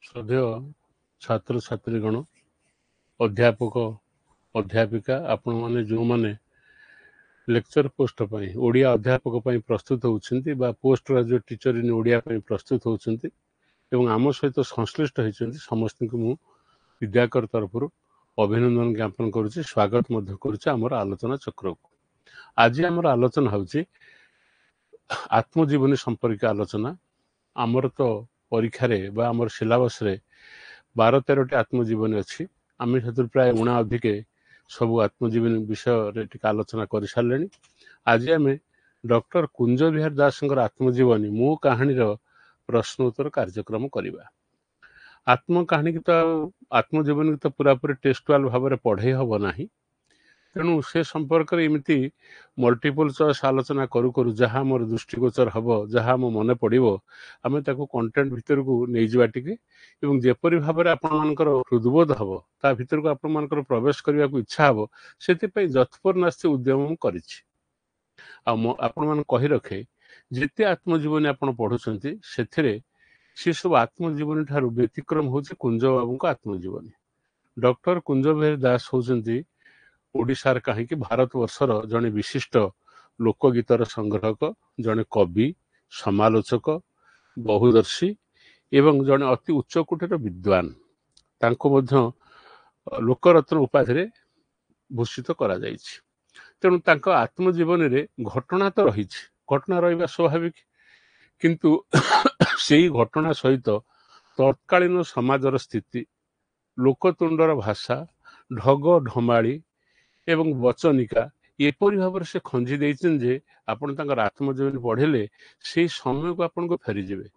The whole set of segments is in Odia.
श्रद्धेय छात्र छात्रीगण अध्यापक अध्यापिका आपण मैंने जो मैंने लेक्चर पोस्ट ओडिया अध्यापक प्रस्तुत होती पोस्ट ग्रेजुएट टीचर इन ओडिया प्रस्तुत होती आम सहित संश्लिष्ट होती समस्त को विद्याकर तरफ अभिनंदन ज्ञापन करुच्ची स्वागत करुच्ची आलोचना चक्र को। आज आमर आलोचना होची आत्मजीवनी संपर्क आलोचना। आमर तो परीक्षा रे बा आमर सिलेबस रे 12-13टी आत्मजीवनी अच्छी आम से प्राय 19 अधिके सब आत्मजीवनी विषय टिके आलोचना कर सारे। आज आम डॉक्टर कुंज बिहार दास आत्मजीवनी मो कहानी प्रश्न उत्तर कार्यक्रम करवा। आत्म कहानी की तो आत्मजीवनी की तो पूरापूरी टेक्सटुआल भाव में पढ़े हम ना, तेणु से संपर्क में एमती मल्टीपल चॉइस आलोचना करू करू जहाँ मोर दृष्टिगोचर हम जहाँ मो मन पड़ो आम कंटेंट भितर को नहीं जावा टिके एवं जेपरी भाव में आपर हृदबोध हम ता भितर को आपर प्रवेश करने को इच्छा हम से जथपर नास्ती उद्यम करिछि। आपण कही रखे जिते आत्मजीवनी आप पढ़ुंट से सब आत्मजीवनी ठार व्यतिक्रम हूँ कुंज बाबू आत्मजीवनी। डॉक्टर कुंज बिहारी दास होती ओडिशार कहीं भारत वर्षर जड़े विशिष्ट लोकगीतर संग्राहक, जड़े कवि, समालोचक, बहुदर्शी एवं जड़े अति उच्चकोटीर विद्वान। तांको मध्य लोकरत्न उपाधि भूषित करा जायछि। तेणु तांको आत्मजीवनी रे घटना तो रही, घटना रहा स्वाभाविक, किंतु से घटना सहित तत्कालीन समाजर स्थिति, लोकतुंडर भाषा, ढग ढमाड़ी एवं वचनिका एपरी भाव से खंजी देइछन जे आपण तांकर आत्मजीवनी पढ़िले से समय को आपन को फेरी जेबे।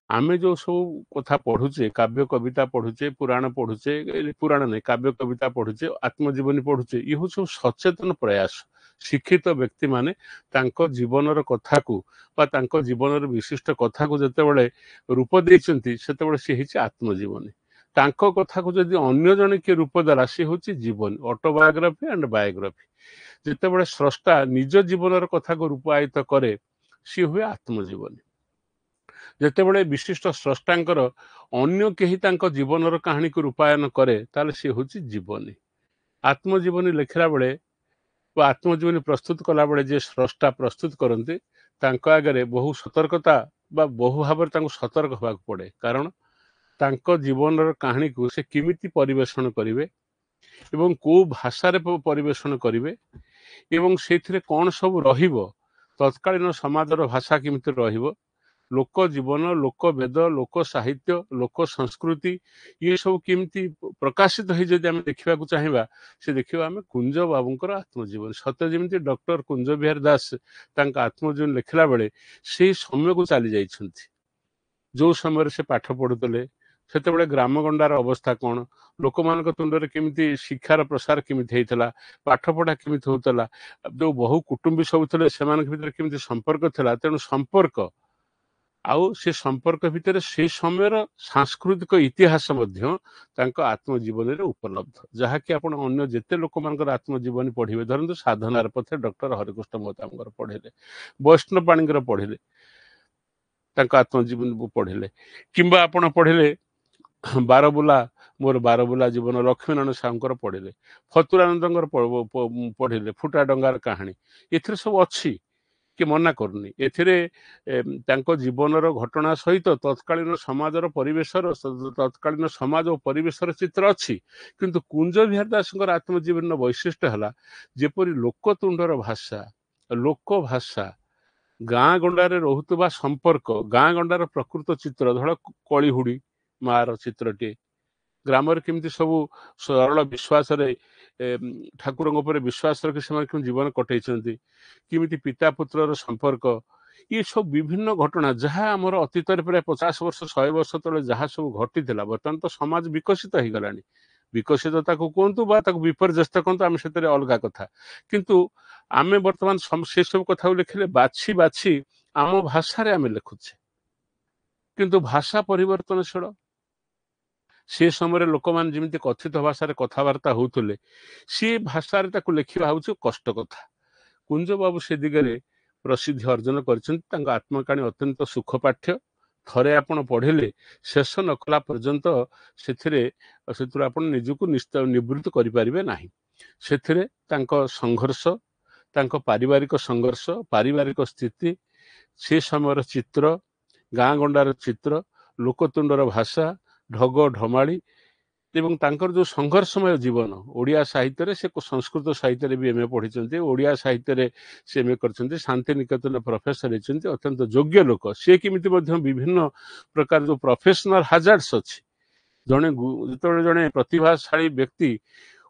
आमे जो सब कथा पढ़ुचे, काव्य कविता पढ़ुचे, पुराण पढ़ुचे, पुराण नहीं काव्य कविता पढ़ुचे, आत्मजीवनी पढ़ुचे, ये सब सचेतन प्रयास। शिक्षित व्यक्ति माने तांको जीवनर कथा को बा तांको जीवनर विशिष्ट कथा को जतेबेले रूप देइछंती सेतेबेले से हिचे आत्मजीवनी। तांको कथा को जदि अन्य जने के रूप देला से होची जीवन, ऑटोबायोग्राफी एंड बायोग्राफी। जितेबेले स्रष्टा निज जीवनर कथा को रूपायित करे सी हुए आत्मजीवनी। जितेबेले विशिष्ट स्रष्टांकर अन्य केही तांको जीवनर कहानी को रूपायन करे ताले सी होची जीवनी। आत्मजीवनी लिखला बेले आत्मजीवनी प्रस्तुत कला बेले जे स्रष्टा प्रस्तुत करते तांको आगे बहु सतर्कता बा बहु भाव सतर्क होगा पड़े, कारण तांको जीवनर कहानी को से किमिति परिवेषण करिवे एवं को भाषा रे परिवेषण करिवे एवं सेथिरे कौन सब रहिबो, तत्कालीन समाजर भाषा किमिति रहिबो, लोक जीवन, लोक वेद, लोक साहित्य, लोक संस्कृति ये सब किमिति प्रकाशित हो जदि आम देखा चाहिए से देखा आम कुंज बाबूंकर आत्मजीवन। सत्य जमी डॉक्टर कुंज बिहारी दास तांका आत्मजीवन लिखला बेले से समय को चली जाइछंती। जो समय से पाठ पढ़ुते सेतेबेले ग्रामगंडार अवस्था कौन, लोक मान तुंडे केमिति शिक्षार प्रसार केमिति होइतला, पाठपढ़ा केमिति होतला, जो बहु कुटुंबी सब थे से केमिति संपर्क थिला। तेणु संपर्क आउ से संपर्क भितर से समय सांस्कृतिक इतिहास मध्य तांको आत्मजीवन रे उपलब्ध, जहाँकि आपण अन्य जेते लोक मानकर आत्मजीवनी पढ़िबे। धरंतु साधनार पथे डॉक्टर हरिकृष्ण महतांकर पढ़िले, वैष्णव पाणीकर पढ़िले तांको आत्मजीवन पढ़िले, किंबा आपण पढ़िले बारबुला मोर बारबुला जीवन लक्ष्मीनारायण साहूकर पढ़िले, फतुरानंदर पढ़िले फुटा डंगार कहानी। एथिरे सब अच्छी कि मना करनी, एथिरे तांको जीवनर घटना सहित तत्कालीन समाजर परिवेशर तत्कालीन समाज और परिवेशर चित्र अच्छी। किंतु कुंज बिहारी दासंकर आत्मजीवन वैशिष्ट्य है जेपरी लोकतुंडर भाषा, लोक भाषा, गाँ गंडारे रहुतबा संपर्क, गाँ गंडार प्रकृत चित्र, धर कलिहुड़ी मार चित्रटे, ग्राम केमती सब सरल विश्वास ठाकुर विश्वास रखी जीवन कटई, किमिति पिता पुत्र संपर्क, ये सब विभिन्न घटना जहाँ आमर अतीत प्राय 50 वर्ष 100 वर्ष तले जहाँ सब घटी बर्तमान तो समाज विकसित हो गला। विकसितता को कहतु बा विपर्यस्त कहतु आम से अलग कथा, किंतु आमे बर्तमान से सब कथा लिखिले बाछी बाछी आम भाषा आम लिखुचे, किंतु भाषा परिवर्तनशील। से समय लोक मैंने जमी कथित भाषा कथबार्ता होते सी भाषा लिखा हूँ कष्ट कथा। कुंज बाबू से दिगरे प्रसिद्धि अर्जन कर आत्मकाणी अत्यंत सुखपाठ्य, ଥରେ ଆପଣ ପଢ଼ିଲେ ଶେଷ ନ କଲା ପର୍ଯ୍ୟନ୍ତ ସେଥିରୁ ଆପଣ ନିଜକୁ ନିବୃତ୍ତ କରିପାରିବେ ନାହିଁ। ସେଥିରେ ତାଙ୍କ ସଂଘର୍ଷ, ତାଙ୍କ ପାରିବାରିକ ସଂଘର୍ଷ, ପାରିବାରିକ ସ୍ଥିତି, ସେ ସମୟର ଚିତ୍ର, ଗାଁ ଗଣ୍ଡାର ଚିତ୍ର, ଲୋକତୁଣ୍ଡର ଭାଷା, ଢଗ ଢମାଳି ଏବଂ ତାଙ୍କର ଯେଉଁ ସଂଘର୍ଷମୟ ଜୀବନ। ଓଡ଼ିଆ ସାହିତ୍ୟରେ ସେ ସଂସ୍କୃତ ସାହିତ୍ୟରେ ବି MA ପଢ଼ିଛନ୍ତି, ଓଡ଼ିଆ ସାହିତ୍ୟରେ ସେ MA କରିଛନ୍ତି, ଶାନ୍ତିନିକେତନ ପ୍ରଫେସର ହେଇଛନ୍ତି, ଅତ୍ୟନ୍ତ ଯୋଗ୍ୟ ଲୋକ। ସେ କେମିତି ମଧ୍ୟ ବିଭିନ୍ନ ପ୍ରକାର ଯେଉଁ ପ୍ରଫେସନାଲ ହାଜାର୍ଡସ୍ ଅଛି, ଯେତେବେଳେ ଜଣେ ପ୍ରତିଭାଶାଳୀ ବ୍ୟକ୍ତି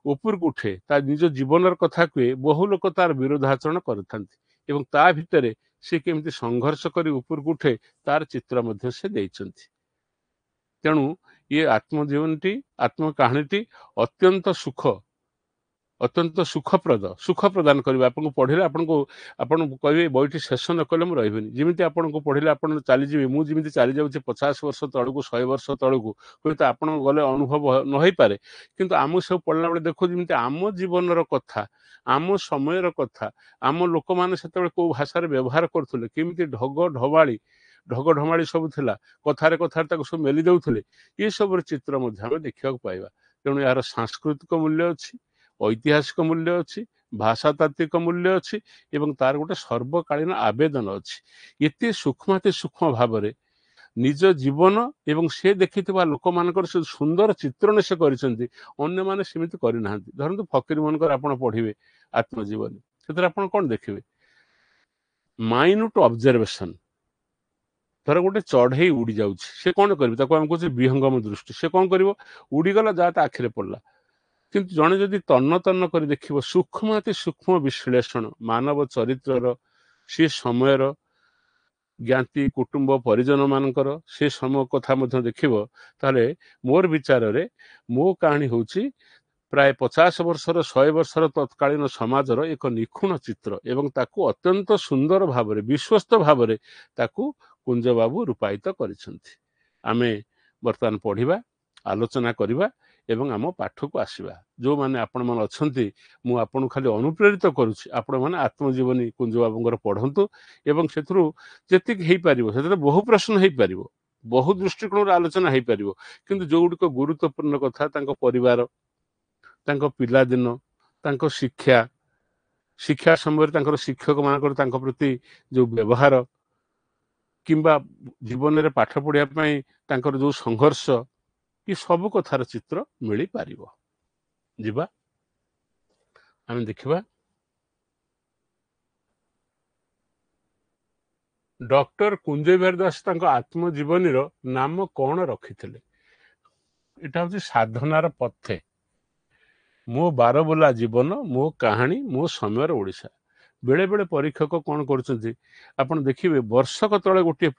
ଉପରକୁ ଉଠେ, ତା ନିଜ ଜୀବନର କଥା କୁହେ, ବହୁ ଲୋକ ତାର ବିରୋଧାଚରଣ କରିଥାନ୍ତି ଏବଂ ତା ଭିତରେ ସେ କେମିତି ସଂଘର୍ଷ କରି ଉପରକୁ ଉଠେ ତାର ଚିତ୍ର ମଧ୍ୟ ସେ ଦେଇଛନ୍ତି। ତେଣୁ ଇଏ ଆତ୍ମଜୀବନୀ, ଆତ୍ମକାହାଣୀଟି ଅତ୍ୟନ୍ତ ସୁଖ ପ୍ରଦାନ କରିବ। ଆପଣଙ୍କୁ ପଢ଼ିଲେ ଆପଣଙ୍କୁ କହିବେ ବହିଟି ଶେଷ ନ କଲେ ମୁଁ ରହିବିନି। ଯେମିତି ଆପଣଙ୍କୁ ପଢ଼ିଲେ ଆପଣ ଚାଲିଯିବେ, ମୁଁ ଯେମିତି ଚାଲିଯାଉଛି 50 ବର୍ଷ ତଳକୁ, 100 ବର୍ଷ ତଳକୁ, ହୁଏତ ଆପଣଙ୍କୁ ଗଲେ ଅନୁଭବ ନ ହେଇପାରେ, କିନ୍ତୁ ଆମକୁ ସବୁ ପଢ଼ିଲା ବେଳେ ଦେଖୁ ଯେମିତି ଆମ ଜୀବନର କଥା, ଆମ ସମୟର କଥା, ଆମ ଲୋକମାନେ ସେତେବେଳେ କୋଉ ଭାଷାରେ ବ୍ୟବହାର କରୁଥିଲେ, କେମିତି ଢଗ ଢମାଳି ସବୁ ଥିଲା, କଥାରେ ତାକୁ ସବୁ ମେଲି ଦେଉଥିଲେ, ଏସବୁର ଚିତ୍ର ମଧ୍ୟ ଆମେ ଦେଖିବାକୁ ପାଇବା। ତେଣୁ ଏହାର ସାଂସ୍କୃତିକ ମୂଲ୍ୟ ଅଛି, ଐତିହାସିକ ମୂଲ୍ୟ ଅଛି, ଭାଷାତାତ୍ତ୍ୱିକ ମୂଲ୍ୟ ଅଛି ଏବଂ ତାର ଗୋଟେ ସର୍ବକାଳୀନ ଆବେଦନ ଅଛି। ଏତେ ସୂକ୍ଷ୍ମ ଭାବରେ ନିଜ ଜୀବନ ଏବଂ ସେ ଦେଖିଥିବା ଲୋକମାନଙ୍କର ସେ ସୁନ୍ଦର ଚିତ୍ରଣ ସେ କରିଛନ୍ତି, ଅନ୍ୟମାନେ ସେମିତି କରିନାହାନ୍ତି। ଧରନ୍ତୁ ଫକୀରମୋହନଙ୍କର ଆପଣ ପଢ଼ିବେ ଆତ୍ମଜୀବନୀ, ସେଥିରେ ଆପଣ କ'ଣ ଦେଖିବେ? ମାଇନ୍ୟୁଟ୍ ଅବଜରଭେସନ। ଧର ଗୋଟେ ଚଢ଼େଇ ଉଡ଼ି ଯାଉଛି, ସେ କ'ଣ କରିବ? ତାକୁ ଆମେ କହୁଛେ ବିହଙ୍ଗମ ଦୃଷ୍ଟି। ସେ କ'ଣ କରିବ? ଉଡ଼ିଗଲା, ଯାହା ତା ଆଖିରେ ପଡ଼ିଲା। କିନ୍ତୁ ଜଣେ ଯଦି ତନ୍ନ କରି ଦେଖିବ, ସୂକ୍ଷ୍ମ ବିଶ୍ଳେଷଣ ମାନବ ଚରିତ୍ରର, ସେ ସମୟର ଜ୍ଞାତି କୁଟୁମ୍ବ ପରିଜନ ମାନଙ୍କର ସେ ସମୟ କଥା ମଧ୍ୟ ଦେଖିବ, ତାହେଲେ ମୋର ବିଚାରରେ ମୋ କାହାଣୀ ହେଉଛି ପ୍ରାୟ 50 ବର୍ଷର 100 ବର୍ଷର ତତ୍କାଳୀନ ସମାଜର ଏକ ନିଖୁଣ ଚିତ୍ର ଏବଂ ତାକୁ ଅତ୍ୟନ୍ତ ସୁନ୍ଦର ଭାବରେ, ବିଶ୍ୱସ୍ତ ଭାବରେ ତାକୁ କୁଞ୍ଜବାବୁ ରୂପାୟିତ କରିଛନ୍ତି। ଆମେ ବର୍ତ୍ତମାନ ପଢ଼ିବା, ଆଲୋଚନା କରିବା ଏବଂ ଆମ ପାଠକୁ ଆସିବା। ଯେଉଁମାନେ ଆପଣମାନେ ଅଛନ୍ତି, ମୁଁ ଆପଣଙ୍କୁ ଖାଲି ଅନୁପ୍ରେରିତ କରୁଛି, ଆପଣମାନେ ଆତ୍ମଜୀବନୀ କୁଞ୍ଜବାବୁଙ୍କର ପଢ଼ନ୍ତୁ ଏବଂ ସେଥିରୁ ଯେତିକି ହେଇପାରିବ, ସେଥିରେ ବହୁ ପ୍ରଶ୍ନ ହେଇପାରିବ, ବହୁ ଦୃଷ୍ଟିକୋଣରୁ ଆଲୋଚନା ହେଇପାରିବ, କିନ୍ତୁ ଯେଉଁଗୁଡ଼ିକ ଗୁରୁତ୍ୱପୂର୍ଣ୍ଣ କଥା, ତାଙ୍କ ପରିବାର, ତାଙ୍କ ପିଲାଦିନ, ତାଙ୍କ ଶିକ୍ଷା ସମୟରେ ତାଙ୍କର ଶିକ୍ଷକ ମାନଙ୍କର ତାଙ୍କ ପ୍ରତି ଯେଉଁ ବ୍ୟବହାର, କିମ୍ବା ଜୀବନରେ ପାଠ ପଢ଼ିବା ପାଇଁ ତାଙ୍କର ଯେଉଁ ସଂଘର୍ଷ, ଏ ସବୁ କଥାର ଚିତ୍ର ମିଳିପାରିବ। ଯିବା, ଆମେ ଦେଖିବା ଡକ୍ଟର କୁଞ୍ଜ ବିହାର ଦାସ ତାଙ୍କ ଆତ୍ମଜୀବନୀର ନାମ କ'ଣ ରଖିଥିଲେ? ଏଟା ହଉଛି ସାଧନାର ପଥେ, ମୋ ବାରବୁଲା ଜୀବନ, ମୋ କାହାଣୀ, ମୋ ସମୟର ଓଡ଼ିଶା। ବେଳେ ବେଳେ ପରୀକ୍ଷକ କ'ଣ କରୁଛନ୍ତି, ଆପଣ ଦେଖିବେ ବର୍ଷକ ତଳେ ଗୋଟିଏ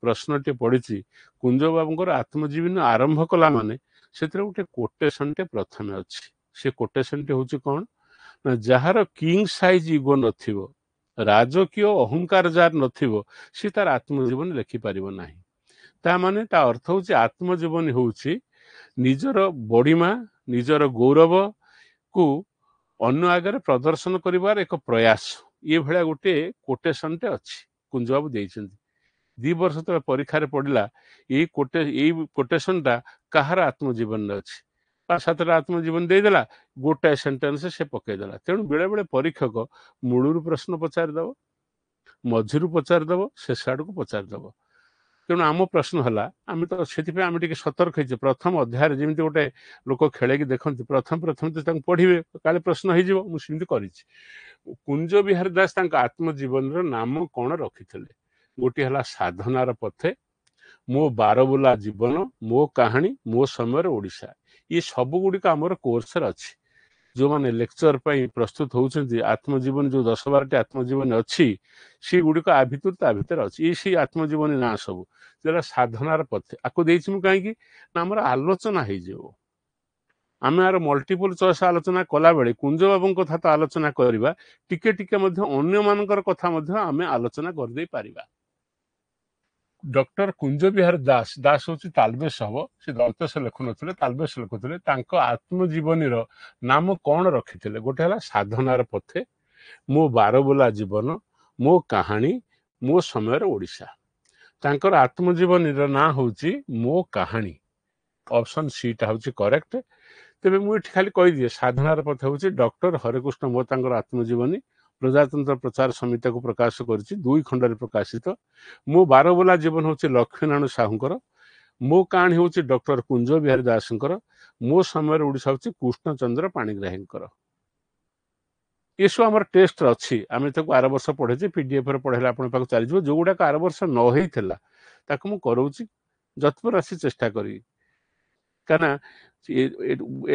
ପ୍ରଶ୍ନଟିଏ ପଡ଼ିଛି, କୁଞ୍ଜବାବୁଙ୍କର ଆତ୍ମଜୀବନୀ ଆରମ୍ଭ କଲା ମାନେ ସେଥିରେ ଗୋଟେ କୋଟେସନଟେ ପ୍ରଥମେ ଅଛି। ସେ କୋଟେସନଟି ହେଉଛି କ'ଣ ନା, ଯାହାର କିଙ୍ଗ ସାଇଜ ଇଗୋ ନଥିବ, ରାଜକୀୟ ଅହଙ୍କାର ଯାହାର ନଥିବ, ସେ ତାର ଆତ୍ମଜୀବନୀ ଲେଖିପାରିବ ନାହିଁ। ତା ମାନେ ତା ଅର୍ଥ ହେଉଛି ଆତ୍ମଜୀବନୀ ହେଉଛି ନିଜର ବଡ଼ିମା, ନିଜର ଗୌରବକୁ ଅନ୍ୟ ଆଗରେ ପ୍ରଦର୍ଶନ କରିବାର ଏକ ପ୍ରୟାସ। ଏଭଳିଆ ଗୋଟେ କୋଟେସନଟେ ଅଛି, କୁଞ୍ଜବାବୁ ଦେଇଛନ୍ତି। 2 ବର୍ଷ ତଳେ ପରୀକ୍ଷାରେ ପଡ଼ିଲା, ଏଇ କୋଟେସନଟା କାହାର ଆତ୍ମଜୀବନରେ ଅଛି। 5-7ଟା ଆତ୍ମଜୀବନୀ ଦେଇଦେଲା, ଗୋଟାଏ ସେଣ୍ଟେନ୍ସ ସେ ପକେଇଦେଲା। ତେଣୁ ବେଳେବେଳେ ପରୀକ୍ଷକ ମୂଳରୁ ପ୍ରଶ୍ନ ପଚାରିଦେବ, ମଝିରୁ ପଚାରିଦେବ, ଶେଷ ଆଡ଼କୁ ପଚାରିଦେବ। ତେଣୁ ଆମ ପ୍ରଶ୍ନ ହେଲା, ସେଥିପାଇଁ ଆମେ ଟିକେ ସତର୍କ ହେଇଛେ। ପ୍ରଥମ ଅଧ୍ୟାୟରେ ଯେମିତି ଗୋଟେ ଲୋକ ଖେଳେଇକି ଦେଖନ୍ତି, ପ୍ରଥମେ ତ ତାଙ୍କୁ ପଢ଼ିବେ, କାଳେ ପ୍ରଶ୍ନ ହେଇଯିବ, ମୁଁ ସେମିତି କରିଛି। କୁଞ୍ଜ ବିହାର ଦାସ ତାଙ୍କ ଆତ୍ମଜୀବନୀର ନାମ କ'ଣ ରଖିଥିଲେ? ଗୋଟିଏ ହେଲା ସାଧନାର ପଥେ, ମୋ ବାରବୁଲା ଜୀବନ, ମୋ କାହାଣୀ, ମୋ ସମୟର ଓଡ଼ିଶା। ଇଏ ସବୁ ଗୁଡ଼ିକ ଆମର କୋର୍ସରେ ଅଛି। ଯେଉଁମାନେ ଲେକ୍ଚର ପାଇଁ ପ୍ରସ୍ତୁତ ହେଉଛନ୍ତି, ଆତ୍ମଜୀବନୀ ଯେଉଁ 10-12ଟି ଆତ୍ମଜୀବନୀ ଅଛି, ସେଗୁଡ଼ିକ ତା ଭିତରେ ଅଛି। ଏଇ ସେଇ ଆତ୍ମଜୀବନୀ ନାଁ ସବୁ, ଯେଟା ସାଧନାର ପଥେ। ଆକୁ ଦେଇଛି ମୁଁ କାହିଁକି ନା, ଆମର ଆଲୋଚନା ହେଇଯିବ। ଆମେ ଆର ମଲ୍ଟିପଲ ଚଏସ୍ ଆଲୋଚନା କଲାବେଳେ କୁଞ୍ଜବାବୁଙ୍କ କଥା ତ ଆଲୋଚନା କରିବା, ଟିକେ ଟିକେ ମଧ୍ୟ ଅନ୍ୟମାନଙ୍କର କଥା ମଧ୍ୟ ଆମେ ଆଲୋଚନା କରିଦେଇ ପାରିବା। ଡକ୍ଟର କୁଞ୍ଜ ବିହାର ଦାସ ହେଉଛି ତାଲବେଶ ହବ, ସେ ଦନ୍ତେଶ ଲେଖୁନଥିଲେ, ତାଲବେଶ ଲେଖୁଥିଲେ। ତାଙ୍କ ଆତ୍ମଜୀବନୀର ନାମ କ'ଣ ରଖିଥିଲେ? ଗୋଟେ ହେଲା ସାଧନାର ପଥେ, ମୋ ବାରବୁଲା ଜୀବନ, ମୋ କାହାଣୀ, ମୋ ସମୟର ଓଡ଼ିଶା। ତାଙ୍କର ଆତ୍ମଜୀବନୀର ନାଁ ହେଉଛି ମୋ କାହାଣୀ। ଅପସନ୍ ସିଟା ହେଉଛି କରେକ୍ଟ। ତେବେ ମୁଁ ଏଠି ଖାଲି କହିଦିଏ, ସାଧନାର ପଥ ହେଉଛି ଡକ୍ଟର ହରେକୃଷ୍ଣ ମୋ ତାଙ୍କର ଆତ୍ମଜୀବନୀ ପ୍ରଜାତନ୍ତ୍ର ପ୍ରଚାର ସମିତିକୁ ପ୍ରକାଶ କରିଛି, 2 ଖଣ୍ଡରେ ପ୍ରକାଶିତ। ମୋ ବାରବୁଲା ଜୀବନ ହେଉଛି ଲକ୍ଷ୍ମୀନାରାୟଣ ସାହୁଙ୍କର। ମୋ କାହାଣୀ ହେଉଛି ଡକ୍ଟର କୁଞ୍ଜ ବିହାରୀ ଦାସଙ୍କର। ମୋ ସମୟରେ ଓଡ଼ିଶା ହେଉଛି କୃଷ୍ଣଚନ୍ଦ୍ର ପାଣିଗ୍ରାହୀଙ୍କର। ଏସବୁ ଆମର ଟେଷ୍ଟରେ ଅଛି, ଆମେ ତାକୁ ଆର ବର୍ଷ ପଢ଼େଇଛେ, ପିଡିଏଫରେ ପଢ଼େଇଲେ ଆପଣଙ୍କ ପାଖକୁ ଚାଲିଯିବ। ଯେଉଁଗୁଡ଼ାକ ଆର ବର୍ଷ ନ ହେଇଥିଲା ତାକୁ ମୁଁ କରଉଛି ଯତ୍ପର ଆସି ଚେଷ୍ଟା କରିବି, କାହିଁକିନା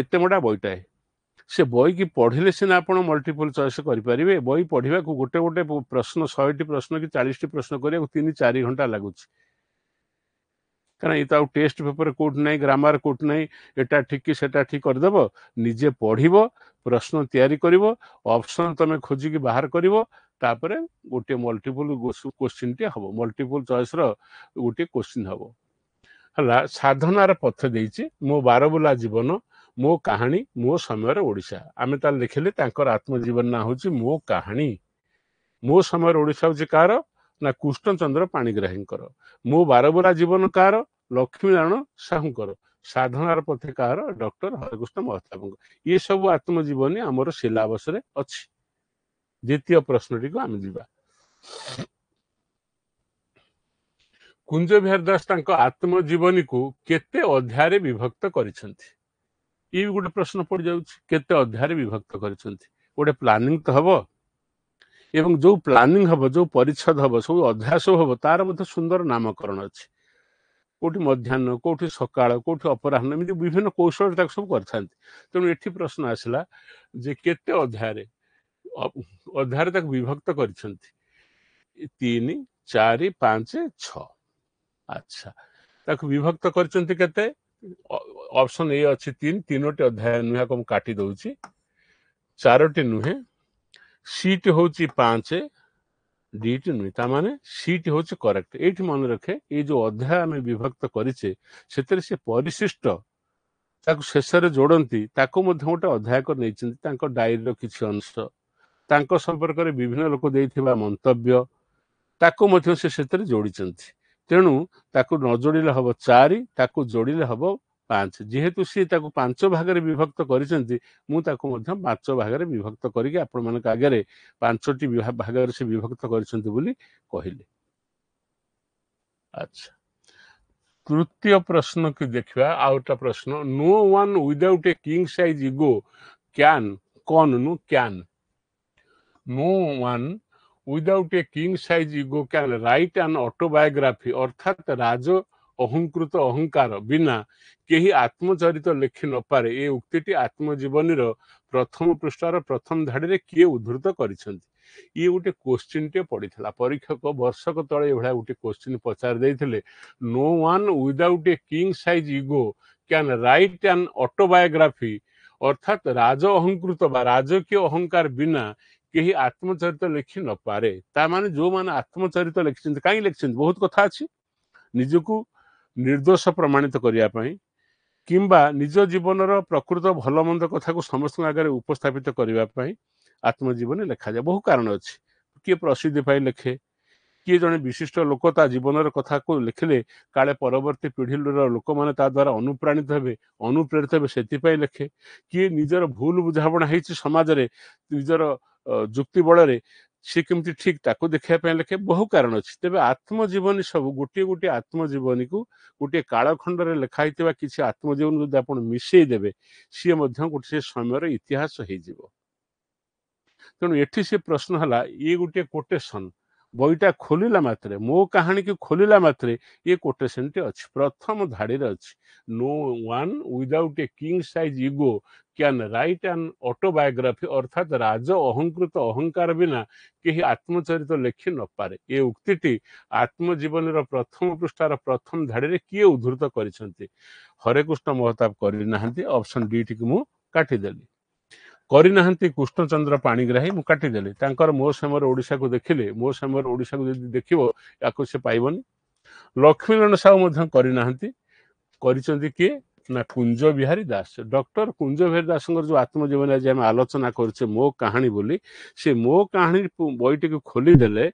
ଏତେ ବଡ଼ା ବହିଟାଏ, ସେ ବହିକି ପଢ଼ିଲେ ସିନା ଆପଣ ମଲ୍ଟିପଲ୍ ଚଏସ୍ କରିପାରିବେ। ବହି ପଢ଼ିବାକୁ ଗୋଟେ ଗୋଟେ ପ୍ରଶ୍ନ 100ଟି ପ୍ରଶ୍ନ କି 40ଟି ପ୍ରଶ୍ନ କରିବାକୁ 3-4 ଘଣ୍ଟା ଲାଗୁଛି, କାରଣ ଏ ତ ଆଉ ଟେଷ୍ଟ ପେପର କୋଉଠି ନାହିଁ, ଗ୍ରାମାର କୋଉଠି ନାହିଁ, ଏଟା ଠିକ୍ କି ସେଟା ଠିକ୍ କରିଦେବ। ନିଜେ ପଢ଼ିବ, ପ୍ରଶ୍ନ ତିଆରି କରିବ, ଅପସନ୍ ତମେ ଖୋଜିକି ବାହାର କରିବ, ତାପରେ ଗୋଟିଏ ମଲ୍ଟିପଲ୍ କୋଶ୍ଚିନ୍ଟିଏ ହେବ, ମଲ୍ଟିପଲ୍ ଚଏସ୍ର ଗୋଟିଏ କୋଶ୍ଚିନ୍ ହେବ। ହେଲା, ସାଧନାର ପଥ ଦେଇଛି ମୋ ବାରବୁଲା ଜୀବନ, ମୋ କାହାଣୀ, ମୋ ସମୟର ଓଡ଼ିଶା। ଆମେ ତାହେଲେ ଦେଖିଲେ ତାଙ୍କର ଆତ୍ମଜୀବନ ନାଁ ହେଉଛି ମୋ କାହାଣୀ। ମୋ ସମୟର ଓଡ଼ିଶା ହେଉଛି କାହାର ନା କୃଷ୍ଣଚନ୍ଦ୍ର ପାଣିଗ୍ରାହୀଙ୍କର। ମୋ ବାରବୁଲା ଜୀବନ କାହାର, ଲକ୍ଷ୍ମୀନାରାୟଣ ସାହୁଙ୍କର। ସାଧନାର ପଥେ କାହାର, ଡକ୍ଟର ହରେକୃଷ୍ଣ ମହତାବଙ୍କ। ଇଏ ସବୁ ଆତ୍ମଜୀବନୀ ଆମର ସିଲାବସରେ ଅଛି। ଦ୍ୱିତୀୟ ପ୍ରଶ୍ନଟିକୁ ଆମେ ଯିବା। କୁଞ୍ଜ ବିହାରୀ ଦାସ ତାଙ୍କ ଆତ୍ମଜୀବନୀକୁ କେତେ ଅଧ୍ୟାୟରେ ବିଭକ୍ତ କରିଛନ୍ତି? ଇଏ ବି ଗୋଟେ ପ୍ରଶ୍ନ ପଡ଼ିଯାଉଛି, କେତେ ଅଧ୍ୟାୟରେ ବିଭକ୍ତ କରିଛନ୍ତି? ଗୋଟେ ପ୍ଲାନିଂ ତ ହବ, ଏବଂ ଯୋଉ ପ୍ଲାନିଂ ହବ, ଯୋଉ ପରିଚ୍ଛଦ ହବ, ସବୁ ଅଧ୍ୟାୟ ସବୁ ହବ, ତାର ମଧ୍ୟ ସୁନ୍ଦର ନାମକରଣ ଅଛି। କୋଉଠି ମଧ୍ୟାହ୍ନ, କୋଉଠି ସକାଳ, କୋଉଠି ଅପରାହ୍ନ, ଏମିତି ବିଭିନ୍ନ କୌଶଳରେ ତାକୁ ସବୁ କରିଥାନ୍ତି। ତେଣୁ ଏଠି ପ୍ରଶ୍ନ ଆସିଲା ଯେ କେତେ ଅଧ୍ୟାୟରେ ତାକୁ ବିଭକ୍ତ କରିଛନ୍ତି? 3, 4, 5, 6। ଆଚ୍ଛା, ତାକୁ ବିଭକ୍ତ କରିଛନ୍ତି କେତେ? ଅପସନ୍ ଏ ଅଛି 3ଟି ଅଧ୍ୟାୟ ନୁହେଁ, ମୁଁ କାଟି ଦଉଛି, 4ଟି ନୁହେଁ। ସିଟି ହେଉଛି 5, ଡିଟି ନୁହେଁ, ତା ମାନେ ସିଟି ହେଉଛି କରେକ୍ଟ। ଏଇଠି ମନେ ରଖେ, ଏଇ ଯୋଉ ଅଧ୍ୟାୟ ଆମେ ବିଭକ୍ତ କରିଛେ ସେଥିରେ ସେ ପରିଶିଷ୍ଟ ତାକୁ ଶେଷରେ ଯୋଡ଼ନ୍ତି, ତାକୁ ମଧ୍ୟ ଗୋଟେ ଅଧ୍ୟାୟ କରି ନେଇଛନ୍ତି। ତାଙ୍କ ଡାଏରୀର କିଛି ଅଂଶ, ତାଙ୍କ ସମ୍ପର୍କରେ ବିଭିନ୍ନ ଲୋକ ଦେଇଥିବା ମନ୍ତବ୍ୟ, ତାକୁ ମଧ୍ୟ ସେ ସେଥିରେ ଯୋଡ଼ିଛନ୍ତି। ତେଣୁ ତାକୁ ନ ଯୋଡ଼ିଲେ ହବ 4, ତାକୁ ଯୋଡ଼ିଲେ ହବ 5। ଯେହେତୁ ସିଏ ତାକୁ 5 ଭାଗରେ ବିଭକ୍ତ କରିଛନ୍ତି, ମୁଁ ତାକୁ ମଧ୍ୟ 5 ଭାଗରେ ବିଭକ୍ତ କରିକି ଆପଣମାନଙ୍କ ଆଗରେ 5ଟି ଭାଗରେ ସେ ବିଭକ୍ତ କରିଛନ୍ତି ବୋଲି କହିଲେ। ଆଚ୍ଛା, ତୃତୀୟ ପ୍ରଶ୍ନକୁ ଦେଖିବା। ଆଉ ଗୋଟେ ପ୍ରଶ୍ନ, no one without a king size ego can, no one without a king size ego can write an autobiography, अर्थात राज अहंकृत अहंकार बिना केही आत्मचरित लिखि न पारे। ए उक्तिटी आत्मजीवनीर प्रथम पृष्ठार प्रथम धाड़ी किए उद्धृत करिसेंती? ये गोटे क्वेश्चन टे पड़ीथिला, परीक्षक वर्षक तले एभळा गोटे क्वेश्चन पचार देइथिले, no one without a king size ego can write an autobiography, अर्थात राज अहंकृत बा राजकीय अहंकार बिना केही आत्मचरित लिखि न पारे। ता माने जो माने आत्मचरित लिखिसेंती, काई लिखिसेंती? बहुत कथा अछि। निजको निर्दोष प्रमाणित करिया पई, किंबा निज जीवनर प्रकृत भल मंद कथा को समस्त आगे उपस्थापित करने आत्मजीवनी लिखा जाए। बहु कारण अच्छी, किए प्रसिद्धि पाई लिखे, किए जड़े विशिष्ट लोक ता जीवन कथा को लिखिले काले परवर्ती पीढ़ी लोक मैंने द्वारा अनुप्राणित हे, अनुप्रेरित हे, से लिखे। किए निजर भूल बुझाणा हो समाज रे, निजर जुक्ति बल सी केमती ठीक ताकू देखा लिखे। बहु कारण अच्छी। तेज आत्मजीवनी सब गोटे गोटे आत्मजीवनी को गोटे कालखंड लिखाई किसी आत्मजीवन जब आप मिसई देवे, सी गोटे समय इतिहास हो। तेणु एठी से प्रश्न है, ये गोटे कोटेशन बईटा खोलिला मात्रे, मो कहानी को खोलिला मात्रे ये कोटेशन टे अच्छी, प्रथम धाड़ी अच्छी, no one without a king size ego can write an autobiography, अर्थात राज अहंकृत अहंकार बिना केही आत्मचरित लिखि न पारे। ये उक्तिटी आत्मजीवन प्रथम पृष्ठार प्रथम धाड़ी किए उद्धृत करिसेंती? हरेकृष्ण महताब करनाहांती। ऑप्शन डी टी मु काटिदेली। करनाहांती कृष्णचंद्र पाणिग्राही, मु काटिदेली। तांकर मो समय ओडिशा को देखिले, मो समय ओडिशा को जदि देखिबो याको से पाइबनी। लक्ष्मीनारायण साहू मध्य करनाहांती, किए ନା କୁଞ୍ଜ ବିହାରୀ ଦାସ। ଡକ୍ଟର କୁଞ୍ଜ ବିହାରୀ ଦାସଙ୍କର ଯୋଉ ଆତ୍ମଜୀବନୀ ଆଜି ଆମେ ଆଲୋଚନା କରୁଛେ ମୋ କାହାଣୀ ବୋଲି, ସେ ମୋ କାହାଣୀ ବହିଟିକୁ ଖୋଲିଦେଲେ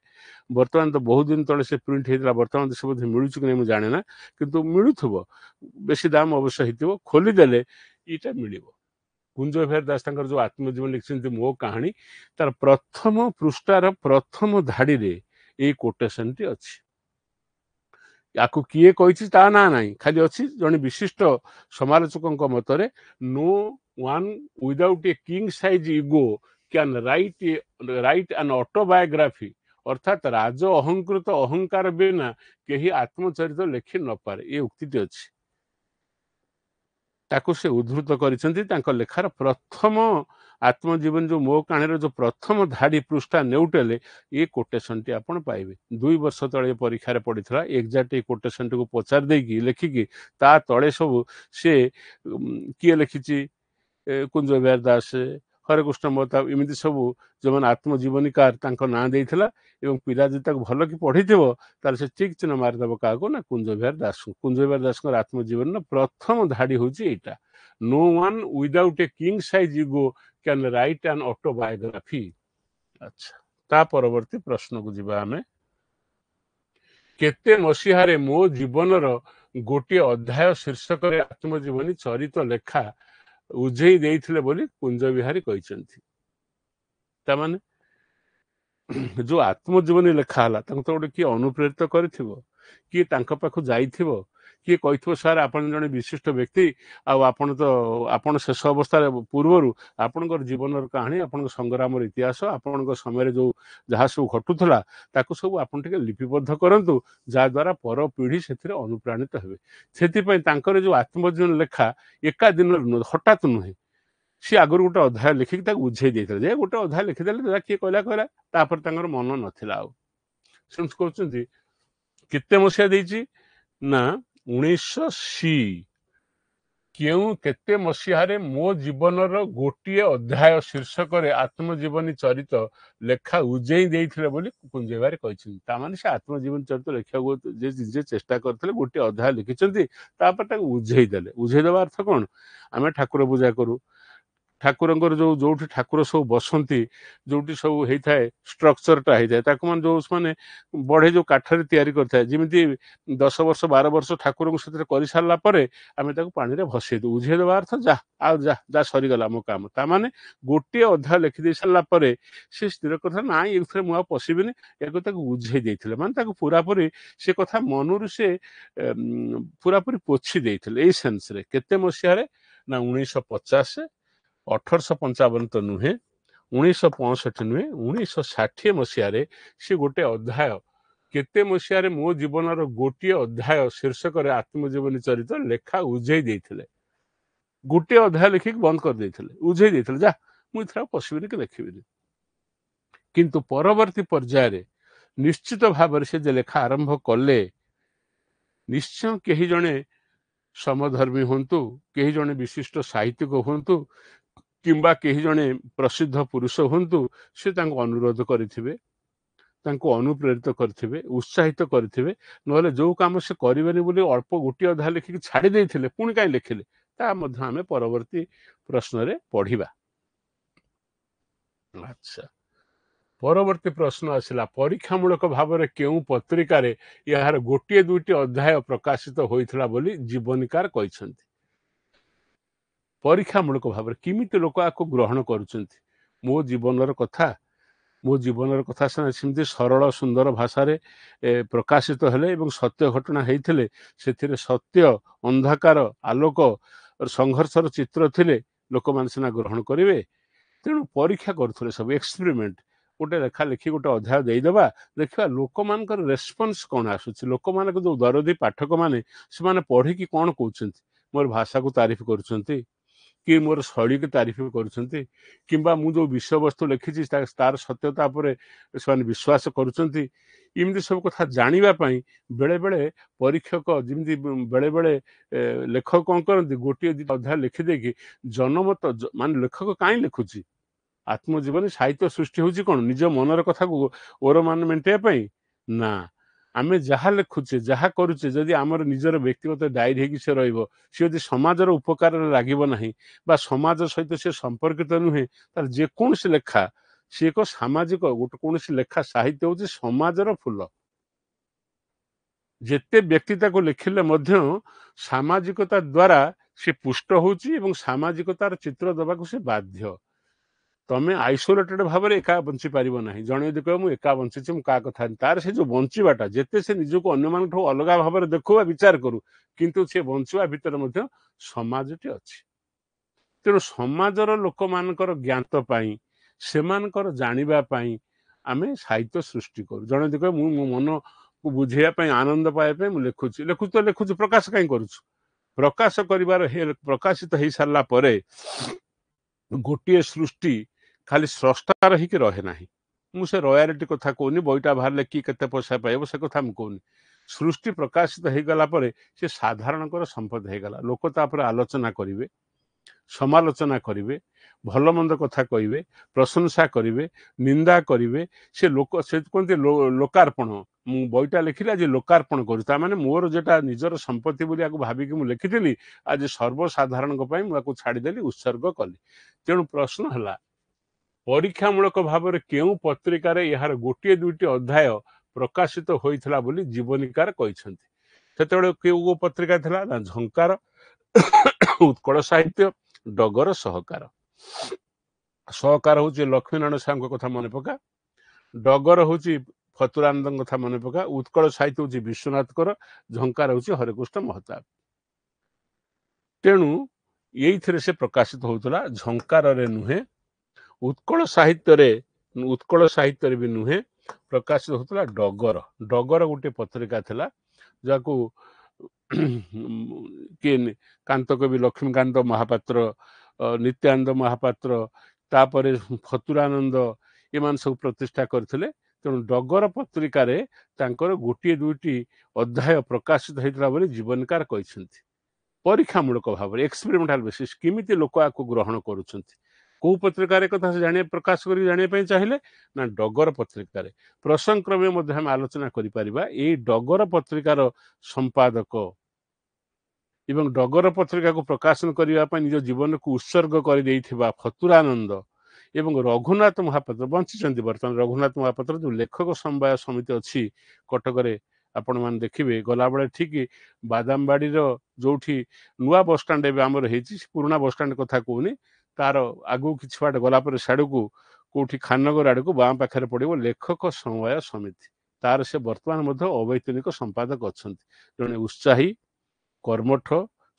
ବର୍ତ୍ତମାନ ତ ବହୁତ ଦିନ ତଳେ ସେ ପ୍ରିଣ୍ଟ ହେଇଥିଲା, ବର୍ତ୍ତମାନ ସେ ବୋଧେ ମିଳୁଛି କି ନାହିଁ ମୁଁ ଜାଣେ ନା, କିନ୍ତୁ ମିଳୁଥିବ, ବେଶୀ ଦାମ ଅବଶ୍ୟ ହେଇଥିବ, ଖୋଲିଦେଲେ ଏଇଟା ମିଳିବ। କୁଞ୍ଜ ବିହାରୀ ଦାସ ତାଙ୍କର ଯୋଉ ଆତ୍ମଜୀବନୀ ଲେଖିଛନ୍ତି ମୋ କାହାଣୀ, ତାର ପ୍ରଥମ ପୃଷ୍ଠାର ପ୍ରଥମ ଧାଡିରେ ଏଇ କୋଟେସନଟି ଅଛି। ୟାକୁ କିଏ କହିଛି ତା ନାଁ ନାହିଁ, ଖାଲି ଅଛି ଜଣେ ବିଶିଷ୍ଟ ସମାଲୋଚକଙ୍କ ମତରେ no one without a king size ego can write an autobiography, ଅର୍ଥାତ୍ ରାଜ ଅହଂକୃତ ଅହଙ୍କାର ବିନା କେହି ଆତ୍ମଚରିତ ଲେଖି ନପାରେ, ଏ ଉକ୍ତିଟି ଅଛି। ତାକୁ ସେ ଉଦ୍ଧୃତ କରିଛନ୍ତି ତାଙ୍କ ଲେଖାର ପ୍ରଥମ ଆତ୍ମଜୀବନୀ ଯୋଉ ମୋ କାହାଣୀର ଯୋଉ ପ୍ରଥମ ଧାଡି ପୃଷ୍ଠା ନେଉଟେଲେ ଏ କୋଟେସନଟି ଆପଣ ପାଇବେ। 2 ବର୍ଷ ତଳେ ପରୀକ୍ଷାରେ ପଡିଥିଲା, ଏକ୍ଜାକ୍ଟ ଏଇ କୋଟେସନଟିକୁ ପଚାରି ଦେଇକି ଲେଖିକି ତା ତଳେ ସବୁ ସେ କିଏ ଲେଖିଛି, କୁଞ୍ଜ ବିହାରୀ ଦାସ, ହରେକୃଷ୍ଣ ମହତାବ, ଏମିତି ସବୁ ଯୋଉମାନେ ଆତ୍ମଜୀବନୀକାର ତାଙ୍କ ନାଁ ଦେଇଥିଲା, ଏବଂ ପିଲା ଯଦି ତାକୁ ଭଲ କି ପଢିଥିବ ତାହେଲେ ସେ ଠିକ ଚିହ୍ନ ମାରିଦେବ କାହାକୁ ନା କୁଞ୍ଜ ବିହାରୀ ଦାସଙ୍କୁ। କୁଞ୍ଜ ବିହାରୀ ଦାସଙ୍କର ଆତ୍ମଜୀବନୀର ପ୍ରଥମ ଧାଡି ହଉଛି ଏଇଟା, no one without a king size ego can write an autobiography। ଆଚ୍ଛା, ତା ପରବର୍ତ୍ତୀ ପ୍ରଶ୍ନକୁ ଯିବା ଆମେ। କେତେ ମସିହାରେ ମୋ ଜୀବନର ଗୋଟିଏ ଅଧ୍ୟାୟ ଶୀର୍ଷକରେ ଆତ୍ମଜୀବନୀ ଚରିତ ଲେଖା ଉଝେଇ ଦେଇଥିଲେ ବୋଲି କୁଞ୍ଜ ବିହାରୀ କହିଛନ୍ତି। ତାମାନେ ଯୋଉ ଆତ୍ମଜୀବନୀ ଲେଖା ହେଲା ତାଙ୍କୁ ତ ଗୋଟେ କିଏ ଅନୁପ୍ରେରିତ କରିଥିବ, କିଏ ତାଙ୍କ ପାଖକୁ ଯାଇଥିବ, କିଏ କହିଥିବ ସାର୍ ଆପଣ ଜଣେ ବିଶିଷ୍ଟ ବ୍ୟକ୍ତି, ଆଉ ଆପଣ ଶେଷ ଅବସ୍ଥାରେ ପୂର୍ବରୁ ଆପଣଙ୍କର ଜୀବନର କାହାଣୀ, ଆପଣଙ୍କ ସଂଗ୍ରାମର ଇତିହାସ, ଆପଣଙ୍କ ସମୟରେ ଯୋଉ ଯାହା ସବୁ ଘଟୁଥିଲା ତାକୁ ସବୁ ଆପଣ ଟିକେ ଲିପିବଦ୍ଧ କରନ୍ତୁ, ଯାହାଦ୍ୱାରା ପର ପିଢି ସେଥିରେ ଅନୁପ୍ରାଣିତ ହେବେ। ସେଥିପାଇଁ ତାଙ୍କର ଯୋଉ ଆତ୍ମଜୀବନୀ ଲେଖା ଏକା ଦିନରେ ନୁହେଁ, ହଠାତ୍ ନୁହେଁ, ସିଏ ଆଗରୁ ଗୋଟେ ଅଧ୍ୟାୟ ଲେଖିକି ତାକୁ ବୁଝେଇ ଦେଇଥିଲେ ଯେ ଗୋଟେ ଅଧ୍ୟାୟ ଲେଖିଦେଲେ କିଏ କହିଲା, ତାପରେ ତାଙ୍କର ମନ ନଥିଲା ଆଉ। ସେମିତି କହୁଛନ୍ତି କେତେ ମସିହା ଦେଇଛି ନା 1980। କେଉଁ କେତେ ମସିହାରେ ମୋ ଜୀବନର ଗୋଟିଏ ଅଧ୍ୟାୟ ଶୀର୍ଷକରେ ଆତ୍ମଜୀବନୀ ଚରିତ ଲେଖା ଉଜେଇ ଦେଇଥିଲେ ବୋଲି କୁଞ୍ଜ ବିହାରୀ କହିଛନ୍ତି। ତାମାନେ ସେ ଆତ୍ମଜୀବନୀ ଚରିତ ଲେଖିବାକୁ ନିଜେ ଚେଷ୍ଟା କରିଥିଲେ, ଗୋଟିଏ ଅଧ୍ୟାୟ ଲେଖିଛନ୍ତି, ତାପରେ ତାକୁ ଉଝେଇ ଦେଲେ। ଉଝେଇ ଦେବା ଅର୍ଥ କଣ? ଆମେ ଠାକୁର ପୂଜା କରୁ, ଠାକୁରଙ୍କର ଯୋଉଠି ଠାକୁର ସବୁ ବସନ୍ତି, ଯୋଉଠି ସବୁ ହେଇଥାଏ ଷ୍ଟ୍ରକ୍ଚରଟା ହେଇଥାଏ, ତାକୁ ମାନେ ଯୋଉ ମାନେ ବଢେଇ ଯୋଉ କାଠରେ ତିଆରି କରିଥାଏ, ଯେମିତି 10 ବର୍ଷ 12 ବର୍ଷ ଠାକୁରଙ୍କୁ ସେଥିରେ କରିସାରିଲା ପରେ ଆମେ ତାକୁ ପାଣିରେ ଭସେଇ ଦଉ। ଉଝେଇ ଦେବା ଅର୍ଥ ଯା ସରିଗଲା ମୋ କାମ। ତାମାନେ ଗୋଟିଏ ଅଧ୍ୟାୟ ଲେଖିଦେଇ ସାରିଲା ପରେ ସେ ସ୍ଥିର କଥା ନାଇଁ ଏଥିରେ ମୁଁ ଆଉ ପଶିବିନି, ୟାକୁ ତାକୁ ଉଝେଇ ଦେଇଥିଲେ, ମାନେ ତାକୁ ପୁରାପୁରି ସେ କଥା ମନରୁ ସେ ପୁରାପୁରି ପୋଛି ଦେଇଥିଲେ। ଏଇ ସେନ୍ସରେ କେତେ ମସିହାରେ ନା 1950, 1855 ତ ନୁହେଁ, 1965 ନୁହେଁ, 1960 ମସିହାରେ ସେ ଗୋଟେ ଅଧ୍ୟାୟ, କେତେ ମସିହାରେ ମୋ ଜୀବନର ଗୋଟିଏ ଅଧ୍ୟାୟ ଶୀର୍ଷକରେ ଆତ୍ମଜୀବନୀ ଚରିତ ଲେଖା ଉଝେଇ ଦେଇଥିଲେ। ଗୋଟିଏ ଅଧ୍ୟାୟ ଲେଖିକି ବନ୍ଦ କରିଦେଇଥିଲେ, ଉଝେଇ ଦେଇଥିଲେ, ଯା ମୁଁ ଏଥିରେ ଆଉ ପଶିବିନି କି ଲେଖିବିନି। କିନ୍ତୁ ପରବର୍ତ୍ତୀ ପର୍ଯ୍ୟାୟରେ ନିଶ୍ଚିତ ଭାବରେ ସେ ଯେ ଲେଖା ଆରମ୍ଭ କଲେ, ନିଶ୍ଚୟ କେହି ଜଣେ ସମଧର୍ମୀ ହୁଅନ୍ତୁ, କେହି ଜଣେ ବିଶିଷ୍ଟ ସାହିତ୍ୟିକ ହୁଅନ୍ତୁ, କିମ୍ବା କେହି ଜଣେ ପ୍ରସିଦ୍ଧ ପୁରୁଷ ହୁଅନ୍ତୁ, ସେ ତାଙ୍କୁ ଅନୁରୋଧ କରିଥିବେ, ତାଙ୍କୁ ଅନୁପ୍ରେରିତ କରିଥିବେ, ଉତ୍ସାହିତ କରିଥିବେ, ନହେଲେ ଯୋଉ କାମ ସେ କରିବେନି ବୋଲି ଅଳ୍ପ ଗୋଟିଏ ଅଧ୍ୟାୟ ଲେଖିକି ଛାଡି ଦେଇଥିଲେ ପୁଣି କାହିଁ ଲେଖିଲେ, ତା ମଧ୍ୟ ଆମେ ପରବର୍ତ୍ତୀ ପ୍ରଶ୍ନରେ ପଢିବା। ଆଚ୍ଛା, ପରବର୍ତ୍ତୀ ପ୍ରଶ୍ନ ଆସିଲା, ପରୀକ୍ଷାମୂଳକ ଭାବରେ କେଉଁ ପତ୍ରିକାରେ ଏହାର ଗୋଟିଏ ଦୁଇଟି ଅଧ୍ୟାୟ ପ୍ରକାଶିତ ହୋଇଥିଲା ବୋଲି ଜୀବନୀକାର କହିଛନ୍ତି? ପରୀକ୍ଷାମୂଳକ ଭାବରେ କେମିତି ଲୋକ ଆକୁ ଗ୍ରହଣ କରୁଛନ୍ତି? ମୋ ଜୀବନର କଥା ସେମିତି ସରଳ ସୁନ୍ଦର ଭାଷାରେ ପ୍ରକାଶିତ ହେଲେ ଏବଂ ସତ୍ୟ ଘଟଣା ହେଇଥିଲେ, ସେଥିରେ ସତ୍ୟ, ଅନ୍ଧକାର, ଆଲୋକ, ସଂଘର୍ଷର ଚିତ୍ର ଥିଲେ ଲୋକମାନେ ସିନା ଗ୍ରହଣ କରିବେ। ତେଣୁ ପରୀକ୍ଷା କରୁଥିଲେ, ସବୁ ଏକ୍ସପେରିମେଣ୍ଟ। ଗୋଟେ ଲେଖା ଲେଖି ଗୋଟେ ଅଧ୍ୟାୟ ଦେଇଦେବା, ଦେଖିବା ଲୋକମାନଙ୍କର ରେସ୍ପନ୍ସ କ'ଣ ଆସୁଛି, ଲୋକମାନଙ୍କ ଯୋଉ ଦରଦୀ ପାଠକମାନେ ସେମାନେ ପଢିକି କ'ଣ କହୁଛନ୍ତି, ମୋର ଭାଷାକୁ ତାରିଫ କରୁଛନ୍ତି, କି ମୋର ଶୈଳୀକୁ ତାରିଫ କରୁଛନ୍ତି, କିମ୍ବା ମୁଁ ଯୋଉ ବିଷୟବସ୍ତୁ ଲେଖିଛି ତାର ସତ୍ୟତା ଉପରେ ସେମାନେ ବିଶ୍ୱାସ କରୁଛନ୍ତି। ଏମିତି ସବୁ କଥା ଜାଣିବା ପାଇଁ ବେଳେବେଳେ ପରୀକ୍ଷକ, ଯେମିତି ବେଳେବେଳେ ଲେଖକ କ'ଣ କରନ୍ତି, ଗୋଟିଏ ଦିଟା ଅଧ୍ୟାୟ ଲେଖିଦେଇକି ଜନମତ, ମାନେ ଲେଖକ କାହିଁ ଲେଖୁଛି, ଆତ୍ମଜୀବନୀ ସାହିତ୍ୟ ସୃଷ୍ଟି ହଉଛି କ'ଣ ନିଜ ମନର କଥାକୁ ଓର ମାନେ ମେଣ୍ଟେଇବା ପାଇଁ? ନା, ଆମେ ଯାହା ଲେଖୁଛେ ଯାହା କରୁଛେ ଯଦି ଆମର ନିଜର ବ୍ୟକ୍ତିଗତ ଡାଏରୀ ହେଇକି ସେ ରହିବ, ସେ ଯଦି ସମାଜର ଉପକାରରେ ଲାଗିବ ନାହିଁ ବା ସମାଜ ସହିତ ସେ ସମ୍ପର୍କିତ ନୁହେଁ, ତାହେଲେ ଯେକୌଣସି ଲେଖା ସେ ଏକ ସାମାଜିକ ଗୋଟେ କୌଣସି ଲେଖା ସାହିତ୍ୟ ହେଉଛି ସମାଜର ଫୁଲ। ଯେତେ ବ୍ୟକ୍ତି ତାକୁ ଲେଖିଲେ ମଧ୍ୟ ସାମାଜିକତା ଦ୍ୱାରା ସେ ପୁଷ୍ଟ ହେଉଛି ଏବଂ ସାମାଜିକତାର ଚିତ୍ର ଦେବାକୁ ସେ ବାଧ୍ୟ। ତମେ ଆଇସୋଲେଟେଡ୍ ଭାବରେ ଏକା ବଞ୍ଚି ପାରିବ ନାହିଁ। ଜଣେ ଯଦି କହିବ ମୁଁ ଏକା ବଞ୍ଚିଛି, ମୁଁ କାହା କଥା, ତାର ସେ ଯୋଉ ବଞ୍ଚିବାଟା, ଯେତେ ସେ ନିଜକୁ ଅନ୍ୟମାନଙ୍କଠୁ ଅଲଗା ଭାବରେ ଦେଖୁ ବା ବିଚାର କରୁ, କିନ୍ତୁ ସେ ବଞ୍ଚିବା ଭିତରେ ମଧ୍ୟ ସମାଜଟି ଅଛି। ତେଣୁ ସମାଜର ଲୋକମାନଙ୍କର ଜ୍ଞାତ ପାଇଁ, ସେମାନଙ୍କର ଜାଣିବା ପାଇଁ ଆମେ ସାହିତ୍ୟ ସୃଷ୍ଟି କରୁ। ଜଣେ ଯଦି କହିବ ମୁଁ ମୋ ମନକୁ ବୁଝେଇବା ପାଇଁ, ଆନନ୍ଦ ପାଇବା ପାଇଁ ମୁଁ ଲେଖୁଛି, ଲେଖୁଛୁ, ପ୍ରକାଶ କାହିଁ କରୁଛୁ? ପ୍ରକାଶ କରିବାର ପ୍ରକାଶିତ ହେଇସାରିଲା ପରେ ଗୋଟିଏ ସୃଷ୍ଟି ଖାଲି ସ୍ରଷ୍ଟାର ହେଇକି ରହେ ନାହିଁ। ମୁଁ ସେ ରୟାଲିଟି କଥା କହୁନି, ବହିଟା ବାହାରିଲେ କି କେତେ ପଇସା ପାଇବ ସେ କଥା ମୁଁ କହୁନି। ସୃଷ୍ଟି ପ୍ରକାଶିତ ହେଇଗଲା ପରେ ସେ ସାଧାରଣଙ୍କର ସମ୍ପଦ ହେଇଗଲା। ଲୋକ ତାପରେ ଆଲୋଚନା କରିବେ, ସମାଲୋଚନା କରିବେ, ଭଲ ମନ୍ଦ କଥା କହିବେ, ପ୍ରଶଂସା କରିବେ, ନିନ୍ଦା କରିବେ। ସେ କୁହନ୍ତି ଲୋକାର୍ପଣ। ମୁଁ ବହିଟା ଲେଖିଲି ଆଜି ଲୋକାର୍ପଣ କରୁଛି, ତାମାନେ ମୋର ଯେଟା ନିଜର ସମ୍ପତ୍ତି ବୋଲି ଆକୁ ଭାବିକି ମୁଁ ଲେଖିଥିଲି, ଆଜି ସର୍ବସାଧାରଣଙ୍କ ପାଇଁ ମୁଁ ଆକୁ ଛାଡ଼ିଦେଲି, ଉତ୍ସର୍ଗ କଲି। ତେଣୁ ପ୍ରଶ୍ନ ହେଲା, ପରୀକ୍ଷାମୂଳକ ଭାବରେ କେଉଁ ପତ୍ରିକାରେ ଏହାର ଗୋଟିଏ ଦୁଇଟି ଅଧ୍ୟାୟ ପ୍ରକାଶିତ ହୋଇଥିଲା ବୋଲି ଜୀବନୀକାର କହିଛନ୍ତି? ସେତେବେଳେ କେଉଁ ପତ୍ରିକା ଥିଲା ନା ଝଙ୍କାର, ଉତ୍କଳ ସାହିତ୍ୟ, ଡଗର, ସହକାର। ସହକାର ହଉଛି ଲକ୍ଷ୍ମୀନାରାୟଣ ସାହୁଙ୍କ କଥା ମନେ ପକା, ଡଗର ହଉଛି ଫତୁରାନନ୍ଦଙ୍କ କଥା ମନେ ପକା, ଉତ୍କଳ ସାହିତ୍ୟ ହଉଛି ବିଶ୍ୱନାଥଙ୍କର, ଝଙ୍କାର ହଉଛି ହରେକୃଷ୍ଣ ମହତାବ। ତେଣୁ ଏଇଥିରେ ସେ ପ୍ରକାଶିତ ହଉଥିଲା, ଝଙ୍କାରରେ ନୁହେଁ, ଉତ୍କଳ ସାହିତ୍ୟରେ ବି ନୁହେଁ, ପ୍ରକାଶିତ ହଉଥିଲା ଡଗର। ଡଗର ଗୋଟେ ପତ୍ରିକା ଥିଲା, ଯାହାକୁ କିଏ କାନ୍ତକବି ଲକ୍ଷ୍ମୀକାନ୍ତ ମହାପାତ୍ର, ନିତ୍ୟାନନ୍ଦ ମହାପାତ୍ର, ତାପରେ ଫତୁରାନନ୍ଦ, ଏମାନେ ସବୁ ପ୍ରତିଷ୍ଠା କରିଥିଲେ। ତେଣୁ ଡଗର ପତ୍ରିକାରେ ତାଙ୍କର ଗୋଟିଏ ଦୁଇଟି ଅଧ୍ୟାୟ ପ୍ରକାଶିତ ହେଇଥିଲା ବୋଲି ଜୀବନୀକାର କହିଛନ୍ତି। ପରୀକ୍ଷାମୂଳକ ଭାବରେ ଏକ୍ସପେରିମେଣ୍ଟାଲ ବେସିସ୍, କେମିତି ଲୋକ ଆକୁ ଗ୍ରହଣ କରୁଛନ୍ତି। କୋଉ ପତ୍ରିକାରେ କଥା ପ୍ରକାଶ କରି ଜାଣିବା ପାଇଁ ଚାହିଁଲେ ନା ଡଗର ପତ୍ରିକାରେ। ପ୍ରସଙ୍ଗ କ୍ରମେ ମଧ୍ୟ ଆମେ ଆଲୋଚନା କରିପାରିବା। ଏଇ ଡଗର ପତ୍ରିକାର ସମ୍ପାଦକ ଏବଂ ଡଗର ପତ୍ରିକାକୁ ପ୍ରକାଶନ କରିବା ପାଇଁ ନିଜ ଜୀବନକୁ ଉତ୍ସର୍ଗ କରିଦେଇଥିବା ଫତୁରାନନ୍ଦ ଏବଂ ରଘୁନାଥ ମହାପାତ୍ର ବଞ୍ଚିଛନ୍ତି ବର୍ତ୍ତମାନ। ରଘୁନାଥ ମହାପାତ୍ର ଯୋଉ ଲେଖକ ସମବାୟ ସମିତି ଅଛି କଟକରେ, ଆପଣମାନେ ଦେଖିବେ ଗଲାବେଳେ ଠିକ ବାଦାମବାଡିର ଯୋଉଠି ନୂଆ ବସଷ୍ଟାଣ୍ଡ ଏବେ ଆମର ହେଇଛି, ପୁରୁଣା ବସଷ୍ଟାଣ୍ଡ କଥା କହୁନି, ତାର ଆଗକୁ କିଛି ବାଟ ଗଲା ପରେ ସିଆଡକୁ କୋଉଠି ଖାନନଗର ଆଡକୁ ବାଁ ପାଖରେ ପଡିବ ଲେଖକ ସମବାୟ ସମିତି। ତାର ସେ ବର୍ତ୍ତମାନ ମଧ୍ୟ ଅବୈତନିକ ସମ୍ପାଦକ ଅଛନ୍ତି। ଜଣେ ଉତ୍ସାହୀ, କର୍ମଠ,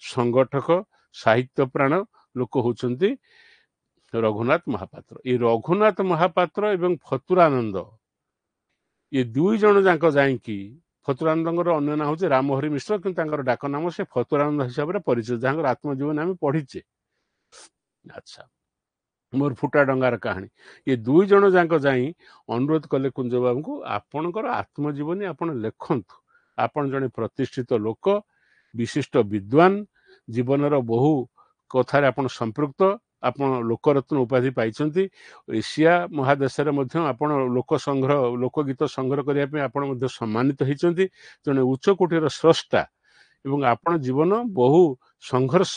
ସଂଗଠକ, ସାହିତ୍ୟ ପ୍ରାଣ ଲୋକ ହଉଛନ୍ତି ରଘୁନାଥ ମହାପାତ୍ର। ଏଇ ରଘୁନାଥ ମହାପାତ୍ର ଏବଂ ଫତୁରାନନ୍ଦ, ଏ ଦୁଇ ଜଣ ଯାକ ଯାଇକି, ଫତୁରାନନ୍ଦଙ୍କର ଅନ୍ୟ ନାଁ ହଉଛି ରାମହରି ମିଶ୍ର, କିନ୍ତୁ ତାଙ୍କର ଡାକ ନାମ ସେ ଫତୁରାନନ୍ଦ ହିସାବରେ ପରିଚିତ, ଯାହାଙ୍କର ଆତ୍ମଜୀବନୀ ଆମେ ପଢିଛେ। ଆଚ୍ଛା, ମୋର ଫୁଟା ଡଙ୍ଗାର କାହାଣୀ। ଏ ଦୁଇ ଜଣ ଯାକ ଯାଇ ଅନୁରୋଧ କଲେ କୁଞ୍ଜ ବାବୁଙ୍କୁ, ଆପଣଙ୍କର ଆତ୍ମଜୀବନୀ ଆପଣ ଲେଖନ୍ତୁ। ଆପଣ ଜଣେ ପ୍ରତିଷ୍ଠିତ ଲୋକ, ବିଶିଷ୍ଟ ବିଦ୍ୱାନ, ଜୀବନର ବହୁ କଥାରେ ଆପଣ ସମ୍ପୃକ୍ତ, ଆପଣ ଲୋକରତ୍ନ ଉପାଧି ପାଇଛନ୍ତି। ଏସିଆ ମହାଦେଶରେ ମଧ୍ୟ ଆପଣ ଲୋକଗୀତ ସଂଗ୍ରହ କରିବା ପାଇଁ ଆପଣ ମଧ୍ୟ ସମ୍ମାନିତ ହେଇଛନ୍ତି। ଜଣେ ଉଚ୍ଚ କୋଟିର ସ୍ରଷ୍ଟା ଏବଂ ଆପଣ ଜୀବନ ବହୁ ସଂଘର୍ଷ,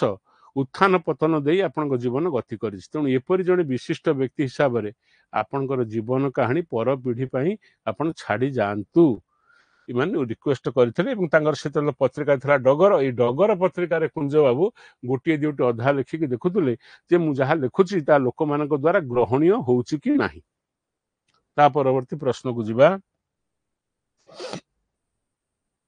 ଉତ୍ଥାନ ପତନ ଦେଇ ଆପଣଙ୍କ ଜୀବନ ଗତି କରିଛି। ତେଣୁ ଏପରି ଜଣେ ବିଶିଷ୍ଟ ବ୍ୟକ୍ତି ହିସାବରେ ଆପଣଙ୍କର ଜୀବନ କାହାଣୀ ପର ପିଢ଼ି ପାଇଁ ଆପଣ ଛାଡ଼ି ଯାଆନ୍ତୁ, ଏମାନେ ରିକ୍ୱେଷ୍ଟ କରିଥିଲେ। ଏବଂ ତାଙ୍କର ସେତେବେଳେ ପତ୍ରିକା ଥିଲା ଡଗର। ଏଇ ଡଗର ପତ୍ରିକାରେ କୁଞ୍ଜ ବାବୁ ଗୋଟିଏ ଦୁଇଟି ଅଧ୍ୟାୟ ଲେଖିକି ଦେଖୁଥିଲେ ଯେ ମୁଁ ଯାହା ଲେଖୁଛି ତା ଲୋକମାନଙ୍କ ଦ୍ୱାରା ଗ୍ରହଣୀୟ ହଉଛି କି ନାହିଁ। ତା ପରବର୍ତ୍ତୀ ପ୍ରଶ୍ନକୁ ଯିବା।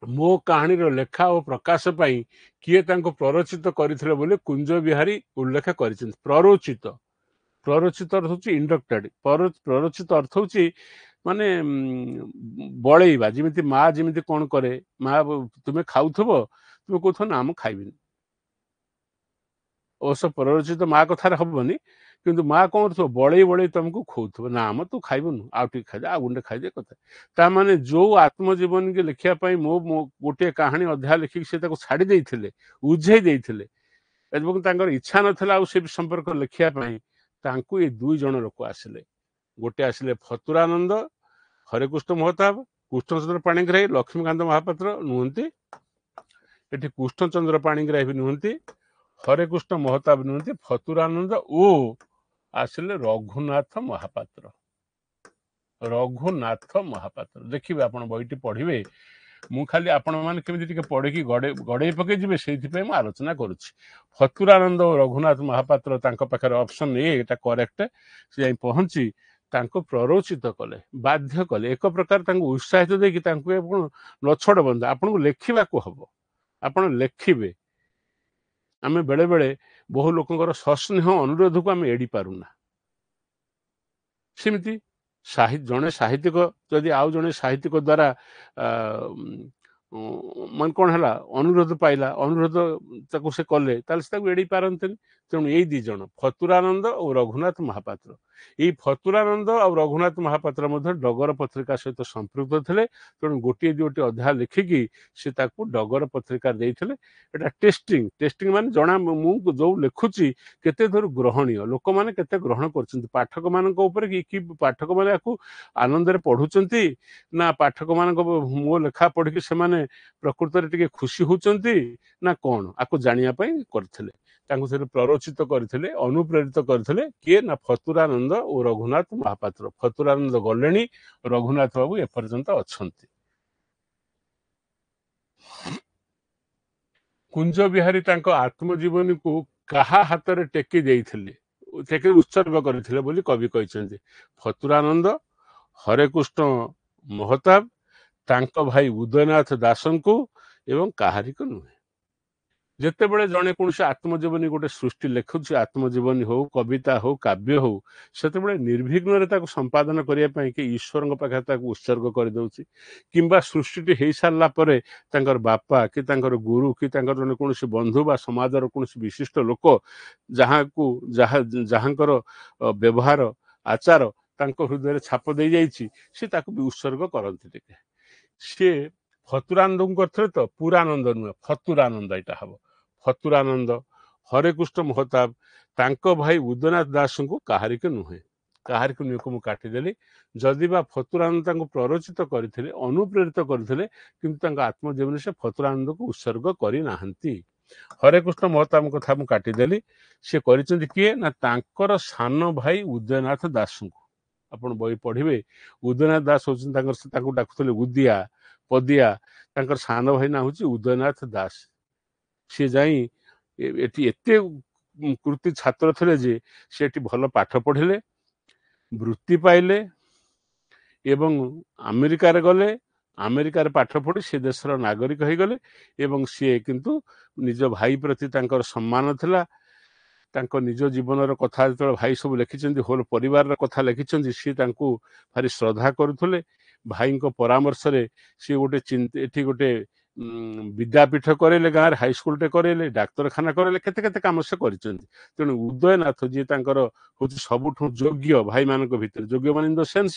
ମୋ କାହାଣୀର ଲେଖା ଓ ପ୍ରକାଶ ପାଇଁ କିଏ ତାଙ୍କୁ ପ୍ରରୋଚିତ କରିଥିଲେ ବୋଲି କୁଞ୍ଜ ବିହାରୀ ଉଲ୍ଲେଖ କରିଛନ୍ତି। ପ୍ରରୋଚିତ ଅର୍ଥ ହଉଛି ଇଣ୍ଡକ୍ଟେଡ, ପ୍ରରୋଚିତ ଅର୍ଥ ହଉଛି ମାନେ ବଳେଇବା। ଯେମିତି ମା ଯେମିତି କଣ କରେ, ମା ତୁମେ ଖାଉଥିବ, ତୁମେ କହୁଥିବ ନା ମୁଁ ଖାଇବିନି। ଅବଶ୍ୟ ପ୍ରରୋଚିତ ମା କଥାରେ ହବନି, କିନ୍ତୁ ମା କଣ କରୁଥିବ, ବଳେଇ ତମକୁ ଖୋଉଥିବ, ନା ଆମ ତୁ ଖାଇବୁନୁ, ଆଉ ଟିକେ ଖାଇଦେ, ଆଉ ଗୁଣ୍ଡେ ଖାଇଦେ କଥା। ତାମାନେ ଯୋଉ ଆତ୍ମଜୀବନୀକି ଲେଖିବା ପାଇଁ ମୋ ଗୋଟିଏ କାହାଣୀ ଅଧ୍ୟାୟ ଲେଖିକି ସେ ତାକୁ ଛାଡି ଦେଇଥିଲେ, ଉଝେଇ ଦେଇଥିଲେ ଏବଂ ତାଙ୍କର ଇଚ୍ଛା ନଥିଲା ଆଉ ସେ ସମ୍ପର୍କ ଲେଖିବା ପାଇଁ, ତାଙ୍କୁ ଏଇ ଦୁଇ ଜଣ ଲୋକ ଆସିଲେ। ଗୋଟେ ଆସିଲେ ଫତୁରାନନ୍ଦ, ହରେକୃଷ୍ଣ ମହତାବ, କୃଷ୍ଣଚନ୍ଦ୍ର ପାଣିଗ୍ରାହୀ ଲକ୍ଷ୍ମୀକାନ୍ତ ମହାପାତ୍ର ନୁହନ୍ତି, ଏଠି କୃଷ୍ଣଚନ୍ଦ୍ର ପାଣିଗ୍ରାହୀ ବି ନୁହନ୍ତି, ହରେକୃଷ୍ଣ ମହତାବ ନୁହନ୍ତି, ଫତୁରାନନ୍ଦ ଓ ଆସିଲେ ରଘୁନାଥ ମହାପାତ୍ର। ରଘୁନାଥ ମହାପାତ୍ର ଦେଖିବେ, ଆପଣ ବହିଟି ପଢିବେ। ମୁଁ ଖାଲି ଆପଣମାନେ କେମିତି ଟିକେ ପଢିକି ଗଡେଇ ପକେଇ ଯିବେ, ସେଇଥିପାଇଁ ମୁଁ ଆଲୋଚନା କରୁଛି। ଫତୁରାନନ୍ଦ ଓ ରଘୁନାଥ ମହାପାତ୍ର, ତାଙ୍କ ପାଖରେ ଅପସନ ଏ, ଏଟା କରେକ୍ଟ। ସେ ଯାଇ ପହଞ୍ଚି ତାଙ୍କୁ ପ୍ରରୋଚିତ କଲେ, ବାଧ୍ୟ କଲେ, ଏକ ପ୍ରକାର ତାଙ୍କୁ ଉତ୍ସାହିତ ଦେଇକି ତାଙ୍କୁ ଆପଣ ନଛୋଡ଼ ବନ୍ଧୁ, ଆପଣଙ୍କୁ ଲେଖିବାକୁ ହବ, ଆପଣ ଲେଖିବେ। ଆମେ ବେଳେ ବେଳେ ବହୁ ଲୋକଙ୍କର ସସ୍ନେହ ଅନୁରୋଧକୁ ଆମେ ଏଡି ପାରୁନା। ସେମିତି ଜଣେ ସାହିତ୍ୟିକ ଯଦି ଆଉ ଜଣେ ସାହିତ୍ୟିକ ଦ୍ୱାରା ମାନେ କ'ଣ ହେଲା, ଅନୁରୋଧ ପାଇଲା, ଅନୁରୋଧ ତାକୁ ସେ କଲେ, ତାହେଲେ ସେ ତାକୁ ଏଡେଇ ପାରନ୍ତିନି। ତେଣୁ ଏଇ ଦି ଜଣ ଫତୁରାନନ୍ଦ ଓ ରଘୁନାଥ ମହାପାତ୍ର, ଏଇ ଫତୁରାନନ୍ଦ ଆଉ ରଘୁନାଥ ମହାପାତ୍ର ମଧ୍ୟ ଡଗର ପତ୍ରିକା ସହିତ ସମ୍ପୃକ୍ତ ଥିଲେ। ତେଣୁ ଗୋଟିଏ ଦୁଇଟି ଅଧ୍ୟାୟ ଲେଖିକି ସେ ତାକୁ ଡଗର ପତ୍ରିକା ଦେଇଥିଲେ। ଏଟା ଟେଷ୍ଟିଂ ମାନେ ଜଣା, ମୁଁ ଯୋଉ ଲେଖୁଛି କେତେ ଦୂର ଗ୍ରହଣୀୟ, ଲୋକମାନେ କେତେ ଗ୍ରହଣ କରୁଛନ୍ତି, ପାଠକମାନଙ୍କ ଉପରେ କି ପାଠକମାନେ ଆକୁ ଆନନ୍ଦରେ ପଢୁଛନ୍ତି, ନା ପାଠକମାନଙ୍କ ମୋ ଲେଖା ପଢିକି ସେମାନେ ପ୍ରକୃତରେ ଟିକେ ଖୁସି ହଉଛନ୍ତି, ନା କ'ଣ, ଆକୁ ଜାଣିବା ପାଇଁ କରିଥିଲେ। ତାଙ୍କୁ ସେଠି ପ୍ରରୋଚିତ କରିଥିଲେ, ଅନୁପ୍ରେରିତ କରିଥିଲେ କିଏ, ନା ଫତୁରାନନ୍ଦ ଓ ରଘୁନାଥ ମହାପାତ୍ର। ଫତୁରାନନ୍ଦ ଗଲେଣି, ରଘୁନାଥ ବାବୁ ଏପର୍ଯ୍ୟନ୍ତ ଅଛନ୍ତି। କୁଞ୍ଜ ବିହାରୀ ତାଙ୍କ ଆତ୍ମଜୀବନୀକୁ କାହା ହାତରେ ଟେକି ଦେଇଥିଲେ, ଟେକି ଉତ୍ସର୍ଗ କରିଥିଲେ ବୋଲି କବି କହିଛନ୍ତି? ଫତୁରାନନ୍ଦ, ହରେକୃଷ୍ଣ ମହତାବ, ତାଙ୍କ ଭାଇ ଉଦୟନାଥ ଦାସଙ୍କୁ, ଏବଂ କାହାରିକୁ ନୁହେଁ। ଯେତେବେଳେ ଜଣେ କୌଣସି ଆତ୍ମଜୀବନୀ ଗୋଟେ ସୃଷ୍ଟି ଲେଖୁଛି, ଆତ୍ମଜୀବନୀ ହଉ, କବିତା ହଉ, କାବ୍ୟ ହଉ, ସେତେବେଳେ ନିର୍ବିଘ୍ନରେ ତାକୁ ସମ୍ପାଦନ କରିବା ପାଇଁ କି ଈଶ୍ୱରଙ୍କ ପାଖରେ ତାକୁ ଉତ୍ସର୍ଗ କରିଦେଉଛି, କିମ୍ବା ସୃଷ୍ଟିଟି ହେଇସାରିଲା ପରେ ତାଙ୍କର ବାପା କି ତାଙ୍କର ଗୁରୁ କି ତାଙ୍କର ଜଣେ କୌଣସି ବନ୍ଧୁ ବା ସମାଜର କୌଣସି ବିଶିଷ୍ଟ ଲୋକ ଯାହାଙ୍କର ବ୍ୟବହାର ଆଚାର ତାଙ୍କ ହୃଦୟରେ ଛାପ ଦେଇଯାଇଛି, ସେ ତାକୁ ବି ଉତ୍ସର୍ଗ କରନ୍ତି ଟିକେ। ସିଏ ଫତୁରାନନ୍ଦଙ୍କୁ କରିଥିଲେ ତ, ପୁରାନନ୍ଦ ନୁହେଁ, ଫତୁରାନନ୍ଦ ଏଇଟା ହବ। ଫତୁରାନନ୍ଦ, ହରେକୃଷ୍ଣ ମହତାବ, ତାଙ୍କ ଭାଇ ଉଦୟନାଥ ଦାସଙ୍କୁ କାହାରିକୁ ନୁହେଁ। କାହାରିକୁ ନୁହେଁକୁ ମୁଁ କାଟିଦେଲି। ଯଦି ବା ଫତୁରାନନ୍ଦ ତାଙ୍କୁ ପ୍ରରୋଚିତ କରିଥିଲେ, ଅନୁପ୍ରେରିତ କରିଥିଲେ, କିନ୍ତୁ ତାଙ୍କ ଆତ୍ମଜୀବନୀ ସେ ଫତୁରାନନ୍ଦକୁ ଉତ୍ସର୍ଗ କରିନାହାନ୍ତି। ହରେକୃଷ୍ଣ ମହତାବଙ୍କ କଥା ମୁଁ କାଟିଦେଲି। ସେ କରିଛନ୍ତି କିଏ, ନା ତାଙ୍କର ସାନ ଭାଇ ଉଦୟନାଥ ଦାସଙ୍କୁ। ଆପଣ ବହି ପଢିବେ, ଉଦୟନାଥ ଦାସ ହଉଛନ୍ତି ତାଙ୍କୁ ଡାକୁଥିଲେ ଉଦିଆ, ପଦିଆ। ତାଙ୍କର ସାନ ଭାଇ ନାଁ ହଉଛି ଉଦୟନାଥ ଦାସ। ସିଏ ଯାଇ ଏଠି ଏତେ କୃତି ଛାତ୍ର ଥିଲେ ଯେ ସେ ଏଠି ଭଲ ପାଠ ପଢିଲେ, ବୃତ୍ତି ପାଇଲେ, ଏବଂ ଆମେରିକାରେ ଗଲେ, ଆମେରିକାରେ ପାଠ ପଢି ସେ ଦେଶର ନାଗରିକ ହେଇଗଲେ। ଏବଂ ସିଏ କିନ୍ତୁ ନିଜ ଭାଇ ପ୍ରତି ତାଙ୍କର ସମ୍ମାନ ଥିଲା। ତାଙ୍କ ନିଜ ଜୀବନର କଥା ଯେତେବେଳେ ଭାଇ ସବୁ ଲେଖିଛନ୍ତି, ହୋଲ ପରିବାରର କଥା ଲେଖିଛନ୍ତି, ସିଏ ତାଙ୍କୁ ଭାରି ଶ୍ରଦ୍ଧା କରୁଥିଲେ। ଭାଇଙ୍କ ପରାମର୍ଶରେ ସିଏ ଏଠି ଗୋଟେ ବିଦ୍ୟାପୀଠ କରେଇଲେ, ଗାଁରେ ହାଇସ୍କୁଲଟେ କରେଇଲେ, ଡାକ୍ତରଖାନା କରେଇଲେ, କେତେ କେତେ କାମ ସେ କରିଛନ୍ତି। ତେଣୁ ଉଦୟନାଥ ଯିଏ ତାଙ୍କର ହଉଛି ସବୁଠୁ ଯୋଗ୍ୟ ଭାଇମାନଙ୍କ ଭିତରେ, ଯୋଗ୍ୟ ମାନେ ଇନ୍ ଦ ସେନ୍ସ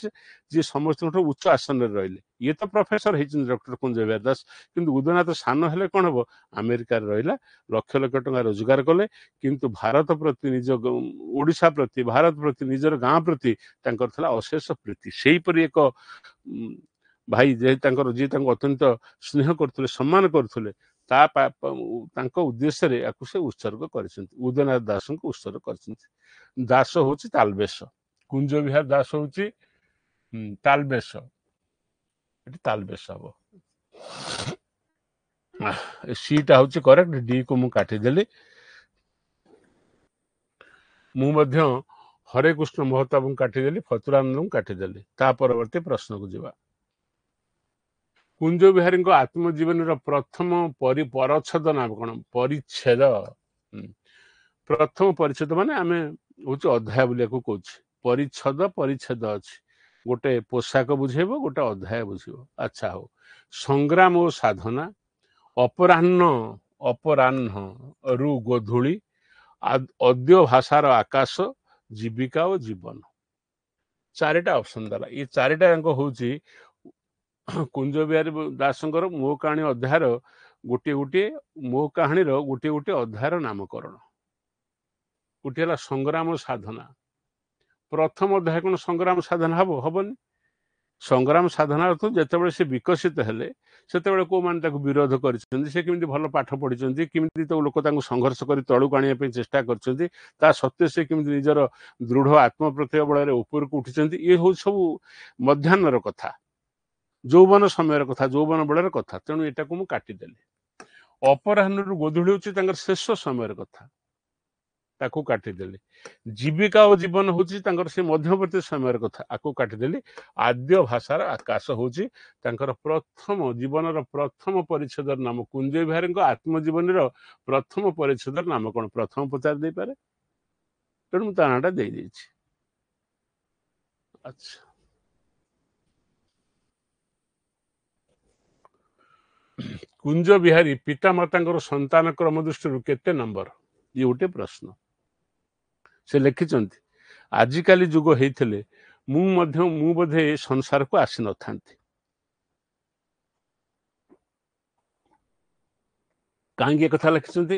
ଯିଏ ସମସ୍ତଙ୍କଠୁ ଉଚ୍ଚ ଆସନରେ ରହିଲେ। ଇଏ ତ ପ୍ରଫେସର ହେଇଛନ୍ତି ଡକ୍ଟର କୁଞ୍ଜ ବିହାରୀ ଦାସ, କିନ୍ତୁ ଉଦୟନାଥ ସାନ ହେଲେ କ'ଣ ହବ, ଆମେରିକାରେ ରହିଲା, ଲକ୍ଷ ଲକ୍ଷ ଟଙ୍କା ରୋଜଗାର କଲେ, କିନ୍ତୁ ଭାରତ ପ୍ରତି, ନିଜ ଓଡ଼ିଶା ପ୍ରତି, ଭାରତ ପ୍ରତି, ନିଜର ଗାଁ ପ୍ରତି ତାଙ୍କର ଥିଲା ଅଶେଷ ପ୍ରୀତି। ସେଇପରି ଏକ ଭାଇ ଯିଏ ତାଙ୍କୁ ଅତ୍ୟନ୍ତ ସ୍ନେହ କରୁଥିଲେ, ସମ୍ମାନ କରୁଥିଲେ, ତାଙ୍କ ଉଦ୍ଦେଶ୍ୟରେ ୟାକୁ ସେ ଉତ୍ସର୍ଗ କରିଛନ୍ତି, ଉଦୟନାଥ ଦାସଙ୍କୁ ଉତ୍ସର୍ଗ କରିଛନ୍ତି। ଦାସ ହଉଛି ତାଲବେଶ, କୁଞ୍ଜ ବିହାରୀ ଦାସ ହଉଛି ତାଲବେଶ, ଏଠି ତାଲବେଶ ହବ। ସିଟା ହଉଛି କରେକ୍ଟ, ଡି କୁ ମୁଁ କାଟିଦେଲି। ମୁଁ ମଧ୍ୟ ହରେକୃଷ୍ଣ ମହତାବଙ୍କୁ କାଟିଦେଲି, ଫତୁରାନନ୍ଦଙ୍କୁ କାଟିଦେଲି। ତା ପରବର୍ତ୍ତୀ ପ୍ରଶ୍ନକୁ ଯିବା। କୁଞ୍ଜ ବିହାରୀଙ୍କ ଆତ୍ମଜୀବନୀର ପ୍ରଥମ ପରଚ୍ଛେଦ ନାମ କ'ଣ? ପରିଚ୍ଛେଦ। ପ୍ରଥମ ପରିଚ୍ଛେଦ ମାନେ ଆମେ ହଉଛି ଅଧ୍ୟାୟ ବୋଲିବାକୁ କହୁଛି। ପରିଚ୍ଛେଦ ଅଛି, ଗୋଟେ ପୋଷାକ ବୁଝେଇବ, ଗୋଟେ ଅଧ୍ୟାୟ ବୁଝିବ। ଆଚ୍ଛା, ହଉ। ସଂଗ୍ରାମ ଓ ସାଧନା, ଅପରାହ୍ନ ରୁ ଗୋଧୂଳି, ଅଦ୍ୟ ଭାଷାର ଆକାଶ, ଜୀବିକା ଓ ଜୀବନ। ଚାରିଟା ଅପସନ ଦେଲା। ଏ ଚାରିଟା ଯାକ ହଉଛି କୁଞ୍ଜ ବିହାରୀ ଦାସଙ୍କର ମୋ କାହାଣୀ ଅଧ୍ୟାୟର ମୋ କାହାଣୀର ଗୋଟିଏ ଗୋଟିଏ ଅଧ୍ୟାୟର ନାମକରଣ। ଗୋଟିଏ ହେଲା ସଂଗ୍ରାମ ସାଧନା। ପ୍ରଥମ ଅଧ୍ୟାୟ କ'ଣ ସଂଗ୍ରାମ ସାଧନା ହବନି? ସଂଗ୍ରାମ ସାଧନା ଅର୍ଥ ଯେତେବେଳେ ସେ ବିକଶିତ ହେଲେ ସେତେବେଳେ କୋଉମାନେ ତାକୁ ବିରୋଧ କରିଛନ୍ତି, ସେ କେମିତି ଭଲ ପାଠ ପଢିଛନ୍ତି, କେମିତି ତ ଲୋକ ତାଙ୍କୁ ସଂଘର୍ଷ କରି ତଳକୁ ଆଣିବା ପାଇଁ ଚେଷ୍ଟା କରିଛନ୍ତି, ତା ସତ୍ତ୍ୱେ ସେ କେମିତି ନିଜର ଦୃଢ ଆତ୍ମପ୍ରତ୍ୟୟ ବଳରେ ଉପରକୁ ଉଠିଛନ୍ତି, ଇଏ ହଉଛି ସବୁ ମଧ୍ୟାହ୍ନର କଥା, ଯୌବନ ସମୟର କଥା, ଯୌବନ ବେଳର କଥା। ତେଣୁ ଏଟାକୁ ମୁଁ କାଟିଦେଲି। ଅପରାହ୍ନରୁ ଗୋଧୂଳି ହେଉଛି ତାଙ୍କର ଶେଷ ସମୟର କଥା, ତାକୁ କାଟିଦେଲି। ଜୀବିକା ଓ ଜୀବନ ହଉଛି ତାଙ୍କର ସେ ମଧ୍ୟବର୍ତ୍ତୀ ସମୟର କଥା, ଆକୁ କାଟିଦେଲି। ଆଦ୍ୟ ଭାଷାର ଆକାଶ ହଉଛି ତାଙ୍କର ପ୍ରଥମ ଜୀବନର ପ୍ରଥମ ପରିଚ୍ଛେଦର ନାମ। କୁଞ୍ଜ ବିହାରୀଙ୍କ ଆତ୍ମଜୀବନୀର ପ୍ରଥମ ପରିଚ୍ଛେଦର ନାମ କଣ? ପ୍ରଥମ ପଚାରି ଦେଇପାରେ, ତେଣୁ ମୁଁ ତା ନାଁଟା ଦେଇଦେଇଛି। ଆଚ୍ଛା, କୁଞ୍ଜ ବିହାରୀ ପିତାମାତାଙ୍କର ସନ୍ତାନ କ୍ରମ ଦୃଷ୍ଟିରୁ କେତେ ନମ୍ବର? ଇଏ ଗୋଟେ ପ୍ରଶ୍ନ। ସେ ଲେଖିଛନ୍ତି, ଆଜିକାଲି ଯୁଗ ହେଇଥିଲେ ମୁଁ ବୋଧେ ଏ ସଂସାରକୁ ଆସିନଥାନ୍ତି। କାହିଁକି ଏ କଥା ଲେଖିଛନ୍ତି?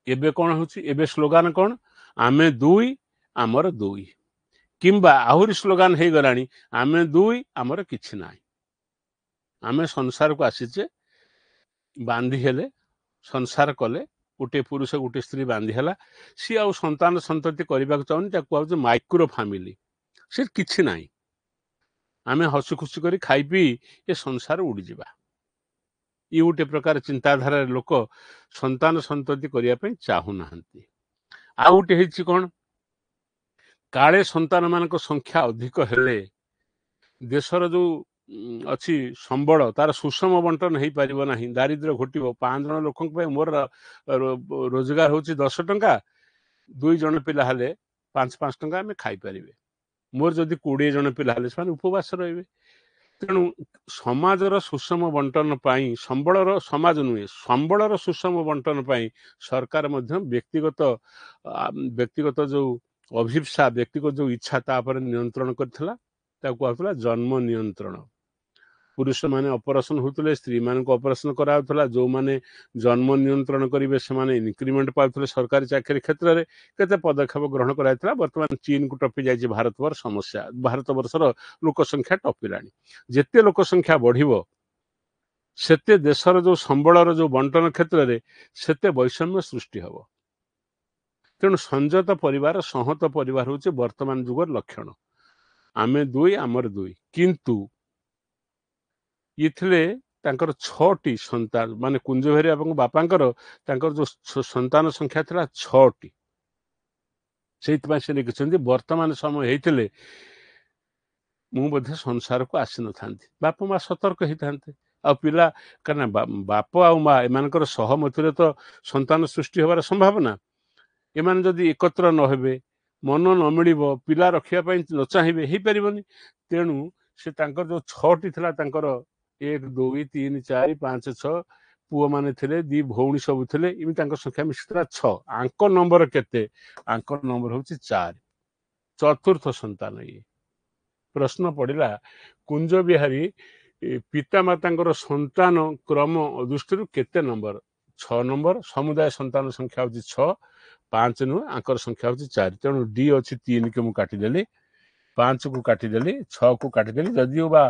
ଏବେ କଣ ହଉଛି? ଏବେ ସ୍ଲୋଗାନ କଣ? ଆମେ ଦୁଇ ଆମର ଦୁଇ, କିମ୍ବା ଆହୁରି ସ୍ଲୋଗାନ ହେଇଗଲାଣି, ଆମେ ଦୁଇ ଆମର କିଛି ନାହିଁ। ଆମେ ସଂସାରକୁ ଆସିଛେ, ବାନ୍ଧି ହେଲେ, ସଂସାର କଲେ, ଗୋଟେ ପୁରୁଷ ଗୋଟେ ସ୍ତ୍ରୀ ବାନ୍ଧି ହେଲା, ସିଏ ଆଉ ସନ୍ତାନ ସନ୍ତତି କରିବାକୁ ଚାହୁଁନି, ତାକୁ କୁହାଯାଉଛି ମାଇକ୍ରୋ ଫ୍ୟାମିଲି। ସେ କିଛି ନାହିଁ, ଆମେ ହସ ଖୁସି କରି ଖାଇ ପିଇ ଏ ସଂସାର ଉଡ଼ିଯିବା। ଇଏ ଗୋଟେ ପ୍ରକାର ଚିନ୍ତାଧାରାର ଲୋକ ସନ୍ତାନ ସନ୍ତତି କରିବା ପାଇଁ ଚାହୁଁନାହାନ୍ତି। ଆଉ ଗୋଟେ ହେଇଛି କଣ? କାଳେ ସନ୍ତାନ ମାନଙ୍କ ସଂଖ୍ୟା ଅଧିକ ହେଲେ ଦେଶର ଯୋଉ ଅଛି ସମ୍ବଳ, ତାର ସୁଷମ ବଣ୍ଟନ ହେଇପାରିବ ନାହିଁ, ଦାରିଦ୍ର୍ୟ ଘଟିବ। 5 ଜଣ ଲୋକଙ୍କ ପାଇଁ ମୋର ରୋଜଗାର ହଉଛି 10 ଟଙ୍କା, 2 ଜଣ ପିଲା ହେଲେ 5 ଟଙ୍କା ଆମେ ଖାଇପାରିବେ। ମୋର ଯଦି 20 ଜଣ ପିଲା ହେଲେ ସେମାନେ ଉପବାସ ରହିବେ। ତେଣୁ ସମାଜର ସୁଷମ ବଣ୍ଟନ ପାଇଁ, ସମାଜ ନୁହେଁ, ସମ୍ବଳର ସୁଷମ ବଣ୍ଟନ ପାଇଁ ସରକାର ମଧ୍ୟ ବ୍ୟକ୍ତିଗତ ଯୋଉ ଅଭିପ୍ସା, ବ୍ୟକ୍ତିଗତ ଯୋଉ ଇଚ୍ଛା ତା ଉପରେ ନିୟନ୍ତ୍ରଣ କରିଥିଲା, ତାକୁ କୁହାଯାଉଥିଲା ଜନ୍ମ ନିୟନ୍ତ୍ରଣ। ପୁରୁଷମାନେ ଅପରେସନ ହଉଥିଲେ, ସ୍ତ୍ରୀ ମାନଙ୍କୁ ଅପରେସନ କରାଯାଉଥିଲା। ଯୋଉମାନେ ଜନ୍ମ ନିୟନ୍ତ୍ରଣ କରିବେ ସେମାନେ ଇନକ୍ରିମେଣ୍ଟ ପାଉଥିଲେ ସରକାରୀ ଚାକିରି କ୍ଷେତ୍ରରେ। କେତେ ପଦକ୍ଷେପ ଗ୍ରହଣ କରାଯାଇଥିଲା। ବର୍ତ୍ତମାନ ଚୀନକୁ ଟପି ଯାଇଛି ଭାରତବର୍ଷର ଲୋକ ସଂଖ୍ୟା ଟପିଲାଣି। ଯେତେ ଲୋକ ସଂଖ୍ୟା ବଢିବ ସେତେ ଦେଶର ଯୋଉ ସମ୍ବଳର ଯୋଉ ବଣ୍ଟନ କ୍ଷେତ୍ରରେ ସେତେ ବୈଷମ୍ୟ ସୃଷ୍ଟି ହବ। ତେଣୁ ସଂଯତ ପରିବାର, ସଂହତ ପରିବାର ହଉଛି ବର୍ତ୍ତମାନ ଯୁଗର ଲକ୍ଷଣ। ଆମେ ଦୁଇ ଆମର ଦୁଇ, କିନ୍ତୁ ଇଥିଲେ ତାଙ୍କର 6ଟି ସନ୍ତାନ, ମାନେ କୁଞ୍ଜ ବିହାରୀ ବାବୁଙ୍କ ବାପାଙ୍କର ତାଙ୍କର ଯୋଉ ସନ୍ତାନ ସଂଖ୍ୟା ଥିଲା 6ଟି। ସେଇଥିପାଇଁ ସେ ଲେଖିଛନ୍ତି, ବର୍ତ୍ତମାନ ସମୟ ହେଇଥିଲେ ମୁଁ ବୋଧେ ସଂସାରକୁ ଆସିନଥାନ୍ତି। ବାପା ମା ସତର୍କ ହେଇଥାନ୍ତେ। ଆଉ ପିଲା, କାରଣ ବାପ ଆଉ ମା ଏମାନଙ୍କର ସହମତିରେ ତ ସନ୍ତାନ ସୃଷ୍ଟି ହେବାର ସମ୍ଭାବନା। ଏମାନେ ଯଦି ଏକତ୍ର ନ ହେବେ, ମନ ନ ମିଳିବ, ପିଲା ରଖିବା ପାଇଁ ନ ଚାହିଁବେ, ହେଇପାରିବନି। ତେଣୁ ସେ ତାଙ୍କର ଯୋଉ 6ଟି ଥିଲା, ତାଙ୍କର 1 2 3 4 5 6 ପୁଅମାନେ ଥିଲେ, 2 ଭଉଣୀ ସବୁ ଥିଲେ, ଏମିତି ତାଙ୍କ ସଂଖ୍ୟା ମିଶିଥିଲା 6। ଆଙ୍କ ନମ୍ବର କେତେ? ଆଙ୍କ ନମ୍ବର ହଉଛି 4, ଚତୁର୍ଥ ସନ୍ତାନ। ଇଏ ପ୍ରଶ୍ନ ପଡିଲା, କୁଞ୍ଜ ବିହାରୀ ପିତାମାତାଙ୍କର ସନ୍ତାନ କ୍ରମ ଦୃଷ୍ଟିରୁ କେତେ ନମ୍ବର? 6 ନମ୍ବର। ସମୁଦାୟ ସନ୍ତାନ ସଂଖ୍ୟା ହଉଛି 6, 5 ନୁହେଁ, ଆଙ୍କର ସଂଖ୍ୟା ହଉଛି 4। ତେଣୁ ଡି ଅଛି 3 କୁ ମୁଁ କାଟିଦେଲି, 5 କୁ କାଟିଦେଲି, 6 କୁ କାଟିଦେଲି। ଯଦିଓ ବା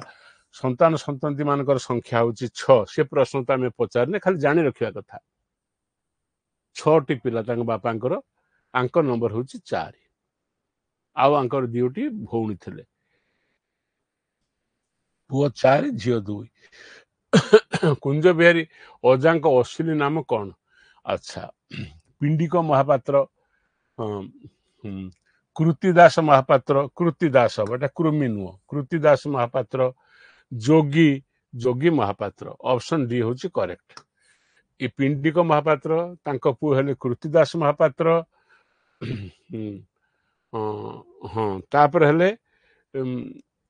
ସନ୍ତାନ ସନ୍ତତି ମାନଙ୍କର ସଂଖ୍ୟା ହଉଛି 6, ସେ ପ୍ରଶ୍ନ ତ ଆମେ ପଚାରିଲେ, ଖାଲି ଜାଣି ରଖିବା କଥା। 6ଟି ପିଲା ତାଙ୍କ ବାପାଙ୍କର, ଆଙ୍କ ନମ୍ବର ହଉଛି 4, ଆଉ ଆଙ୍କର 2ଟି ଭଉଣୀ ଥିଲେ। ପୁଅ 4, ଝିଅ 2। କୁଞ୍ଜ ବିହାରୀ ଅଜାଙ୍କ ଅଶ୍ଲିୀ ନାମ କଣ? ଆଚ୍ଛା, ପିଣ୍ଡିକ ମହାପାତ୍ର, କୃତିଦାସ ମହାପାତ୍ର, କୃତିଦାସ, ଏଟା କୃମି ନୁହଁ, କୃତିଦାସ ମହାପାତ୍ର, ଯୋଗୀ ମହାପାତ୍ର। ଅପସନ ଡି ହଉଛି କରେକ୍ଟ। ଏ ପିଣ୍ଡିକ ମହାପାତ୍ର, ତାଙ୍କ ପୁଅ ହେଲେ କୃତିଦାସ ମହାପାତ୍ର। ହଁ, ତାପରେ ହେଲେ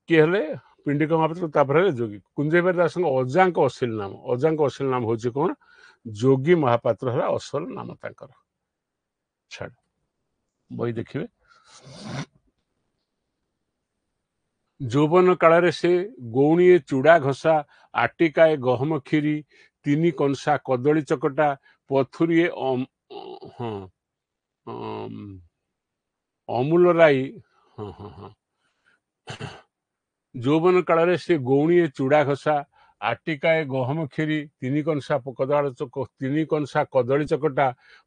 କିଏ ହେଲେ? ପିଣ୍ଡିକ ମହାପାତ୍ର, ତାପରେ ହେଲେ ଯୋଗୀ। କୁଞ୍ଜ ବିହାରୀ ଦାସଙ୍କ ଅଜାଙ୍କ ଅଶ୍লীଲ ନାମ ହଉଛି କଣ? ଯୋଗୀ ମହାପାତ୍ର ହେଲା ଅସଲ ନାମ ତାଙ୍କର। ଛାଡ଼, ବହି ଦେଖିବେ। ଯୌବନ କାଳରେ ସେ ଗୌଣୀଏ ଚୁଡ଼ା ଘଷା, ଆଟିକାଏ ଗହମ କ୍ଷୀରି, 3 କଂସା କଦଳୀ ଚକଟା, ପଥୁରିଏ ଅମୂଲ ରାଇ, ଯୌବନ କାଳରେ ସେ ଗଉଣିଏ ଚୁଡ଼ା ଘଷା, ଆଟିକାଏ ଗହମ କ୍ଷୀରି, ତିନି କଂସା କଦଳୀ ଚକଟା,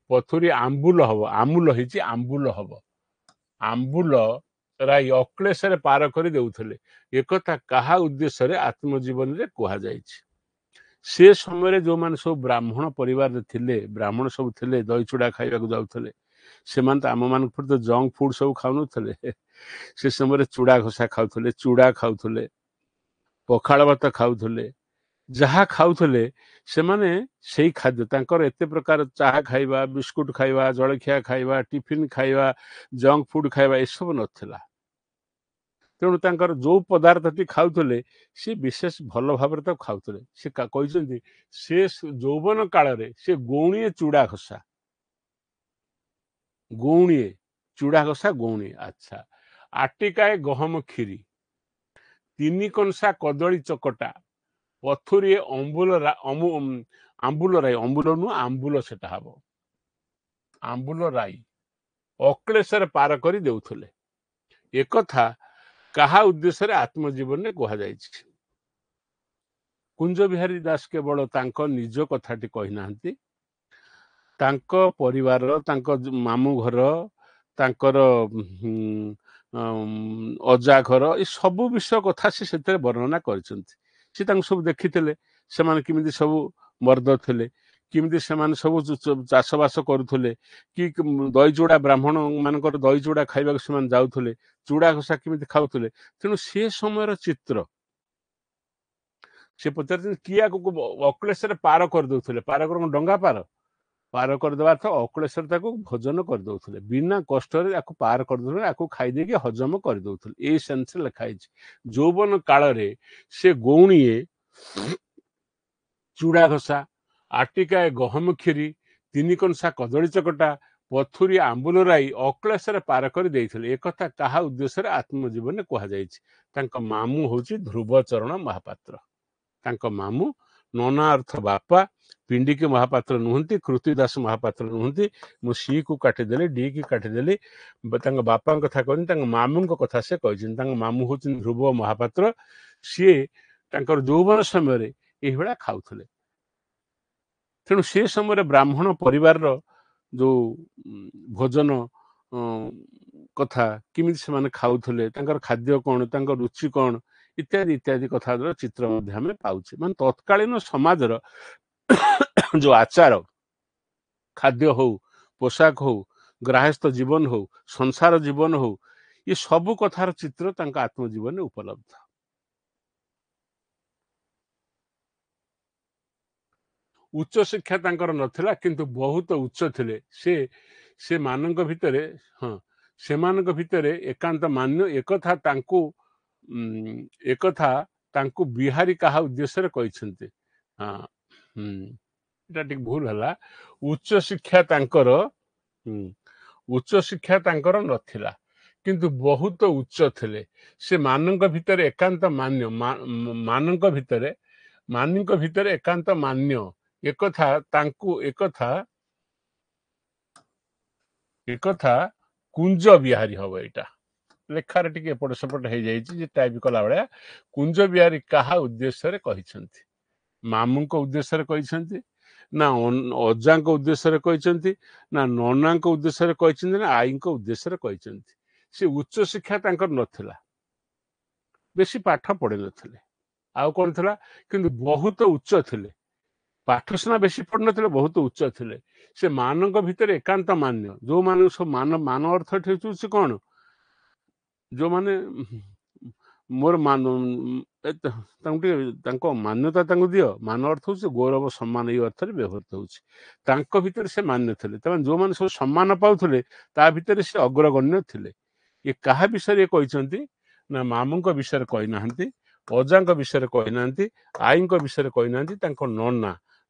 ପଥୁରୀ ଆମ୍ବୁଲ ହବ, ଆମୁଲ ହେଇଛି ଆମ୍ବୁଲ ହବ, ଆମ୍ବୁଲ ରାଇ ଅକ୍ଲେଶରେ ପାର କରି ଦେଉଥିଲେ। ଏକଥା କାହା ଉଦ୍ଦେଶ୍ୟରେ ଆତ୍ମଜୀବନୀରେ କୁହାଯାଇଛି? ସେ ସମୟରେ ଯୋଉମାନେ ସବୁ ବ୍ରାହ୍ମଣ ପରିବାରରେ ଥିଲେ, ବ୍ରାହ୍ମଣ ସବୁ ଥିଲେ, ଦହି ଚୁଡ଼ା ଖାଇବାକୁ ଯାଉଥିଲେ, ସେମାନେ ତ ଆମମାନଙ୍କ ପରି ତ ଜଙ୍କ ଫୁଡ ସବୁ ଖାଉନଥିଲେ। ସେ ସମୟରେ ଚୁଡ଼ା ଘଷା ଖାଉଥିଲେ, ଚୁଡ଼ା ଖାଉଥିଲେ, ପଖାଳ ଭାତ ଖାଉଥିଲେ, ଯାହା ଖାଉଥିଲେ ସେମାନେ ସେଇ ଖାଦ୍ୟ, ତାଙ୍କର ଏତେ ପ୍ରକାର ଚାହା ଖାଇବା, ବିସ୍କୁଟ ଖାଇବା, ଜଳଖିଆ ଖାଇବା, ଟିଫିନ ଖାଇବା, ଜଙ୍କ ଫୁଡ ଖାଇବା ଏସବୁ ନଥିଲା। ତେଣୁ ତାଙ୍କର ଯୋଉ ପଦାର୍ଥଟି ଖାଉଥିଲେ ସେ ବିଶେଷ ଭଲ ଭାବରେ ତାକୁ ଖାଉଥିଲେ। ସେ କହିଛନ୍ତି ସେ ଯୌବନ କାଳରେ ସେ ଗଉଣିଏ ଚୁଡ଼ା ଘଷା, ଗଉଣିଏ ଚୁଡ଼ା ଘଷା ଗଉଣିଏ, ଆଚ୍ଛା, ଆଟିକାଏ ଗହମ କ୍ଷୀରି, ତିନି କଂସା କଦଳୀ ଚକଟା, ପଥୁରିଏ ଆମ୍ବୁଲ ରାଇ, ଅମ୍ବୁଲ ନୁହଁ ଆମ୍ବୁଲ ସେଟା ହବ, ଆମ୍ବୁଲ ରାଇ ଅକ୍ଲେଶରେ ପାର କରି ଦେଉଥିଲେ। ଏକଥା କାହା ଉଦ୍ଦେଶ୍ୟରେ ଆତ୍ମଜୀବନରେ କୁହାଯାଇଛି? କୁଞ୍ଜ ବିହାରୀ ଦାସ କେବଳ ତାଙ୍କ ନିଜ କଥାଟି କହିନାହାନ୍ତି, ତାଙ୍କ ପରିବାର, ତାଙ୍କ ମାମୁଁ ଘର, ତାଙ୍କର ଅଜା ଘର, ଏ ସବୁ ବିଷୟ କଥା ସେ ସେଥିରେ ବର୍ଣ୍ଣନା କରିଛନ୍ତି। ସେ ତାଙ୍କୁ ସବୁ ଦେଖିଥିଲେ, ସେମାନେ କେମିତି ସବୁ ମର୍ଦ୍ଦ ଥିଲେ, କେମିତି ସେମାନେ ସବୁ ଚାଷବାସ କରୁଥିଲେ, କି ଦହି ଚୁଡ଼ା, ବ୍ରାହ୍ମଣ ମାନଙ୍କର ଦହି ଚୁଡ଼ା ଖାଇବାକୁ ସେମାନେ ଯାଉଥିଲେ, ଚୁଡ଼ା ଘଷା କେମିତି ଖାଉଥିଲେ। ତେଣୁ ସେ ସମୟର ଚିତ୍ର ସେ ପଚାରୁଛନ୍ତି କିଏ ଆଗକୁ ଅକ୍ଲେଶରେ ପାର କରିଦଉଥିଲେ, ପାର କର ଡଙ୍ଗା ପାର କରିଦେବା ତ ଅକ୍ଲେଶରେ ତାକୁ ଭୋଜନ କରିଦଉଥିଲେ, ବିନା କଷ୍ଟରେ ତାକୁ ପାର କରିଦଉଥିଲେ, ଆକୁ ଖାଇଦେଇକି ହଜମ କରିଦଉଥିଲେ। ଏଇ ସେନ୍ସରେ ଲେଖା ହେଇଛି। ଯୌବନ କାଳରେ ସେ ଗଉଣିଏ ଚୁଡ଼ା ଘଷା, ଆଟିକାଏ ଗହମ କ୍ଷୀରି, ତିନି କଂସା କଦଳୀ ଚକଟା, ପଥୁରୀ ଆମ୍ବୁଲ ରାଇ ଅକ୍ଲେଶରେ ପାର କରି ଦେଇଥିଲେ। ଏକଥା କାହା ଉଦ୍ଦେଶ୍ୟରେ ଆତ୍ମଜୀବନରେ କୁହାଯାଇଛି? ତାଙ୍କ ମାମୁଁ ହଉଛି ଧ୍ରୁବଚରଣ ମହାପାତ୍ର। ତାଙ୍କ ମାମୁଁ, ନନା ଅର୍ଥ ବାପା, ପିଣ୍ଡିକି ମହାପାତ୍ର ନୁହନ୍ତି, କୃତିଦାସ ମହାପାତ୍ର ନୁହନ୍ତି। ମୁଁ ସି କୁ କାଟିଦେଲି, ଡି କି କାଟିଦେଲି, ତାଙ୍କ ବାପାଙ୍କ କଥା କହିନି, ତାଙ୍କ ମାମୁଁଙ୍କ କଥା ସେ କହିଛନ୍ତି। ତାଙ୍କ ମାମୁଁ ହଉଛନ୍ତି ଧ୍ରୁବ ମହାପାତ୍ର। ସିଏ ତାଙ୍କର ଯୌବନ ସମୟରେ ଏଇଭଳିଆ ଖାଉଥିଲେ। ତେଣୁ ସେ ସମୟରେ ବ୍ରାହ୍ମଣ ପରିବାରର ଯୋଉ ଭୋଜନ କଥା, କେମିତି ସେମାନେ ଖାଉଥିଲେ, ତାଙ୍କର ଖାଦ୍ୟ କଣ, ତାଙ୍କ ରୁଚି କଣ, ଇତ୍ୟାଦି ଇତ୍ୟାଦି କଥାର ଚିତ୍ର ମଧ୍ୟ ଆମେ ପାଉଛେ। ମାନେ ତତ୍କାଳୀନ ସମାଜର ଯୋଉ ଆଚାର, ଖାଦ୍ୟ ହଉ, ପୋଷାକ ହଉ, ଗ୍ରାହସ୍ଥ ଜୀବନ ହଉ, ସଂସାର ଜୀବନ ହଉ, ଏ ସବୁ କଥାର ଚିତ୍ର ତାଙ୍କ ଆତ୍ମଜୀବନରେ ଉପଲବ୍ଧ। ଉଚ୍ଚ ଶିକ୍ଷା ତାଙ୍କର ନଥିଲା, କିନ୍ତୁ ବହୁତ ଉଚ୍ଚ ଥିଲେ। ସେମାନଙ୍କ ଭିତରେ, ହଁ, ସେମାନଙ୍କ ଭିତରେ ଏକାନ୍ତ ମାନ୍ୟ। ଏକଥା ତାଙ୍କୁ ବିହାରୀ କାହା ଉଦ୍ଦେଶ୍ୟରେ କହିଛନ୍ତି? ଏଟା ଟିକେ ଭୁଲ ହେଲା। ଉଚ୍ଚ ଶିକ୍ଷା ତାଙ୍କର ନଥିଲା, କିନ୍ତୁ ବହୁତ ଉଚ୍ଚ ଥିଲେ। ସେମାନଙ୍କ ଭିତରେ ଏକାନ୍ତ ମାନ୍ୟଙ୍କ ଭିତରେ ଏକାନ୍ତ ମାନ୍ୟ। ଏକଥା କୁଞ୍ଜ ବିହାରୀ ହବ। ଏଇଟା ଲେଖାରେ ଟିକେ ଏପଟ ସେପଟ ହେଇଯାଇଛି, ଯେ ଟାଇପ କଲା ଭଳିଆ। କୁଞ୍ଜ ବିହାରୀ କାହା ଉଦ୍ଦେଶ୍ୟରେ କହିଛନ୍ତି? ମାମୁଙ୍କ ଉଦ୍ଦେଶ୍ୟରେ କହିଛନ୍ତି, ନା ଅଜାଙ୍କ ଉଦ୍ଦେଶ୍ୟରେ କହିଛନ୍ତି, ନା ନନାଙ୍କ ଉଦ୍ଦେଶ୍ୟରେ କହିଛନ୍ତି, ନା ଆଈଙ୍କ ଉଦ୍ଦେଶ୍ୟରେ କହିଛନ୍ତି? ସେ ଉଚ୍ଚ ଶିକ୍ଷା ତାଙ୍କର ନଥିଲା, ବେଶୀ ପାଠ ପଢିନଥିଲେ। ଆଉ କଣ ଥିଲା? କିନ୍ତୁ ବହୁତ ଉଚ୍ଚ ଥିଲେ। ପାଠ ସିନା ବେଶୀ ପଢିନଥିଲେ, ବହୁତ ଉଚ୍ଚ ଥିଲେ। ସେ ମାନଙ୍କ ଭିତରେ ଏକାନ୍ତ ମାନ୍ୟ। ଯୋଉମାନଙ୍କୁ ସବୁ ମାନ ଅର୍ଥ ଏଠି ହଉଛି କଣ? ଯୋଉମାନେ ମୋର ତାଙ୍କୁ ଟିକେ ତାଙ୍କ ମାନ୍ୟତା ତାଙ୍କୁ ଦିଅ। ମାନ ଅର୍ଥ ହଉଛି ଗୌରବ, ସମ୍ମାନ, ଏଇ ଅର୍ଥରେ ବ୍ୟବହୃତ ହଉଛି। ତାଙ୍କ ଭିତରେ ସେ ମାନ୍ୟ ଥିଲେ। ତାମାନେ ଯୋଉମାନେ ସବୁ ସମ୍ମାନ ପାଉଥିଲେ, ତା ଭିତରେ ସେ ଅଗ୍ରଗଣ୍ୟ ଥିଲେ। ଏ କାହା ବିଷୟରେ କହିଛନ୍ତି? ନା ମାମୁଙ୍କ ବିଷୟରେ କହିନାହାନ୍ତି, ଅଜାଙ୍କ ବିଷୟରେ କହିନାହାନ୍ତି, ଆଈଙ୍କ ବିଷୟରେ କହିନାହାନ୍ତି, ତାଙ୍କ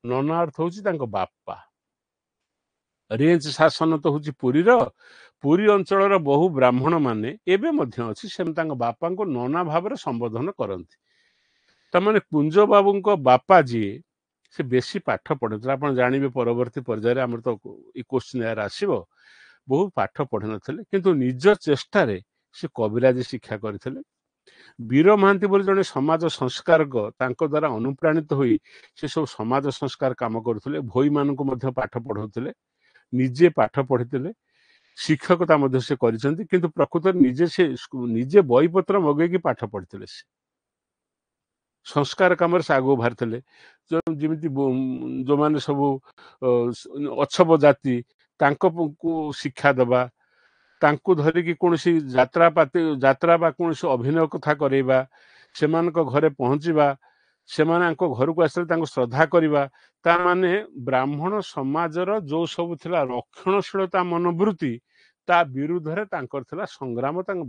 ନନା ଅର୍ଥ ହଉଛି ତାଙ୍କ ବାପା। ରେଞ୍ଜ ଶାସନ ତ ହଉଛି ପୁରୀ ଅଞ୍ଚଳର ବହୁ ବ୍ରାହ୍ମଣ ମାନେ ଏବେ ମଧ୍ୟ ଅଛି, ସେମାନେ ତାଙ୍କ ବାପାଙ୍କୁ ନନା ଭାବରେ ସମ୍ବୋଧନ କରନ୍ତି। ତାମାନେ କୁଞ୍ଜ ବାବୁଙ୍କ ବାପା ଯିଏ, ସେ ବେଶୀ ପାଠ ପଢିନଥିଲେ। ଆପଣ ଜାଣିବେ ପରବର୍ତ୍ତୀ ପର୍ଯ୍ୟାୟରେ, ଆମର ତ ଏଇ କୋଶ୍ଚିନ୍ ଆସିବ, ବହୁତ ପାଠ ପଢିନଥିଲେ, କିନ୍ତୁ ନିଜ ଚେଷ୍ଟାରେ ସେ କବିରାଜି ଶିକ୍ଷା କରିଥିଲେ। ବୀର ମହାନ୍ତି ବୋଲି ଜଣେ ସମାଜ ସଂସ୍କାରକ ତାଙ୍କ ଦ୍ୱାରା ଅନୁପ୍ରାଣିତ ହୋଇ ସେ ସବୁ ସମାଜ ସଂସ୍କାର କାମ କରୁଥିଲେ। ଭୋଇମାନଙ୍କୁ ମଧ୍ୟ ପାଠ ପଢ଼ାଉଥିଲେ, ନିଜେ ପାଠ ପଢ଼ିଥିଲେ, ଶିକ୍ଷକତା ମଧ୍ୟ ସେ କରିଛନ୍ତି। କିନ୍ତୁ ପ୍ରକୃତରେ ନିଜେ ବହିପତ୍ର ମଗେଇକି ପାଠ ପଢ଼ିଥିଲେ। ସେ ସଂସ୍କାର କାମରେ ସେ ଆଗକୁ ବାହାରିଥିଲେ। ଯେମିତି ଯେଉଁମାନେ ସବୁ ଅଛବ ଜାତି ତାଙ୍କୁ ଶିକ୍ଷା ଦେବା, ତାଙ୍କୁ ଧରିକି କୌଣସି ଯାତ୍ରା ବା କୌଣସି ଅଭିନୟ କଥା କରେଇବା, ସେମାନଙ୍କ ଘରେ ପହଞ୍ଚିବା, ସେମାନଙ୍କ ଘରକୁ ଆସିଲେ ତାଙ୍କୁ ଶ୍ରଦ୍ଧା କରିବା, ତା ମାନେ ବ୍ରାହ୍ମଣ ସମାଜର ଯୋଉ ସବୁ ଥିଲା ରକ୍ଷଣଶୀଳତା ମନୋବୃତ୍ତି ତା ବିରୁଦ୍ଧରେ ତାଙ୍କର ଥିଲା ସଂଗ୍ରାମ। ତାଙ୍କ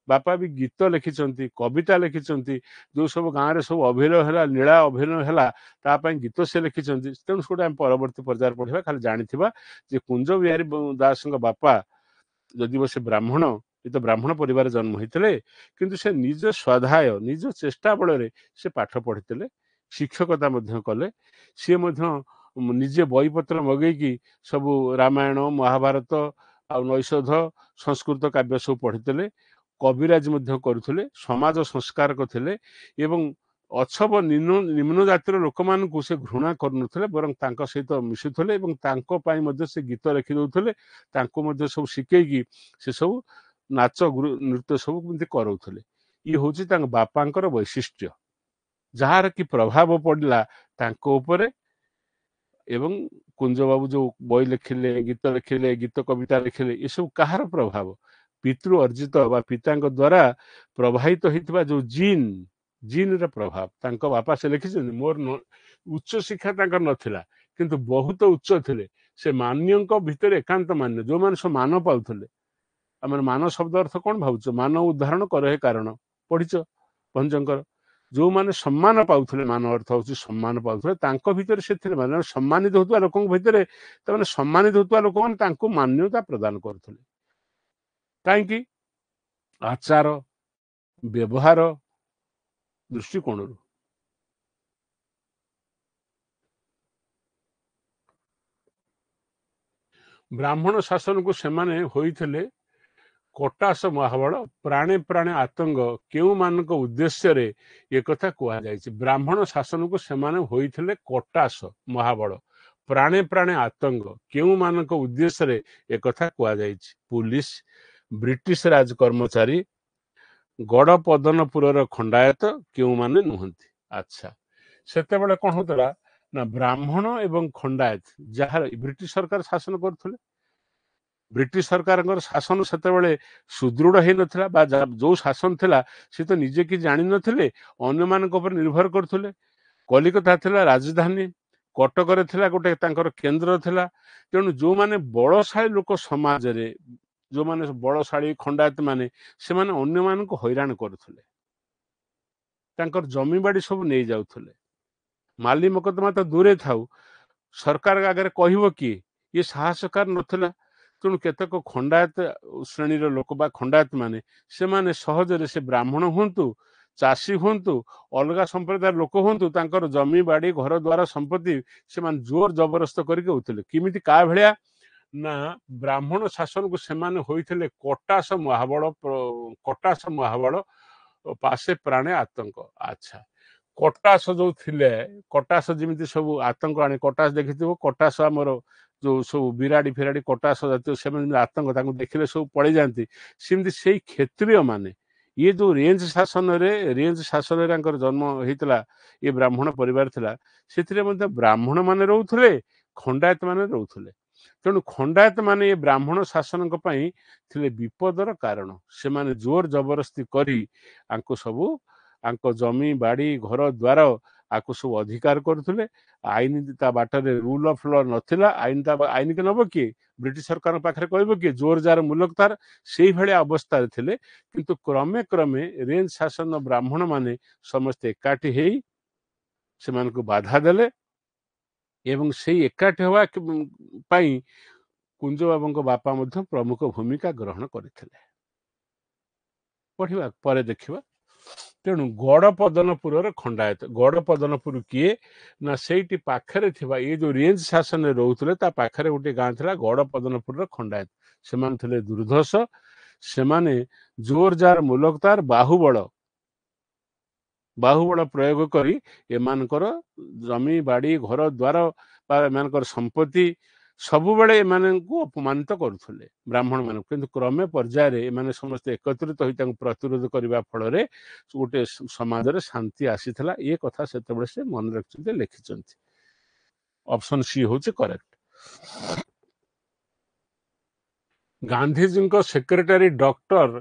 ବାପା ବି ଗୀତ ଲେଖିଛନ୍ତି, କବିତା ଲେଖିଛନ୍ତି। ଯୋଉ ସବୁ ଗାଁରେ ସବୁ ଅଭିନୟ ହେଲା, ନୀଳା ଅଭିନୟ ହେଲା, ତା ପାଇଁ ଗୀତ ସେ ଲେଖିଛନ୍ତି। ତେଣୁ ସେଟା ଆମେ ପରବର୍ତ୍ତୀ ପର୍ଯ୍ୟାୟରେ ପଢିବା। ଖାଲି ଜାଣିଥିବା ଯେ କୁଞ୍ଜ ବିହାରୀ ଦାସଙ୍କ ବାପା ଯଦି ସେ ବ୍ରାହ୍ମଣ, ଏ ତ ବ୍ରାହ୍ମଣ ପରିବାରରେ ଜନ୍ମ ହେଇଥିଲେ, କିନ୍ତୁ ସେ ନିଜ ସ୍ୱାଧ୍ୟାୟ ନିଜ ଚେଷ୍ଟା ବଳରେ ସେ ପାଠ ପଢିଥିଲେ, ଶିକ୍ଷକତା ମଧ୍ୟ କଲେ। ସିଏ ମଧ୍ୟ ନିଜେ ବହିପତ୍ର ମଗେଇକି ସବୁ ରାମାୟଣ, ମହାଭାରତ ଆଉ ନୈଷଧ, ସଂସ୍କୃତ କାବ୍ୟ ସବୁ ପଢିଥିଲେ। କବିରାଜ ମଧ୍ୟ କରୁଥିଲେ, ସମାଜ ସଂସ୍କାରକ ଥିଲେ ଏବଂ ଅଛବ ନିମ୍ନ ଜାତିର ଲୋକମାନଙ୍କୁ ସେ ଘୃଣା କରୁନଥିଲେ, ବରଂ ତାଙ୍କ ସହିତ ମିଶୁଥିଲେ ଏବଂ ତାଙ୍କ ପାଇଁ ମଧ୍ୟ ସେ ଗୀତ ଲେଖି ଦଉଥିଲେ। ତାଙ୍କୁ ମଧ୍ୟ ସବୁ ଶିଖେଇକି ସେ ସବୁ ନାଚ ନୃତ୍ୟ ସବୁ ଏମିତି କରଉଥିଲେ। ଇଏ ହଉଛି ତାଙ୍କ ବାପାଙ୍କର ବୈଶିଷ୍ଟ୍ୟ, ଯାହାର କି ପ୍ରଭାବ ପଡିଲା ତାଙ୍କ ଉପରେ। ଏବଂ କୁଞ୍ଜ ବାବୁ ଯୋଉ ବହି ଲେଖିଲେ, ଗୀତ ଲେଖିଲେ, ଗୀତ କବିତା ଲେଖିଲେ, ଏସବୁ କାହାର ପ୍ରଭାବ? ପିତୃ ଅର୍ଜିତ ବା ପିତାଙ୍କ ଦ୍ୱାରା ପ୍ରବାହିତ ହେଇଥିବା ଯୋଉ ଜିନ୍ର ପ୍ରଭାବ। ତାଙ୍କ ବାପା ସେ ଲେଖିଛନ୍ତି, ମୋର ଉଚ୍ଚ ଶିକ୍ଷା ତାଙ୍କର ନଥିଲା, କିନ୍ତୁ ବହୁତ ଉଚ୍ଚ ଥିଲେ। ସେ ମାନ୍ୟଙ୍କ ଭିତରେ ଏକାନ୍ତ ମାନ୍ୟ, ଯୋଉମାନେ ସବୁ ମାନ ପାଉଥିଲେ। ଆମର ମାନ ଶବ୍ଦ ଅର୍ଥ କଣ ଭାବୁଛ? ମାନ ଉଦାହରଣ କର ହେ କାରଣ, ପଢିଛ ଭଞ୍ଜଙ୍କର। ଯୋଉମାନେ ସମ୍ମାନ ପାଉଥିଲେ, ମାନ ଅର୍ଥ ହଉଛି ସମ୍ମାନ ପାଉଥିଲେ, ତାଙ୍କ ଭିତରେ ସେ ଥିଲେ। ମାନେ ସମ୍ମାନିତ ହଉଥିବା ଲୋକଙ୍କ ଭିତରେ, ତାମାନେ ସମ୍ମାନିତ ହଉଥିବା ଲୋକମାନେ ତାଙ୍କୁ ମାନ୍ୟତା ପ୍ରଦାନ କରୁଥିଲେ। କାହିଁକି? ଆଚାର ବ୍ୟବହାର ଦୃଷ୍ଟିକୋଣରୁ। ବ୍ରାହ୍ମଣ ଶାସନକୁ ସେମାନେ ହୋଇଥିଲେ କଟାସ ମହାବଳ, ପ୍ରାଣେ ପ୍ରାଣେ ଆତଙ୍କ, କେଉଁମାନଙ୍କ ଉଦ୍ଦେଶ୍ୟରେ ଏକଥା କୁହାଯାଇଛି। ବ୍ରାହ୍ମଣ ଶାସନକୁ ସେମାନେ ହୋଇଥିଲେ କଟାସ ମହାବଳ, ପ୍ରାଣେ ପ୍ରାଣେ ଆତଙ୍କ, କେଉଁମାନଙ୍କ ଉଦ୍ଦେଶ୍ୟରେ ଏକଥା କୁହାଯାଇଛି। ପୁଲିସ, ବ୍ରିଟିଶ ରାଜ କର୍ମଚାରୀ, ଗଡ଼ପଦନପୁରର ଖଣ୍ଡାୟତ, କେଉଁମାନେ ନୁହନ୍ତି। ଆଚ୍ଛା, ସେତେବେଳେ କଣ ହଉଥିଲା ନା, ବ୍ରାହ୍ମଣ ଏବଂ ଖଣ୍ଡାୟତ, ଯାହାର ବ୍ରିଟିଶ ସରକାର ଶାସନ କରୁଥିଲେ। ବ୍ରିଟିଶ ସରକାରଙ୍କର ଶାସନ ସେତେବେଳେ ସୁଦୃଢ ହେଇନଥିଲା, ବା ଯୋଉ ଶାସନ ଥିଲା ସେ ତ ନିଜେ କିଛି ଜାଣିନଥିଲେ, ଅନ୍ୟମାନଙ୍କ ଉପରେ ନିର୍ଭର କରୁଥିଲେ। କଲିକତା ଥିଲା ରାଜଧାନୀ, କଟକରେ ଥିଲା ଗୋଟେ ତାଙ୍କର କେନ୍ଦ୍ର ଥିଲା। ତେଣୁ ଯୋଉମାନେ ବଳଶାଳୀ ଲୋକ ସମାଜରେ, ଯୋଉମାନେ ବଳଶାଳୀ ଖଣ୍ଡାୟତ ମାନେ, ସେମାନେ ଅନ୍ୟମାନଙ୍କୁ ହଇରାଣ କରୁଥିଲେ, ତାଙ୍କର ଜମିବାଡି ସବୁ ନେଇଯାଉଥିଲେ। ମାଲି ମକଦ୍ଦମା ତ ଦୂରେ ଥାଉ, ସରକାର ଆଗରେ କହିବ କିଏ? ଇଏ ସାହସକାର ନଥିଲା। ତେଣୁ କେତେକ ଖଣ୍ଡାୟତ ଶ୍ରେଣୀର ଲୋକ ବା ଖଣ୍ଡାୟତ ମାନେ, ସେମାନେ ସହଜରେ, ସେ ବ୍ରାହ୍ମଣ ହୁଅନ୍ତୁ, ଚାଷୀ ହୁଅନ୍ତୁ, ଅଲଗା ସମ୍ପ୍ରଦାୟର ଲୋକ ହୁଅନ୍ତୁ, ତାଙ୍କର ଜମି ବାଡି, ଘର ଦ୍ୱାର, ସମ୍ପତ୍ତି ସେମାନେ ଜୋର ଜବରଦସ୍ତ କରିକି ହଉଥିଲେ। କେମିତି? କାହା ଭଳିଆ ନା, ବ୍ରାହ୍ମଣ ଶାସନକୁ ସେମାନେ ହୋଇଥିଲେ କଟାସ ମହାବଳ, ପାଶେ ପ୍ରାଣେ ଆତଙ୍କ। ଆଚ୍ଛା, କଟାସ ଯୋଉ ଥିଲେ, କଟାସ ଯେମିତି ସବୁ ଆତଙ୍କ ଆଣେ, କଟାସ ଦେଖିଥିବ, କଟାସ ଆମର ଯୋଉ ସବୁ ବିରାଡି ଫିରାଡି କଟାସ ଜାତୀୟ, ସେମାନେ ଆତଙ୍କ, ତାଙ୍କୁ ଦେଖିଲେ ସବୁ ପଳେଇ ଯାଆନ୍ତି। ସେମିତି ସେଇ କ୍ଷତ୍ରିୟ ମାନେ, ଇଏ ଯୋଉ ରେଞ୍ଜ ଶାସନରେ ତାଙ୍କର ଜନ୍ମ ହେଇଥିଲା, ଇଏ ବ୍ରାହ୍ମଣ ପରିବାର ଥିଲା, ସେଥିରେ ମଧ୍ୟ ବ୍ରାହ୍ମଣ ମାନେ ରହୁଥିଲେ, ଖଣ୍ଡାୟତ ମାନେ ରହୁଥିଲେ। ତେଣୁ ଖଣ୍ଡାୟତ ମାନେ ଏ ବ୍ରାହ୍ମଣ ଶାସନଙ୍କ ପାଇଁ ଥିଲେ ବିପଦର କାରଣ। ସେମାନେ ଜୋର ଜବରଦସ୍ତି କରି ଆଙ୍କୁ ସବୁ, ଆଙ୍କ ଜମି ବାଡି, ଘର ଦ୍ୱାର, ଆକୁ ସବୁ ଅଧିକାର କରୁଥିଲେ। ଆଇନ ତା ବାଟରେ, ରୁଲ ଅଫ ଲ ନଥିଲା। ଆଇନକୁ ନବ କିଏ? ବ୍ରିଟିଶ ସରକାରଙ୍କ ପାଖରେ କହିବ କିଏ? ଜୋର ଯାର ମୁଲକ ତାର, ସେଇଭଳିଆ ଅବସ୍ଥାରେ ଥିଲେ। କିନ୍ତୁ କ୍ରମେ କ୍ରମେ ରେଞ୍ଜ ଶାସନ ବ୍ରାହ୍ମଣ ମାନେ ସମସ୍ତେ ଏକାଠି ହେଇ ସେମାନଙ୍କୁ ବାଧା ଦେଲେ ଏବଂ ସେଇ ଏକାଠି ହେବା ପାଇଁ କୁଞ୍ଜ ବାବୁଙ୍କ ବାପା ମଧ୍ୟ ପ୍ରମୁଖ ଭୂମିକା ଗ୍ରହଣ କରିଥିଲେ। ପଢିବା ପରେ ଦେଖିବା। ତେଣୁ ଗଡ଼ପଦନପୁରର ଖଣ୍ଡାୟତ, ଗଡ଼ପଦନପୁର କିଏ ନା, ସେଇଠି ପାଖରେ ଥିବା, ଏ ଯୋଉ ରେଞ୍ଜ ଶାସନରେ ରହୁଥିଲେ ତା ପାଖରେ ଗୋଟେ ଗାଁ ଥିଲା ଗଡ଼ପଦନପୁରର ଖଣ୍ଡାୟତ। ସେମାନେ ଥିଲେ ଦୁର୍ଦ୍ଧର୍ଷ। ସେମାନେ ଜୋରଜାର ମୁଲକତାର ବାହୁବଳ ପ୍ରୟୋଗ କରି ଏମାନଙ୍କର ଜମି ବାଡ଼ି ଘର ଦ୍ୱାର ବା ଏମାନଙ୍କର ସମ୍ପତ୍ତି ସବୁବେଳେ ଏମାନଙ୍କୁ ଅପମାନିତ କରୁଥିଲେ ବ୍ରାହ୍ମଣମାନଙ୍କୁ। କିନ୍ତୁ କ୍ରମେ ପର୍ଯ୍ୟାୟରେ ଏମାନେ ସମସ୍ତେ ଏକତ୍ରିତ ହୋଇ ତାଙ୍କୁ ପ୍ରତିରୋଧ କରିବା ଫଳରେ ଗୋଟେ ସମାଜରେ ଶାନ୍ତି ଆସିଥିଲା। ଏ କଥା ସେତେବେଳେ ସେ ମନେ ରଖିଛନ୍ତି, ଲେଖିଛନ୍ତି। ଅପସନ ସି ହେଉଛି କରେକ୍ଟ। ଗାନ୍ଧୀଜୀଙ୍କ ସେକ୍ରେଟାରୀ ଡକ୍ଟର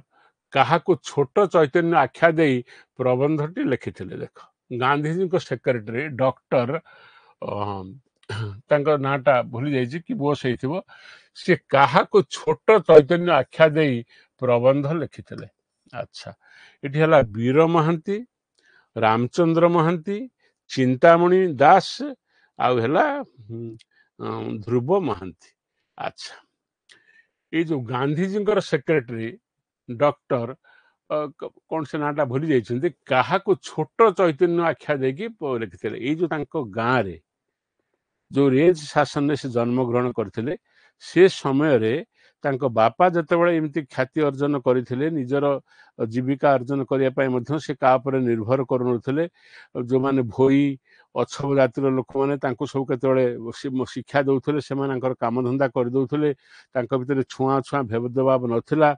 କାହାକୁ ଛୋଟ ଚୈତନ୍ୟ ଆଖ୍ୟା ଦେଇ ପ୍ରବନ୍ଧଟି ଲେଖିଥିଲେ? ଦେଖ, ଗାନ୍ଧୀଜୀଙ୍କ ସେକ୍ରେଟାରୀ ଡକ୍ଟର ତାଙ୍କ ନାଁଟା ଭୁଲି ଯାଇଛି, କି ବୋସ୍ ହେଇଥିବ, ସେ କାହାକୁ ଛୋଟ ଚୈତନ୍ୟ ଆଖ୍ୟା ଦେଇ ପ୍ରବନ୍ଧ ଲେଖିଥିଲେ? ଆଚ୍ଛା, ଏଠି ହେଲା ବୀର ମହାନ୍ତି, ରାମଚନ୍ଦ୍ର ମହାନ୍ତି, ଚିନ୍ତାମଣି ଦାସ ଆଉ ହେଲା ଧ୍ରୁବ ମହାନ୍ତି। ଆଚ୍ଛା, ଏଇ ଯୋଉ ଗାନ୍ଧୀଜୀଙ୍କର ସେକ୍ରେଟାରୀ ଡକ୍ଟର କଣ ସେ ନାଁଟା ଭୁଲି ଯାଇଛନ୍ତି, କାହାକୁ ଛୋଟ ଚୈତନ୍ୟ ଆଖ୍ୟା ଦେଇକି ଲେଖିଥିଲେ? ଏଇ ଯୋଉ ତାଙ୍କ ଗାଁରେ ଯୋଉ ରେଞ୍ଜ ଶାସନରେ ସେ ଜନ୍ମଗ୍ରହଣ କରିଥିଲେ, ସେ ସମୟରେ ତାଙ୍କ ବାପା ଯେତେବେଳେ ଏମିତି ଖ୍ୟାତି ଅର୍ଜନ କରିଥିଲେ, ନିଜର ଜୀବିକା ଅର୍ଜନ କରିବା ପାଇଁ ମଧ୍ୟ ସେ କାହା ଉପରେ ନିର୍ଭର କରୁନଥିଲେ। ଯୋଉମାନେ ଭୋଇ ଅଛବ ଜାତିର ଲୋକମାନେ ତାଙ୍କୁ ସବୁ କେତେବେଳେ ଶିକ୍ଷା ଦଉଥିଲେ, ସେମାନଙ୍କର କାମଧନ୍ଦା କରିଦଉଥିଲେ। ତାଙ୍କ ଭିତରେ ଛୁଆଁ ଭେଦଭାବ ନଥିଲା,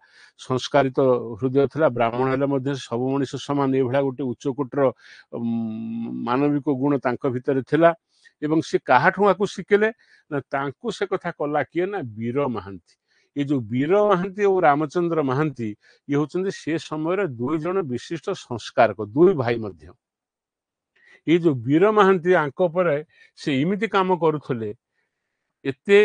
ସଂସ୍କାରିତ ହୃଦୟ ଥିଲା। ବ୍ରାହ୍ମଣ ହେଲେ ମଧ୍ୟ ସବୁ ମଣିଷ ସମାନ, ଏଇଭଳିଆ ଗୋଟେ ଉଚ୍ଚକୋଟୀର ମାନବିକ ଗୁଣ ତାଙ୍କ ଭିତରେ ଥିଲା। ଏବଂ ସେ କାହାଠୁ ଆକୁ ଶିଖିଲେ ନା, ତାଙ୍କୁ ସେ କଥା କଲା କିଏ ନା ବୀର ମହାନ୍ତି। ଏ ଯୋଉ ବୀର ମହାନ୍ତି ଓ ରାମଚନ୍ଦ୍ର ମହାନ୍ତି ଇଏ ହଉଛନ୍ତି ସେ ସମୟରେ ଦୁଇ ଜଣ ବିଶିଷ୍ଟ ସଂସ୍କାରକ, ଦୁଇ ଭାଇ ମଧ୍ୟ। ଏଇ ଯୋଉ ବୀର ମହାନ୍ତି ଆଙ୍କ ଉପରେ ସେ ଏମିତି କାମ କରୁଥିଲେ, ଏତେ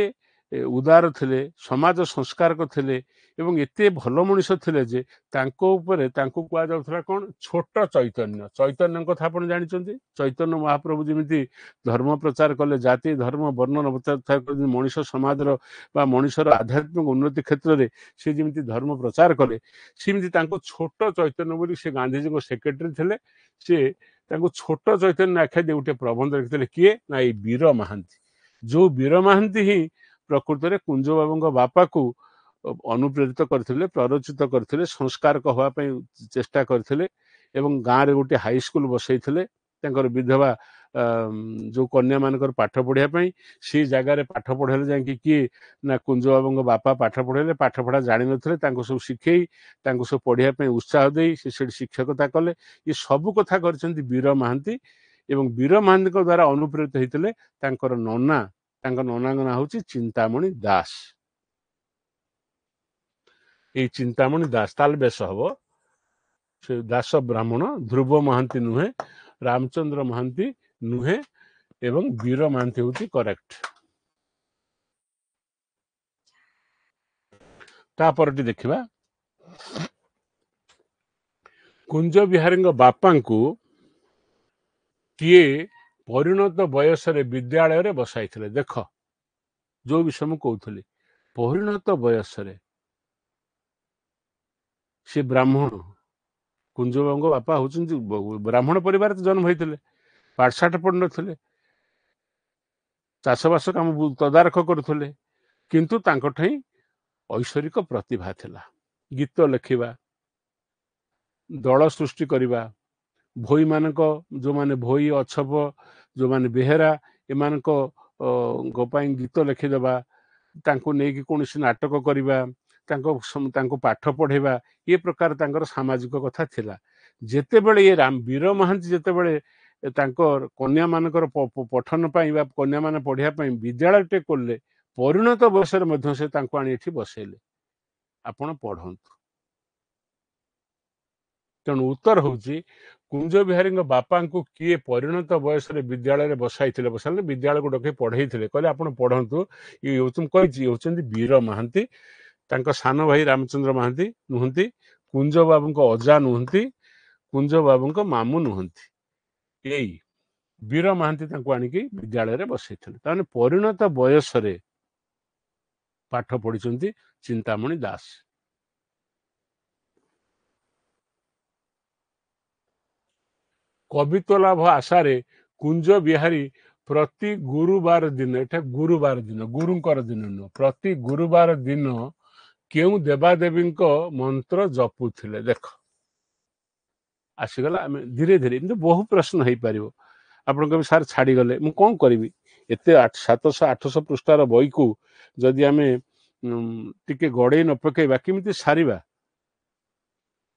ଉଦାର ଥିଲେ, ସମାଜ ସଂସ୍କାରକ ଥିଲେ ଏବଂ ଏତେ ଭଲ ମଣିଷ ଥିଲେ ଯେ ତାଙ୍କ ଉପରେ ତାଙ୍କୁ କୁହାଯାଉଥିଲା କଣ, ଛୋଟ ଚୈତନ୍ୟ। ଚୈତନ୍ୟ କଥା ଆପଣ ଜାଣିଛନ୍ତି, ଚୈତନ୍ୟ ମହାପ୍ରଭୁ ଯେମିତି ଧର୍ମ ପ୍ରଚାର କଲେ, ଜାତି ଧର୍ମ ବର୍ଣ୍ଣ ପ୍ରଚାର କଲେ, ମଣିଷ ସମାଜର ବା ମଣିଷର ଆଧ୍ୟାତ୍ମିକ ଉନ୍ନତି କ୍ଷେତ୍ରରେ ସେ ଯେମିତି ଧର୍ମ ପ୍ରଚାର କଲେ, ସେମିତି ତାଙ୍କୁ ଛୋଟ ଚୈତନ୍ୟ ବୋଲି ସେ ଗାନ୍ଧୀଜୀଙ୍କ ସେକ୍ରେଟାରୀ ଥିଲେ। ସେ ତାଙ୍କୁ ଛୋଟ ଚୈତନ୍ୟ ଆଖ୍ୟା ଦେଇ ଗୋଟେ ପ୍ରବନ୍ଧ ଲେଖିଥିଲେ। କିଏ ନା ଏଇ ବୀର ମହାନ୍ତି। ଯୋଉ ବୀର ମହାନ୍ତି ହିଁ ପ୍ରକୃତରେ କୁଞ୍ଜ ବାବୁଙ୍କ ବାପାକୁ ଅନୁପ୍ରେରିତ କରିଥିଲେ, ପ୍ରରୋଚିତ କରିଥିଲେ, ସଂସ୍କାରକ ହେବା ପାଇଁ ଚେଷ୍ଟା କରିଥିଲେ ଏବଂ ଗାଁରେ ଗୋଟେ ହାଇସ୍କୁଲ ବସେଇଥିଲେ ତାଙ୍କର ବିଧବା ଯୋଉ କନ୍ୟା ମାନଙ୍କର ପାଠ ପଢିବା ପାଇଁ। ସେଇ ଜାଗାରେ ପାଠ ପଢେଇଲେ ଯାଇକି କିଏ ନା କୁଞ୍ଜ ବାବୁଙ୍କ ବାପା ପାଠ ପଢେଇଲେ। ପାଠ ପଢା ଜାଣିନଥିଲେ, ତାଙ୍କୁ ସବୁ ଶିଖେଇ ତାଙ୍କୁ ସବୁ ପଢିବା ପାଇଁ ଉତ୍ସାହ ଦେଇ ସେ ସେଠି ଶିକ୍ଷକତା କଲେ। ଏ ସବୁ କଥା କରିଛନ୍ତି ବୀର ମହାନ୍ତି ଏବଂ ବୀର ମହାନ୍ତିଙ୍କ ଦ୍ୱାରା ଅନୁପ୍ରେରିତ ହେଇଥିଲେ ତାଙ୍କର ନନା। ତାଙ୍କ ନନାଙ୍କ ନାଁ ହଉଛି ଚିନ୍ତାମଣି ଦାସ। ଏଇ ଚିନ୍ତାମଣି ଦାସ ତାହେଲେ ବେଶ ହବ ସେ ଦାସ ବ୍ରାହ୍ମଣ। ଧ୍ରୁବ ମହାନ୍ତି ନୁହେଁ, ରାମଚନ୍ଦ୍ର ମହାନ୍ତି ନୁହେଁ ଏବଂ ବୀର ମହାନ୍ତି ହଉଛି କରେକ୍ଟ। ତାପରଟି ଦେଖିବା, କୁଞ୍ଜ ବିହାରୀଙ୍କ ବାପାଙ୍କୁ କିଏ ପରିଣତ ବୟସରେ ବିଦ୍ୟାଳୟରେ ବସାଇଥିଲେ? ଦେଖ, ଯୋଉ ବିଷୟ ମୁଁ କହୁଥିଲି, ପରିଣତ ବୟସରେ ସେ ବ୍ରାହ୍ମଣ। କୁଞ୍ଜବାବୁଙ୍କ ବାପା ହଉଛନ୍ତି ବ୍ରାହ୍ମଣ ପରିବାରରେ ଜନ୍ମ ହେଇଥିଲେ, ପାଠଶାଠ ପଢିନଥିଲେ, ଚାଷବାସ କାମ ତଦାରଖ କରୁଥିଲେ, କିନ୍ତୁ ତାଙ୍କଠାଇ ଐଶ୍ୱରିକ ପ୍ରତିଭା ଥିଲା। ଗୀତ ଲେଖିବା, ଦଳ ସୃଷ୍ଟି କରିବା, ଭୋଇମାନଙ୍କ ଯୋଉମାନେ ଭୋଇ ଅଛପ, ଯୋଉମାନେ ବେହେରା, ଏମାନଙ୍କ ପାଇଁ ଗୀତ ଲେଖିଦେବା, ତାଙ୍କୁ ନେଇକି କୌଣସି ନାଟକ କରିବା, ତାଙ୍କୁ ପାଠ ପଢେଇବା, ଏ ପ୍ରକାର ତାଙ୍କର ସାମାଜିକ କଥା ଥିଲା। ଯେତେବେଳେ ଏ ବୀର ମହାନ୍ତି ଯେତେବେଳେ ତାଙ୍କର କନ୍ୟା ମାନଙ୍କର ପଠନ ପାଇଁ ବା କନ୍ୟା ମାନେ ପଢିବା ପାଇଁ ବିଦ୍ୟାଳୟଟେ କଲେ, ପରିଣତ ବୟସରେ ମଧ୍ୟ ସେ ତାଙ୍କୁ ଆଣି ଏଠି ବସେଇଲେ, ଆପଣ ପଢନ୍ତୁ। ତେଣୁ ଉତ୍ତର ହଉଛି କୁଞ୍ଜ ବିହାରୀଙ୍କ ବାପାଙ୍କୁ କିଏ ପରିଣତ ବୟସରେ ବିଦ୍ୟାଳୟରେ ବସାଇଥିଲେ? ବସାଇଲେ ବିଦ୍ୟାଳୟକୁ ଡକେଇ ପଢେଇଥିଲେ, କହିଲେ ଆପଣ ପଢନ୍ତୁ। ଇଏ ହଉଛନ୍ତି କହିଛି ହଉଛନ୍ତି ବୀର ମହାନ୍ତି। ତାଙ୍କ ସାନ ଭାଇ ରାମଚନ୍ଦ୍ର ମହାନ୍ତି ନୁହନ୍ତି, କୁଞ୍ଜ ବାବୁଙ୍କ ଅଜା ନୁହନ୍ତି, କୁଞ୍ଜ ବାବୁଙ୍କ ମାମୁଁ ନୁହନ୍ତି। ଏଇ ବୀର ମହାନ୍ତି ତାଙ୍କୁ ଆଣିକି ବିଦ୍ୟାଳୟରେ ବସେଇଥିଲେ। ତାମାନେ ପରିଣତ ବୟସରେ ପାଠ ପଢିଛନ୍ତି ଚିନ୍ତାମଣି ଦାସ। କବିତ୍ୱ ଲାଭ ଆଶାରେ କୁଞ୍ଜ ବିହାରୀ ପ୍ରତି ଗୁରୁବାର ଦିନ, ଏଟା ଗୁରୁବାର ଦିନ, ଗୁରୁଙ୍କର ଦିନ ନୁହଁ, ପ୍ରତି ଗୁରୁବାର ଦିନ କେଉଁ ଦେବାଦେବୀଙ୍କ ମନ୍ତ୍ର ଜପୁଥିଲେ। ଦେଖ ଆସିଗଲା, ଆମେ ଧୀରେ ଧୀରେ ଏମିତି ବହୁ ପ୍ରଶ୍ନ ହେଇପାରିବ। ଆପଣ କହିବେ ସାର୍ ଛାଡ଼ିଗଲେ, ମୁଁ କ'ଣ କରିବି? ଏତେ 700-800 ପୃଷ୍ଠାର ବହିକୁ ଯଦି ଆମେ ଟିକେ ଗଡ଼େଇ ନ ପକେଇବା କେମିତି ସାରିବା?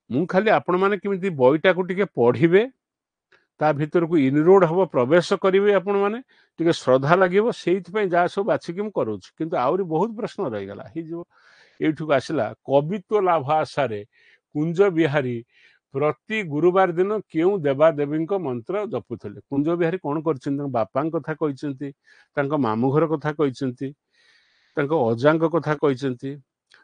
ମୁଁ ଖାଲି ଆପଣମାନେ କେମିତି ବହିଟାକୁ ଟିକେ ପଢ଼ିବେ, ତା ଭିତରକୁ ଇନରୋଡ ହବ, ପ୍ରବେଶ କରିବେ, ଆପଣମାନେ ଟିକେ ଶ୍ରଦ୍ଧା ଲାଗିବ, ସେଇଥିପାଇଁ ଯାହା ସବୁ ବାଛିକି ମୁଁ କରୁଛି। କିନ୍ତୁ ଆହୁରି ବହୁତ ପ୍ରଶ୍ନ ରହିଗଲା, ହେଇଯିବ। ଏଇଠିକୁ ଆସିଲା, କବିତ୍ୱ ଲାଭ ଆଶାରେ କୁଞ୍ଜ ବିହାରୀ ପ୍ରତି ଗୁରୁବାର ଦିନ କେଉଁ ଦେବାଦେବୀଙ୍କ ମନ୍ତ୍ର ଜପୁଥିଲେ? କୁଞ୍ଜ ବିହାରୀ କ'ଣ କରିଛନ୍ତି? ତାଙ୍କ ବାପାଙ୍କ କଥା କହିଛନ୍ତି, ତାଙ୍କ ମାମୁଁ ଘର କଥା କହିଛନ୍ତି, ତାଙ୍କ ଅଜାଙ୍କ କଥା କହିଛନ୍ତି,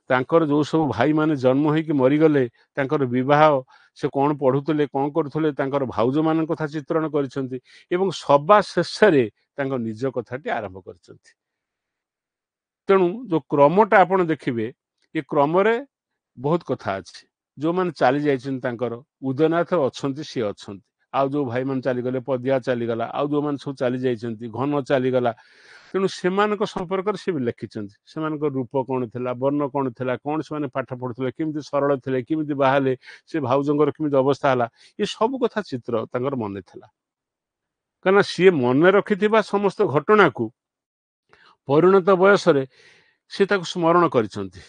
ତାଙ୍କର ଯେଉଁ ସବୁ ଭାଇମାନେ ଜନ୍ମ ହେଇକି ମରିଗଲେ ତାଙ୍କର ବିବାହ, ସେ କ'ଣ ପଢ଼ୁଥିଲେ, କ'ଣ କରୁଥିଲେ, ତାଙ୍କର ଭାଉଜମାନଙ୍କ କଥା ଚିତ୍ରଣ କରିଛନ୍ତି ଏବଂ ସବା ଶେଷରେ ତାଙ୍କ ନିଜ କଥାଟି ଆରମ୍ଭ କରିଛନ୍ତି। ତେଣୁ ଯେଉଁ କ୍ରମଟା ଆପଣ ଦେଖିବେ, ଏ କ୍ରମରେ ବହୁତ କଥା ଅଛି। ଯେଉଁମାନେ ଚାଲି ଯାଇଛନ୍ତି, ତାଙ୍କର ଉଦୟନାଥ ଅଛନ୍ତି, ସିଏ ଅଛନ୍ତି। ଆଉ ଯେଉଁ ଭାଇମାନେ ଚାଲିଗଲେ, ପଦିଆ ଚାଲିଗଲା, ଆଉ ଯେଉଁମାନେ ସବୁ ଚାଲି ଯାଇଛନ୍ତି, ଘନ ଚାଲିଗଲା। ତେଣୁ ସେମାନଙ୍କ ସମ୍ପର୍କରେ ସେ ବି ଲେଖିଛନ୍ତି। ସେମାନଙ୍କ ରୂପ କ'ଣ ଥିଲା, ବର୍ଣ୍ଣ କ'ଣ ଥିଲା, କ'ଣ ସେମାନେ ପାଠ ପଢ଼ୁଥିଲେ, କେମିତି ସରଳ ଥିଲେ, କେମିତି ବାହାଲେ, ସେ ଭାଉଜଙ୍କର କେମିତି ଅବସ୍ଥା ହେଲା, ଏ ସବୁ କଥା ଚିତ୍ର ତାଙ୍କର ମନେ ଥିଲା। କାରଣ ସିଏ ମନେ ରଖିଥିବା ସମସ୍ତ ଘଟଣାକୁ ପରିଣତ ବୟସରେ ସେ ତାକୁ ସ୍ମରଣ କରିଛନ୍ତି।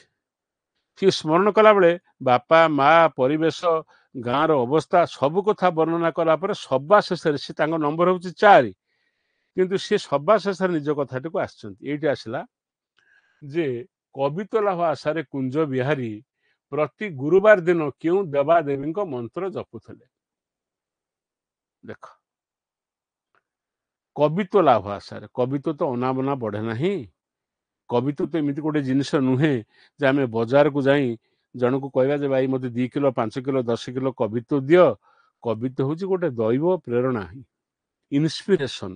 ସିଏ ସ୍ମରଣ କଲାବେଳେ ବାପା, ମା, ପରିବେଶ, ଗାଁର ଅବସ୍ଥା ସବୁ କଥା ବର୍ଣ୍ଣନା କଲା ପରେ ସବା ଶେଷରେ ସେ, ତାଙ୍କ ନମ୍ବର ହେଉଛି 4, କିନ୍ତୁ ସିଏ ସବା ଶେଷରେ ନିଜ କଥାଟିକୁ ଆସିଛନ୍ତି। ଏଇଠି ଆସିଲା ଯେ କବିତ୍ୱ ଲାଭ ଆଶାରେ କୁଞ୍ଜ ବିହାରୀ ପ୍ରତି ଗୁରୁବାର ଦିନ କେଉଁ ଦେବାଦେବୀଙ୍କ ମନ୍ତ୍ର ଜପୁଥିଲେ? ଦେଖ, କବିତ୍ୱ ଲାଭ ଆଶାରେ, କବିତ୍ୱ ତ ଅନାବନା ବଢ଼େ ନାହିଁ। କବିତ୍ୱ ତ ଏମିତି ଗୋଟେ ଜିନିଷ ନୁହେଁ ଯେ ଆମେ ବଜାରକୁ ଯାଇ ଜଣକୁ କହିବା ଯେ ଭାଇ ମୋତେ 2 କିଲୋ, 5 କିଲୋ, 10 କିଲୋ କବିତ୍ୱ ଦିଅ। କବିତ୍ୱ ହେଉଛି ଗୋଟେ ଦୈବ ପ୍ରେରଣା, ଇନ୍ସପିରେସନ।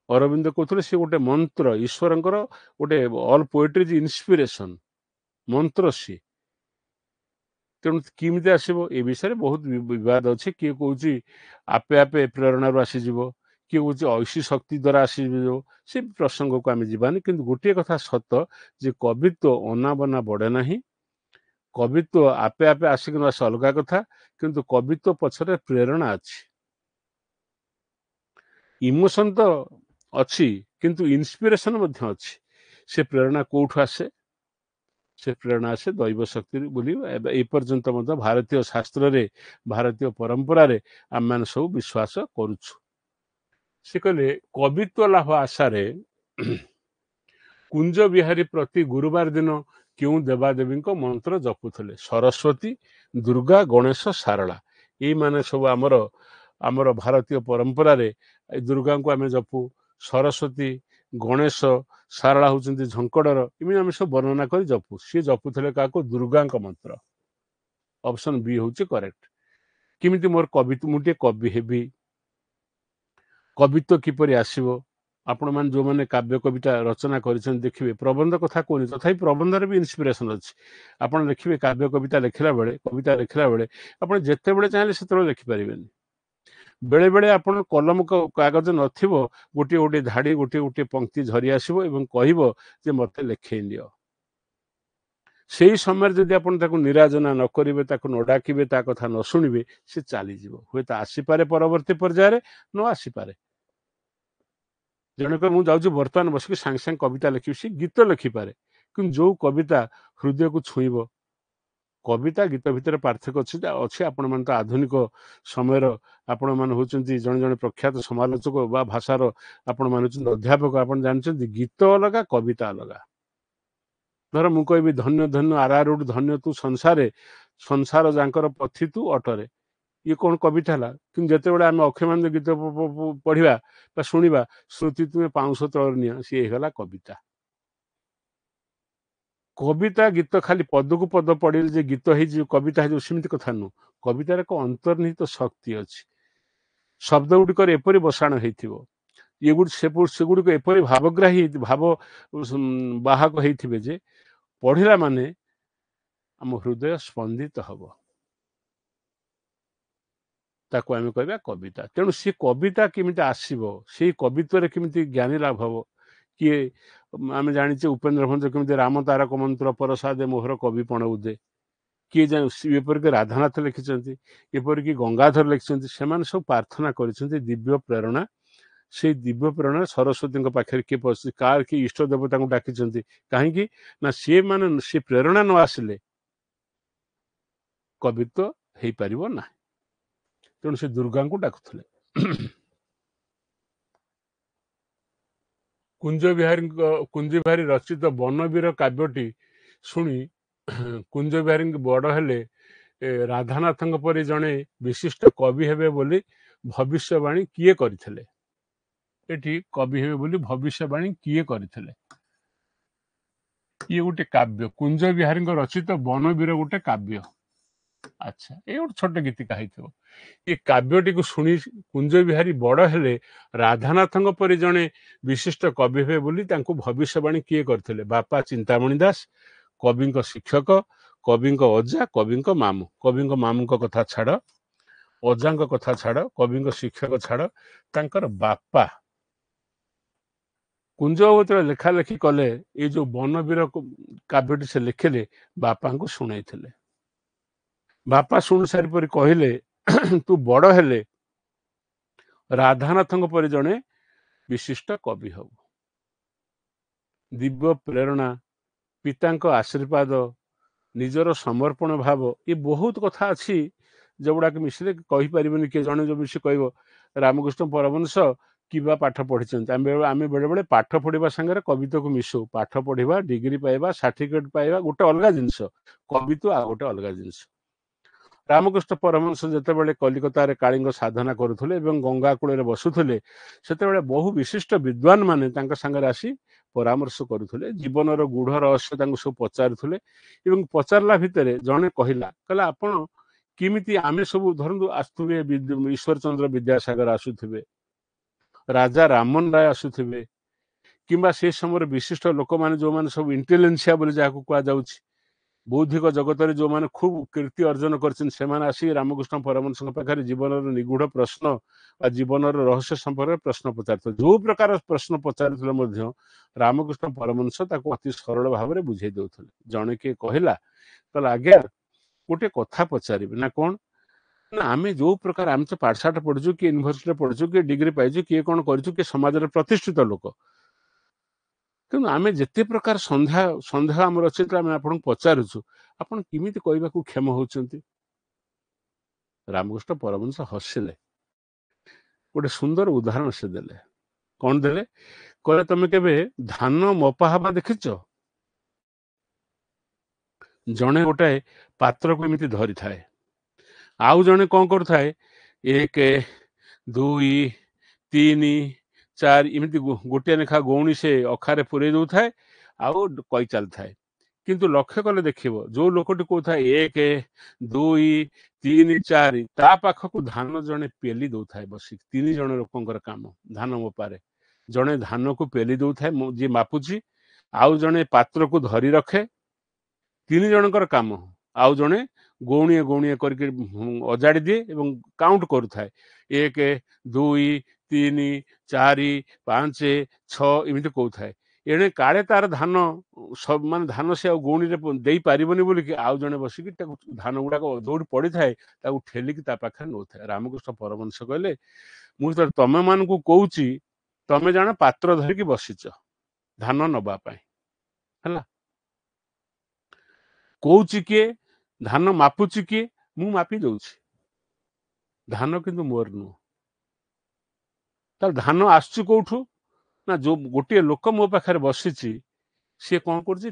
ଅରବିନ୍ଦ କହୁଥିଲେ ସେ ଗୋଟେ ମନ୍ତ୍ର, ଈଶ୍ୱରଙ୍କର ଗୋଟେ, ଅଲ୍ ପୋଏଟ୍ରି ଇଜ ଇନ୍ସପିରେସନ, ମନ୍ତ୍ର ସିଏ। ତେଣୁ କେମିତି ଆସିବ ଏ ବିଷୟରେ ବହୁତ ବିବାଦ ଅଛି। କିଏ କହୁଛି ଆପେ ଆପେ ପ୍ରେରଣାରୁ ଆସିଯିବ, କିଏ କହୁଛି ଐଶୀ ଶକ୍ତି ଦ୍ୱାରା ଆସିଯିବ। ସେ ପ୍ରସଙ୍ଗକୁ ଆମେ ଯିବାନି, କିନ୍ତୁ ଗୋଟିଏ କଥା ସତ ଯେ କବିତ୍ୱ ଅନାବନା ବଢ଼େ ନାହିଁ। କବିତ୍ୱ ଆପେ ଆପେ ଆସିକି ନ ଆସେ ଅଲଗା କଥା, କିନ୍ତୁ କବିତ୍ୱ ପଛରେ ପ୍ରେରଣା ଅଛି, ଇମୋସନ ତ ଅଛି, କିନ୍ତୁ ଇନ୍ସପିରେସନ ମଧ୍ୟ ଅଛି। ସେ ପ୍ରେରଣା କୋଉଠୁ ଆସେ? ସେ ପ୍ରେରଣା ଆସେ ଦୈବ ଶକ୍ତି ବୋଲି ଏପର୍ଯ୍ୟନ୍ତ ମଧ୍ୟ ଭାରତୀୟ ଶାସ୍ତ୍ରରେ, ଭାରତୀୟ ପରମ୍ପରାରେ ଆମେମାନେ ସବୁ ବିଶ୍ୱାସ କରୁଛୁ। ସେ କହିଲେ କବିତ୍ୱ ଲାଭ ଆଶାରେ କୁଞ୍ଜ ବିହାରୀ ପ୍ରତି ଗୁରୁବାର ଦିନ କେଉଁ ଦେବାଦେବୀଙ୍କ ମନ୍ତ୍ର ଜପୁଥିଲେ? ସରସ୍ୱତୀ, ଦୁର୍ଗା, ଗଣେଶ, ସାରଳା। ଏଇମାନେ ସବୁ ଆମର ଭାରତୀୟ ପରମ୍ପରାରେ ଦୁର୍ଗାଙ୍କୁ ଆମେ ଜପୁ, ସରସ୍ୱତୀ, ଗଣେଶ, ସାରଳା ହେଉଛନ୍ତି ଝଙ୍କଡ଼ର, ଏମିତି ଆମେ ସବୁ ବର୍ଣ୍ଣନା କରି ଜପୁ। ସିଏ ଜପୁଥିଲେ କାହାକୁ? ଦୁର୍ଗାଙ୍କ ମନ୍ତ୍ର। ଅପସନ୍ ବି ହେଉଛି କରେକ୍ଟ। କେମିତି ମୋର କବିତ୍ୱ, ମୁଁ ଟିକେ କବି ହେବି, କବିତ୍ୱ କିପରି ଆସିବ? ଆପଣମାନେ ଯେଉଁମାନେ କାବ୍ୟ କବିତା ରଚନା କରିଛନ୍ତି ଦେଖିବେ, ପ୍ରବନ୍ଧ କଥା କହୁନି, ତଥାପି ପ୍ରବନ୍ଧରେ ବି ଇନ୍ସପିରେସନ ଅଛି। ଆପଣ ଦେଖିବେ କାବ୍ୟ କବିତା ଲେଖିଲା ବେଳେ, କବିତା ଲେଖିଲା ବେଳେ ଆପଣ ଯେତେବେଳେ ଚାହିଁଲେ ସେତେବେଳେ ଲେଖିପାରିବେନି। ବେଳେବେଳେ ଆପଣ କଲମ କାଗଜ ନଥିବ, ଗୋଟିଏ ଗୋଟିଏ ଧାଡ଼ି, ଗୋଟିଏ ଗୋଟିଏ ପଙ୍କ୍ତି ଝରି ଆସିବ ଏବଂ କହିବ ଯେ ମୋତେ ଲେଖେଇ ନିଅ। ସେଇ ସମୟରେ ଯଦି ଆପଣ ତାକୁ ନିରାଜନା ନ କରିବେ, ତାକୁ ନ ଡାକିବେ, ତା କଥା ନ ଶୁଣିବେ, ସେ ଚାଲିଯିବ। ହୁଏତ ଆସିପାରେ ପରବର୍ତ୍ତୀ ପର୍ଯ୍ୟାୟରେ, ନ ଆସିପାରେ। ଜଣକ ମୁଁ ଯାଉଛି ବର୍ତ୍ତମାନ ବସିକି ସାଙ୍ଗେ ସାଙ୍ଗେ କବିତା ଲେଖିବି, ସେ ଗୀତ ଲେଖିପାରେ, କିନ୍ତୁ ଯେଉଁ କବିତା ହୃଦୟକୁ ଛୁଇଁବ। କବିତା ଗୀତ ଭିତରେ ପାର୍ଥକ୍ୟ ଅଛି। ଆପଣମାନେ ତ ଆଧୁନିକ ସମୟର, ଆପଣମାନେ ହେଉଛନ୍ତି ଜଣେ ଜଣେ ପ୍ରଖ୍ୟାତ ସମାଲୋଚକ ବା ଭାଷାର ଆପଣମାନେ ହେଉଛନ୍ତି ଅଧ୍ୟାପକ। ଆପଣ ଜାଣିଛନ୍ତି ଗୀତ ଅଲଗା, କବିତା ଅଲଗା। ଧର ମୁଁ କହିବି ଧନ୍ୟ ଧନ୍ୟ ଆରାରୁଢ଼ ଧନ୍ୟ ତୁ ସଂସାରେ, ସଂସାର ଯାଙ୍କର ପଥି ତୁ ଅଟରେ। ଇଏ କ'ଣ କବିତା ହେଲା? କିନ୍ତୁ ଯେତେବେଳେ ଆମେ ଅକ୍ଷୟମାନ ଗୀତ ପଢ଼ିବା ବା ଶୁଣିବା, ଶ୍ରୁତି ତୁମେ ପାଉଁଶ ତଳରେ ନିଅ, ସିଏ ହେଇଗଲା କବିତା। କବିତା ଗୀତ ଖାଲି ପଦକୁ ପଦ ପଢ଼ିଲେ ଯେ ଗୀତ ହେଇଯିବ, କବିତା ହେଇଯିବ, ସେମିତି କଥା ନୁହଁ। କବିତାର ଏକ ଅନ୍ତର୍ନିହିତ ଶକ୍ତି ଅଛି। ଶବ୍ଦ ଗୁଡ଼ିକର ଏପରି ବସାଣ ହେଇଥିବ, ସେଗୁଡ଼ିକ ଏପରି ଭାବଗ୍ରାହୀ, ଭାବ ବାହକ ହେଇଥିବେ ଯେ ପଢ଼ିଲା ମାନେ ଆମ ହୃଦୟ ସ୍ପନ୍ଦିତ ହବ। ତାକୁ ଆମେ କହିବା କବିତା। ତେଣୁ ସେ କବିତା କେମିତି ଆସିବ, ସେଇ କବିତ୍ୱରେ କେମିତି ଜ୍ଞାନୀ ଲାଭ ହବ? କିଏ ଆମେ ଜାଣିଛେ ଉପେନ୍ଦ୍ର ଭଞ୍ଜ କେମିତି ରାମ ତାରକ ମନ୍ତ୍ର ପରସାଦେ ମୋହର କବି ପଣ ଉଦେ, କିଏ ଏପରିକି ରାଧାନାଥ ଲେଖିଛନ୍ତି, ଏପରିକି ଗଙ୍ଗାଧର ଲେଖିଛନ୍ତି। ସେମାନେ ସବୁ ପ୍ରାର୍ଥନା କରିଛନ୍ତି ଦିବ୍ୟ ପ୍ରେରଣା। ସେଇ ଦିବ୍ୟ ପ୍ରେରଣା ସରସ୍ୱତୀଙ୍କ ପାଖରେ କିଏ ପଶିଛି, କାହାର କିଏ ଇଷ୍ଟ ଦେବତାଙ୍କୁ ଡାକିଛନ୍ତି। କାହିଁକି ନା ସେ ପ୍ରେରଣା ନ ଆସିଲେ କବିତ୍ୱ ହେଇପାରିବ ନାହିଁ। ତେଣୁ ସେ ଦୁର୍ଗାଙ୍କୁ ଡାକୁଥିଲେ। କୁଞ୍ଜ ବିହାରୀ ରଚିତ ବନବୀର କାବ୍ୟଟି ଶୁଣି କୁଞ୍ଜ ବିହାରୀ ବଡ଼ ହେଲେ ରାଧାନାଥଙ୍କ ପରି ଜଣେ ବିଶିଷ୍ଟ କବି ହେବେ ବୋଲି ଭବିଷ୍ୟବାଣୀ କିଏ କରିଥିଲେ? ଏଠି କବି ହେବେ ବୋଲି ଭବିଷ୍ୟବାଣୀ କିଏ କରିଥିଲେ? ଇଏ ଗୋଟେ କାବ୍ୟ, କୁଞ୍ଜ ବିହାରୀଙ୍କ ରଚିତ ବନବୀର ଗୋଟେ କାବ୍ୟ। ଆଚ୍ଛା, ଏ ଗୋଟେ ଛୋଟ ଗୀତିକା ହେଇଥିବ। ଏ କାବ୍ୟଟିକୁ ଶୁଣି କୁଞ୍ଜ ବିହାରୀ ବଡ଼ ହେଲେ ରାଧାନାଥଙ୍କ ପରି ଜଣେ ବିଶିଷ୍ଟ କବି ହେବେ ବୋଲି ତାଙ୍କୁ ଭବିଷ୍ୟବାଣୀ କିଏ କରିଥିଲେ? ବାପା ଚିନ୍ତାମଣି ଦାସ, କବିଙ୍କ ଶିକ୍ଷକ, କବିଙ୍କ ଅଜା, କବିଙ୍କ ମାମୁଁ। କବିଙ୍କ ମାମୁଁଙ୍କ କଥା ଛାଡ଼, ଅଜାଙ୍କ କଥା ଛାଡ଼, କବିଙ୍କ ଶିକ୍ଷକ ଛାଡ଼, ତାଙ୍କର ବାପା କୁଞ୍ଜ ଯେତେବେଳେ ଲେଖା ଲେଖି କଲେ, ଏଇ ଯୋଉ ବନବୀର କାବ୍ୟଟି ସେ ଲେଖିଲେ, ବାପାଙ୍କୁ ଶୁଣେଇଥିଲେ। ବାପା ଶୁଣି ସାରି ପରି କହିଲେ, ତୁ ବଡ଼ ହେଲେ ରାଧାନାଥଙ୍କ ପରି ଜଣେ ବିଶିଷ୍ଟ କବି ହବୁ। ଦିବ୍ୟ ପ୍ରେରଣା, ପିତାଙ୍କ ଆଶୀର୍ବାଦ, ନିଜର ସମର୍ପଣ ଭାବ, ଏ ବହୁତ କଥା ଅଛି ଯେଉଁଗୁଡ଼ାକ ମିଶିଲେ କହିପାରିବନି। କିଏ ଜଣେ ଯୋଉ ମିଶି କହିବ ରାମକୃଷ୍ଣ ପରମହଂସ କିବା ପାଠ ପଢ଼ିଛନ୍ତି। ଆମେ ବେଳେବେଳେ ପାଠ ପଢ଼ିବା ସାଙ୍ଗରେ କବିତାକୁ ମିଶଉ। ପାଠ ପଢ଼ିବା, ଡିଗ୍ରୀ ପାଇବା, ସାର୍ଟିଫିକେଟ ପାଇବା ଗୋଟେ ଅଲଗା ଜିନିଷ, କବିତ୍ୱ ଆଉ ଗୋଟେ ଅଲଗା ଜିନିଷ। ରାମକୃଷ୍ଣ ପରମହଂସ ଯେତେବେଳେ କଲିକତାରେ କାଳୀଙ୍କ ସାଧନା କରୁଥିଲେ ଏବଂ ଗଙ୍ଗା କୂଳରେ ବସୁଥିଲେ, ସେତେବେଳେ ବହୁ ବିଶିଷ୍ଟ ବିଦ୍ୱାନ ମାନେ ତାଙ୍କ ସାଙ୍ଗରେ ଆସି ପରାମର୍ଶ କରୁଥିଲେ, ଜୀବନର ଗୂଢ଼ ରହସ୍ୟ ତାଙ୍କୁ ସବୁ ପଚାରୁଥିଲେ। ଏବଂ ପଚାରିଲା ଭିତରେ ଜଣେ କହିଲା ଆପଣ କେମିତି, ଆମେ ସବୁ ଧରନ୍ତୁ ଆସୁଥିବେ, ଈଶ୍ୱର ଚନ୍ଦ୍ର ବିଦ୍ୟାସାଗର ଆସୁଥିବେ, ରାଜା ରାମମୋହନ ରାୟ ଆସୁଥିବେ, କିମ୍ବା ସେ ସମୟରେ ବିଶିଷ୍ଟ ଲୋକମାନେ ଯୋଉମାନେ ସବୁ ଇଣ୍ଟେଲିଜେନ୍ସିଆ ବୋଲି ଯାହାକୁ କୁହାଯାଉଛି, ବୌଦ୍ଧିକ ଜଗତରେ ଯୋଉମାନେ ଖୁବ୍ କୀର୍ତ୍ତି ଅର୍ଜନ କରିଛନ୍ତି, ସେମାନେ ଆସି ରାମକୃଷ୍ଣ ପରମହଂସଙ୍କ ପାଖରେ ଜୀବନର ନିଗୂଢ଼ ପ୍ରଶ୍ନ ବା ଜୀବନର ରହସ୍ୟ ସମ୍ପର୍କରେ ପ୍ରଶ୍ନ ପଚାରୁଥିଲେ। ଯୋଉ ପ୍ରକାର ପ୍ରଶ୍ନ ପଚାରୁଥିଲେ ମଧ୍ୟ ରାମକୃଷ୍ଣ ପରମହଂସ ତାକୁ ଅତି ସରଳ ଭାବରେ ବୁଝେଇ ଦେଉଥିଲେ। ଜଣେ କିଏ କହିଲା ଆଜ୍ଞା ଗୋଟେ କଥା ପଚାରିବି। ନା କଣ? ନା ଆମେ ଯୋଉ ପ୍ରକାର, ଆମେ ତ ପାଠଶାଠ ପଢିଛୁ, କିଏ ୟୁନିଭର୍ସିଟିରେ ପଢିଛୁ, କିଏ ଡିଗ୍ରୀ ପାଇଛୁ, କିଏ କଣ କରିଛୁ, କିଏ ସମାଜରେ ପ୍ରତିଷ୍ଠିତ ଲୋକ, କିନ୍ତୁ ଆମେ ଯେତେ ପ୍ରକାର ସନ୍ଦେହ ଆମର ଅଛି, ଆମେ ଆପଣଙ୍କୁ ପଚାରୁଛୁ, ଆପଣ କେମିତି କହିବାକୁ କ୍ଷମ ହଉଛନ୍ତି? ରାମକୃଷ୍ଣ ପରମହଂସ ହସିଲେ। ଗୋଟେ ସୁନ୍ଦର ଉଦାହରଣ ସେ ଦେଲେ। କଣ ଦେଲେ? କହିଲେ ତମେ କେବେ ଧାନ ମପା ହେବା ଦେଖିଛ? ଜଣେ ଗୋଟାଏ ପାତ୍ରକୁ ଏମିତି ଧରିଥାଏ, ଆଉ ଜଣେ କଣ କରୁଥାଏ, 1 2 3 4 ଏମିତି ଗୋଟିଏ ଲେଖା ଗଉଣୀ ସେ ଅଖାରେ ପୁରେଇ ଦଉଥାଏ ଆଉ କହି ଚାଲିଥାଏ। କିନ୍ତୁ ଲକ୍ଷ୍ୟ କଲେ ଦେଖିବ, ଯୋଉ ଲୋକଟି କହୁଥାଏ 1 2 3 4, ତା ପାଖକୁ ଧାନ ଜଣେ ପେଲି ଦଉଥାଏ ବସିକି। 3 ଜଣ ଲୋକଙ୍କର କାମ ଧାନ ମପାରେ। ଜଣେ ଧାନକୁ ପେଲି ଦଉଥାଏ, ଯିଏ ମାପୁଛି, ଆଉ ଜଣେ ପାତ୍ରକୁ ଧରି ରଖେ। 3 ଜଣଙ୍କର କାମ। ଆଉ ଜଣେ ଗଉଣିଏ ଗଉଣିଏ କରିକି ଅଜାଡ଼ି ଦିଏ ଏବଂ କାଉଣ୍ଟ କରୁଥାଏ, 1 2 3 4 5 6 ଏମିତି କହୁଥାଏ। ଏଣେ କାଳେ ତାର ଧାନ ମାନେ ଧାନ ସେ ଆଉ ଗଉଣୀରେ ଦେଇପାରିବନି ବୋଲିକି ଆଉ ଜଣେ ବସିକି ତାକୁ ଧାନ ଗୁଡାକ ଯୋଉଠି ପଡିଥାଏ ତାକୁ ଠେଲିକି ତା ପାଖରେ ନଉଥାଏ। ରାମକୃଷ୍ଣ ପରମହଂସ କହିଲେ, ମୁଁ ଯେତେବେଳେ ତମେ ମାନଙ୍କୁ କହୁଛି, ତମେ ଜଣେ ପାତ୍ର ଧରିକି ବସିଛ ଧାନ ନବା ପାଇଁ, ହେଲା। କହୁଛି କିଏ? ଧାନ ମାପୁଛି କିଏ? ମୁଁ ମାପି ଦଉଛି। ଧାନ କିନ୍ତୁ ମୋର ନୁହଁ। ତାହେଲେ ଧାନ ଆସୁଛି କୋଉଠୁ? ନା ଯୋଉ ଗୋଟିଏ ଲୋକ ମୋ ପାଖରେ ବସିଛି, ସିଏ କଣ କରୁଛି?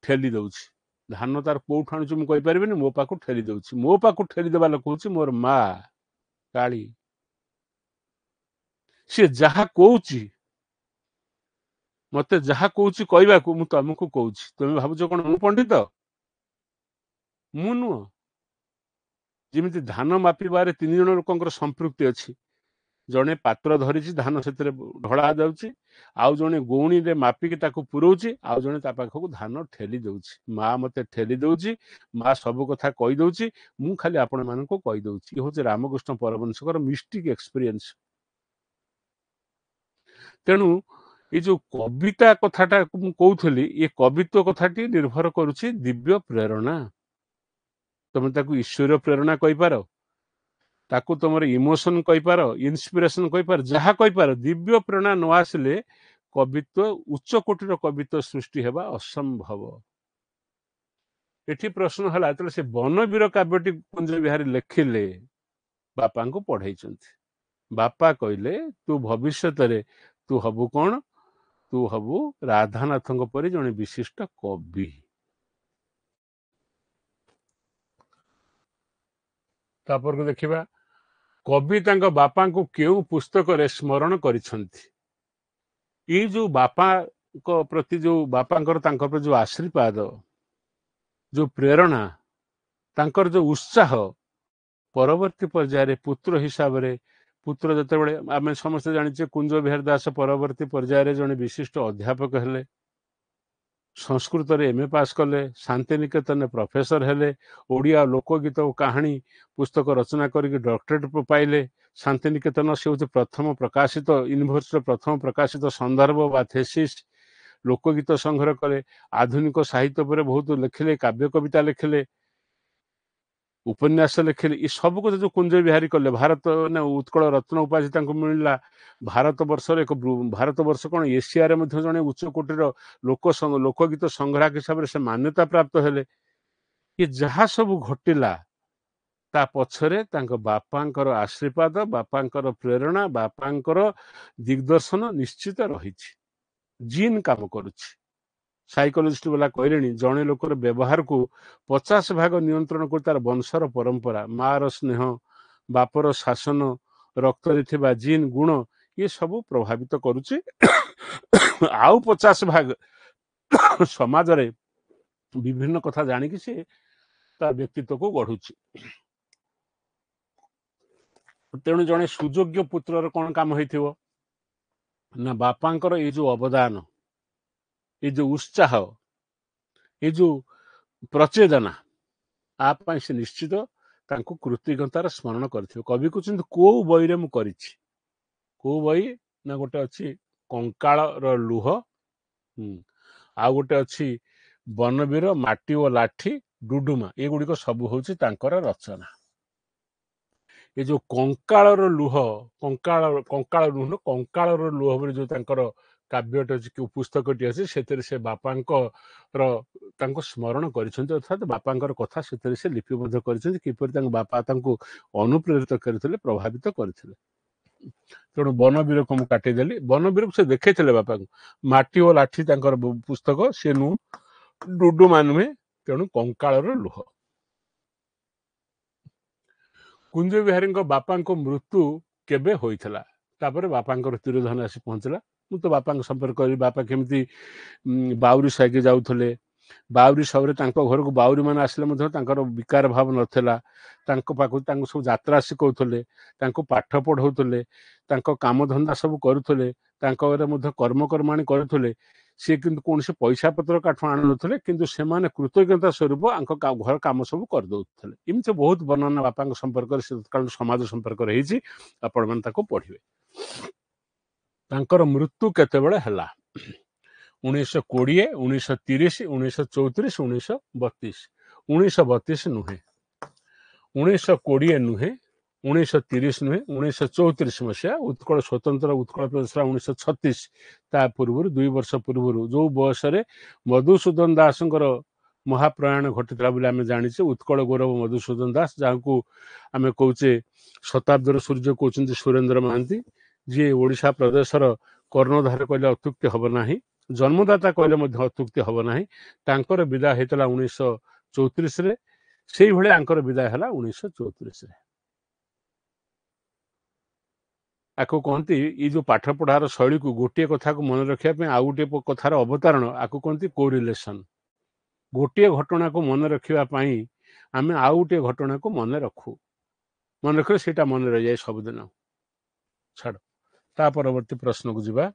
ଠେଲି ଦଉଛି। ଧାନ ତାର କୋଉଠୁ ଆଣୁଛି ମୁଁ କହିପାରିବିନି, ମୋ ପାଖକୁ ଠେଲି ଦଉଛି। ମୋ ପାଖକୁ ଠେଲି ଦେବା ଲୋକ ହଉଛି ମୋର ମା କାଳୀ। ସିଏ ଯାହା କହୁଛି, ମତେ ଯାହା କହୁଛି କହିବାକୁ, ମୁଁ ତମକୁ କହୁଛି। ତମେ ଭାବୁଛ କଣ ମୁଁ ପଣ୍ଡିତ? ମୁଁ ନୁହଁ। ଯେମିତି ଧାନ ମାପିବାରେ 3 ଜଣ ଲୋକଙ୍କର ସମ୍ପୃକ୍ତି ଅଛି। ଜଣେ ପାତ୍ର ଧରିଛି, ଧାନ ସେଥିରେ ଢଳା ଯାଉଛି, ଆଉ ଜଣେ ଗଉଣୀରେ ମାପିକି ତାକୁ ପୁରଉଛି, ଆଉ ଜଣେ ତା ପାଖକୁ ଧାନ ଠେଲି ଦଉଛି। ମା ମତେ ଠେଲି ଦଉଛି, ମା ସବୁ କଥା କହିଦଉଛି, ମୁଁ ଖାଲି ଆପଣ ମାନଙ୍କୁ କହିଦଉଛି। ଇଏ ହଉଛି ରାମକୃଷ୍ଣ ପରମହଂସଙ୍କର ମିଷ୍ଟିକ ଏକ୍ସପିରିଏନ୍ସ। ତେଣୁ ये जो कविता कथाटा ମୁଁ କହୁଥିଲି ये कवित्व कथाटी निर्भर କରୁଛି दिव्य प्रेरणा। ତମେ ତାକୁ ଈଶ୍ୱରୀୟ ପ୍ରେରଣା କହିପାର, ତାକୁ ତମର ଇମୋସନ କହିପାର, ଇନ୍ସପିରେସନ କହିପାର, ଯାହା କହିପାର। ଦିବ୍ୟ ପ୍ରେରଣା ନ ଆସିଲେ କବିତ୍ୱ ଉଚ୍ଚ କୋଟିର କବିତ୍ୱ ସୃଷ୍ଟି ହେବା ଅସମ୍ଭବ। ଏଠି ପ୍ରଶ୍ନ ହେଲା ଯେତେବେଳେ ସେ ବନବୀର କାବ୍ୟଟି କୁଞ୍ଜ ବିହାରୀ ଲେଖିଲେ ବାପାଙ୍କୁ ପଢେଇଛନ୍ତି। ବାପା କହିଲେ ତୁ ଭବିଷ୍ୟତରେ ତୁ ହବୁ କଣ? ତୁ ହବୁ ରାଧାନାଥଙ୍କ ପରି ଜଣେ ବିଶିଷ୍ଟ କବି। ତାପରକୁ ଦେଖିବା କବି ତାଙ୍କ ବାପାଙ୍କୁ କେଉଁ ପୁସ୍ତକରେ ସ୍ମରଣ କରିଛନ୍ତି। ଏଇ ଯୋଉ ବାପାଙ୍କ ପ୍ରତି ଯୋଉ ବାପାଙ୍କର ତାଙ୍କ ପ୍ରତି ଯୋଉ ଆଶୀର୍ବାଦ, ଯୋଉ ପ୍ରେରଣା, ତାଙ୍କର ଯୋଉ ଉତ୍ସାହ, ପରବର୍ତ୍ତୀ ପର୍ଯ୍ୟାୟରେ ପୁତ୍ର ହିସାବରେ ପୁତ୍ର ଯେତେବେଳେ ଆମେ ସମସ୍ତେ ଜାଣିଛେ କୁଞ୍ଜ ବିହାରୀ ଦାସ ପରବର୍ତ୍ତୀ ପର୍ଯ୍ୟାୟରେ ଜଣେ ବିଶିଷ୍ଟ ଅଧ୍ୟାପକ ହେଲେ, ସଂସ୍କୃତରେ MA ପାସ୍ କଲେ, ଶାନ୍ତିନିକେତନରେ ପ୍ରଫେସର ହେଲେ, ଓଡ଼ିଆ ଲୋକଗୀତ ଓ କାହାଣୀ ପୁସ୍ତକ ରଚନା କରିକି ଡକ୍ଟରେଟ୍ ପାଇଲେ। ଶାନ୍ତିନିକେତନ ସେ ହେଉଛି ପ୍ରଥମ ପ୍ରକାଶିତ ୟୁନିଭର୍ସିଟିର ପ୍ରଥମ ପ୍ରକାଶିତ ସନ୍ଦର୍ଭ ବା ଥେସିସ୍। ଲୋକଗୀତ ସଂଗ୍ରହ କଲେ, ଆଧୁନିକ ସାହିତ୍ୟ ଉପରେ ବହୁତ ଲେଖିଲେ, କାବ୍ୟ କବିତା ଲେଖିଲେ, ଉପନ୍ୟାସ ଲେଖିଲେ। ଏ ସବୁକୁ ଯୋଉ କୁଞ୍ଜ ବିହାରୀ କଲେ, ଭାରତ ଉତ୍କଳ ରତ୍ନ ଉପାଧି ତାଙ୍କୁ ମିଳିଲା। ଭାରତ ବର୍ଷରେ ଭାରତ ବର୍ଷ କଣ ଏସିଆରେ ମଧ୍ୟ ଜଣେ ଉଚ୍ଚ କୋଟିର ଲୋକଗୀତ ସଂଗ୍ରାହକ ହିସାବରେ ସେ ମାନ୍ୟତା ପ୍ରାପ୍ତ ହେଲେ। ଏ ଯାହା ସବୁ ଘଟିଲା ତା ପଛରେ ତାଙ୍କ ବାପାଙ୍କର ଆଶୀର୍ବାଦ, ବାପାଙ୍କର ପ୍ରେରଣା, ବାପାଙ୍କର ଦିଗ୍ଦର୍ଶନ ନିଶ୍ଚିତ ରହିଛି। ଜିନ୍ କାମ କରୁଛି। ସାଇକୋଲୋଜିଷ୍ଟ ବାଲା କହିଲେଣି ଜଣେ ଲୋକର ବ୍ୟବହାରକୁ 50 ଭାଗ ନିୟନ୍ତ୍ରଣ କରୁ ତାର ବଂଶର ପରମ୍ପରା, ମାର ସ୍ନେହ, ବାପର ଶାସନ, ରକ୍ତରେ ଥିବା ଜିନ୍ ଗୁଣ, ଇଏ ସବୁ ପ୍ରଭାବିତ କରୁଛି। ଆଉ 50 ଭାଗ ସମାଜରେ ବିଭିନ୍ନ କଥା ଜାଣିକି ସେ ତା ବ୍ୟକ୍ତିତ୍ୱକୁ ଗଢୁଛି। ତେଣୁ ଜଣେ ସୁଯୋଗ୍ୟ ପୁତ୍ରର କଣ କାମ ହେଇଥିବ ନା ବାପାଙ୍କର ଏଇ ଯୋଉ ଅବଦାନ, ଏଇ ଯୋଉ ଉତ୍ସାହ, ଏଇ ଯୋଉ ପ୍ରଚେଦନା, ଆ ପାଇଁ ସେ ନିଶ୍ଚିତ ତାଙ୍କୁ କୃତଜ୍ଞତାର ସ୍ମରଣ କରିଥିବେ। କବି କହୁଛନ୍ତି କୋଉ ବହିରେ ମୁଁ କରିଛି। କୋଉ ବହି ନା ଗୋଟେ ଅଛି କଙ୍କାଳର ଲୁହ, ଆଉ ଗୋଟେ ଅଛି ବନବୀର, ମାଟି ଓ ଲାଠି, ଡୁଡୁମା। ଏଗୁଡିକ ସବୁ ହଉଛି ତାଙ୍କର ରଚନା। ଏ ଯୋଉ କଙ୍କାଳର ଲୁହ, କଙ୍କାଳର ଲୁହ ବୋଲି ଯୋଉ ତାଙ୍କର କାବ୍ୟଟି ଅଛି, ପୁସ୍ତକଟି ଅଛି, ସେଥିରେ ସେ ବାପାଙ୍କର ତାଙ୍କୁ ସ୍ମରଣ କରିଛନ୍ତି, ଅର୍ଥାତ୍ ବାପାଙ୍କର କଥା ସେଥିରେ ସେ ଲିପିବଦ୍ଧ କରିଛନ୍ତି, କିପରି ତାଙ୍କ ବାପା ତାଙ୍କୁ ଅନୁପ୍ରେରିତ କରିଥିଲେ, ପ୍ରଭାବିତ କରିଥିଲେ। ତେଣୁ ବନବୀରକୁ ମୁଁ କାଟିଦେଲି। ବନବୀରକୁ ସେ ଦେଖେଇଥିଲେ ବାପାଙ୍କୁ। ମାଟି ଓ ଲାଠି ତାଙ୍କର ପୁସ୍ତକ, ସେ ଡୁଡୁମା ନୁହେଁ। ତେଣୁ କଙ୍କାଳର ଲୁହ। କୁଞ୍ଜ ବିହାରୀଙ୍କ ବାପାଙ୍କ ମୃତ୍ୟୁ କେବେ ହୋଇଥିଲା? ତାପରେ ବାପାଙ୍କର ତିରୋଧାନ ଆସି ପହଞ୍ଚିଲା। ମୁଁ ତ ବାପାଙ୍କ ସମ୍ପର୍କ କରିବି। ବାପା କେମିତି ବାଉରୀ ସାଇକି ଯାଉଥିଲେ, ବାଉରୀ ସବରେ ତାଙ୍କ ଘରକୁ ବାଉରୀ ମାନେ ଆସିଲେ ମଧ୍ୟ ତାଙ୍କର ବିକାର ଭାବ ନଥିଲା। ତାଙ୍କ ପାଖକୁ ତାଙ୍କୁ ସବୁ ଯାତ୍ରା ଶିଖଉଥିଲେ, ତାଙ୍କୁ ପାଠ ପଢଉଥିଲେ, ତାଙ୍କ କାମଧନ୍ଦା ସବୁ କରୁଥିଲେ, ତାଙ୍କ ଘରେ ମଧ୍ୟ କର୍ମକର୍ମାଣୀ କରୁଥିଲେ। ସିଏ କିନ୍ତୁ କୌଣସି ପଇସା ପତ୍ର କାଠୁ ଆଣୁନଥିଲେ, କିନ୍ତୁ ସେମାନେ କୃତଜ୍ଞତା ସ୍ୱରୂପ ଆଙ୍କ ଘର କାମ ସବୁ କରିଦଉଥିଲେ। ଏମିତି ବହୁତ ବର୍ଣ୍ଣନା ବାପାଙ୍କ ସମ୍ପର୍କରେ, କାରଣ ସମାଜ ସମ୍ପର୍କରେ ହେଇଛି, ଆପଣମାନେ ତାକୁ ପଢିବେ। ତାଙ୍କର ମୃତ୍ୟୁ କେତେବେଳେ ହେଲା? 1920, 1930, 1934, 1932। 1932 ନୁହେଁ, 1920 ନୁହେଁ, 1930 ନୁହେଁ, 1934 ମସିହା ଉତ୍କଳ ସ୍ୱତନ୍ତ୍ର ଉତ୍କଳ ପ୍ରଦେଶ 1936। ତା ପୂର୍ବରୁ 2 ବର୍ଷ ପୂର୍ବରୁ ଯୋଉ ବୟସରେ ମଧୁସୂଦନ ଦାସଙ୍କର ମହାପ୍ରୟାଣ ଘଟିଥିଲା ବୋଲି ଆମେ ଜାଣିଛେ, ଉତ୍କଳ ଗୌରବ ମଧୁସୂଦନ ଦାସ, ଯାହାକୁ ଆମେ କହୁଛେ ଶତାବ୍ଦୀର ସୂର୍ଯ୍ୟ କହୁଛନ୍ତି ସୁରେନ୍ଦ୍ର ମହାନ୍ତି, ଯିଏ ଓଡ଼ିଶା ପ୍ରଦେଶର କର୍ଣ୍ଣଧାର କହିଲେ ଅତ୍ୟୁକ୍ତି ହବ ନାହିଁ, ଜନ୍ମଦାତା କହିଲେ ମଧ୍ୟ ଅତ୍ୟୁକ୍ତି ହବ ନାହିଁ। ତାଙ୍କର ବିଦାୟ ହେଇଥିଲା 1934ରେ। ସେଇଭଳି ଆଙ୍କର ବିଦାୟ ହେଲା 1934ରେ। ଆକୁ କହନ୍ତି, ଏଇ ଯୋଉ ପାଠ ପଢାର ଶୈଳୀକୁ ଗୋଟିଏ କଥାକୁ ମନେ ରଖିବା ପାଇଁ ଆଉ ଗୋଟିଏ କଥାର ଅବତାରଣ, ଆକୁ କହନ୍ତି କୋରିଲେସନ। ଗୋଟିଏ ଘଟଣାକୁ ମନେ ରଖିବା ପାଇଁ ଆମେ ଆଉ ଗୋଟିଏ ଘଟଣାକୁ ମନେ ରଖୁ, ମନେ ରଖିଲେ ସେଇଟା ମନେ ରହିଯାଏ ସବୁଦିନ। ଛାଡ଼, ତା ପରବର୍ତ୍ତୀ ପ୍ରଶ୍ନକୁ ଯିବା।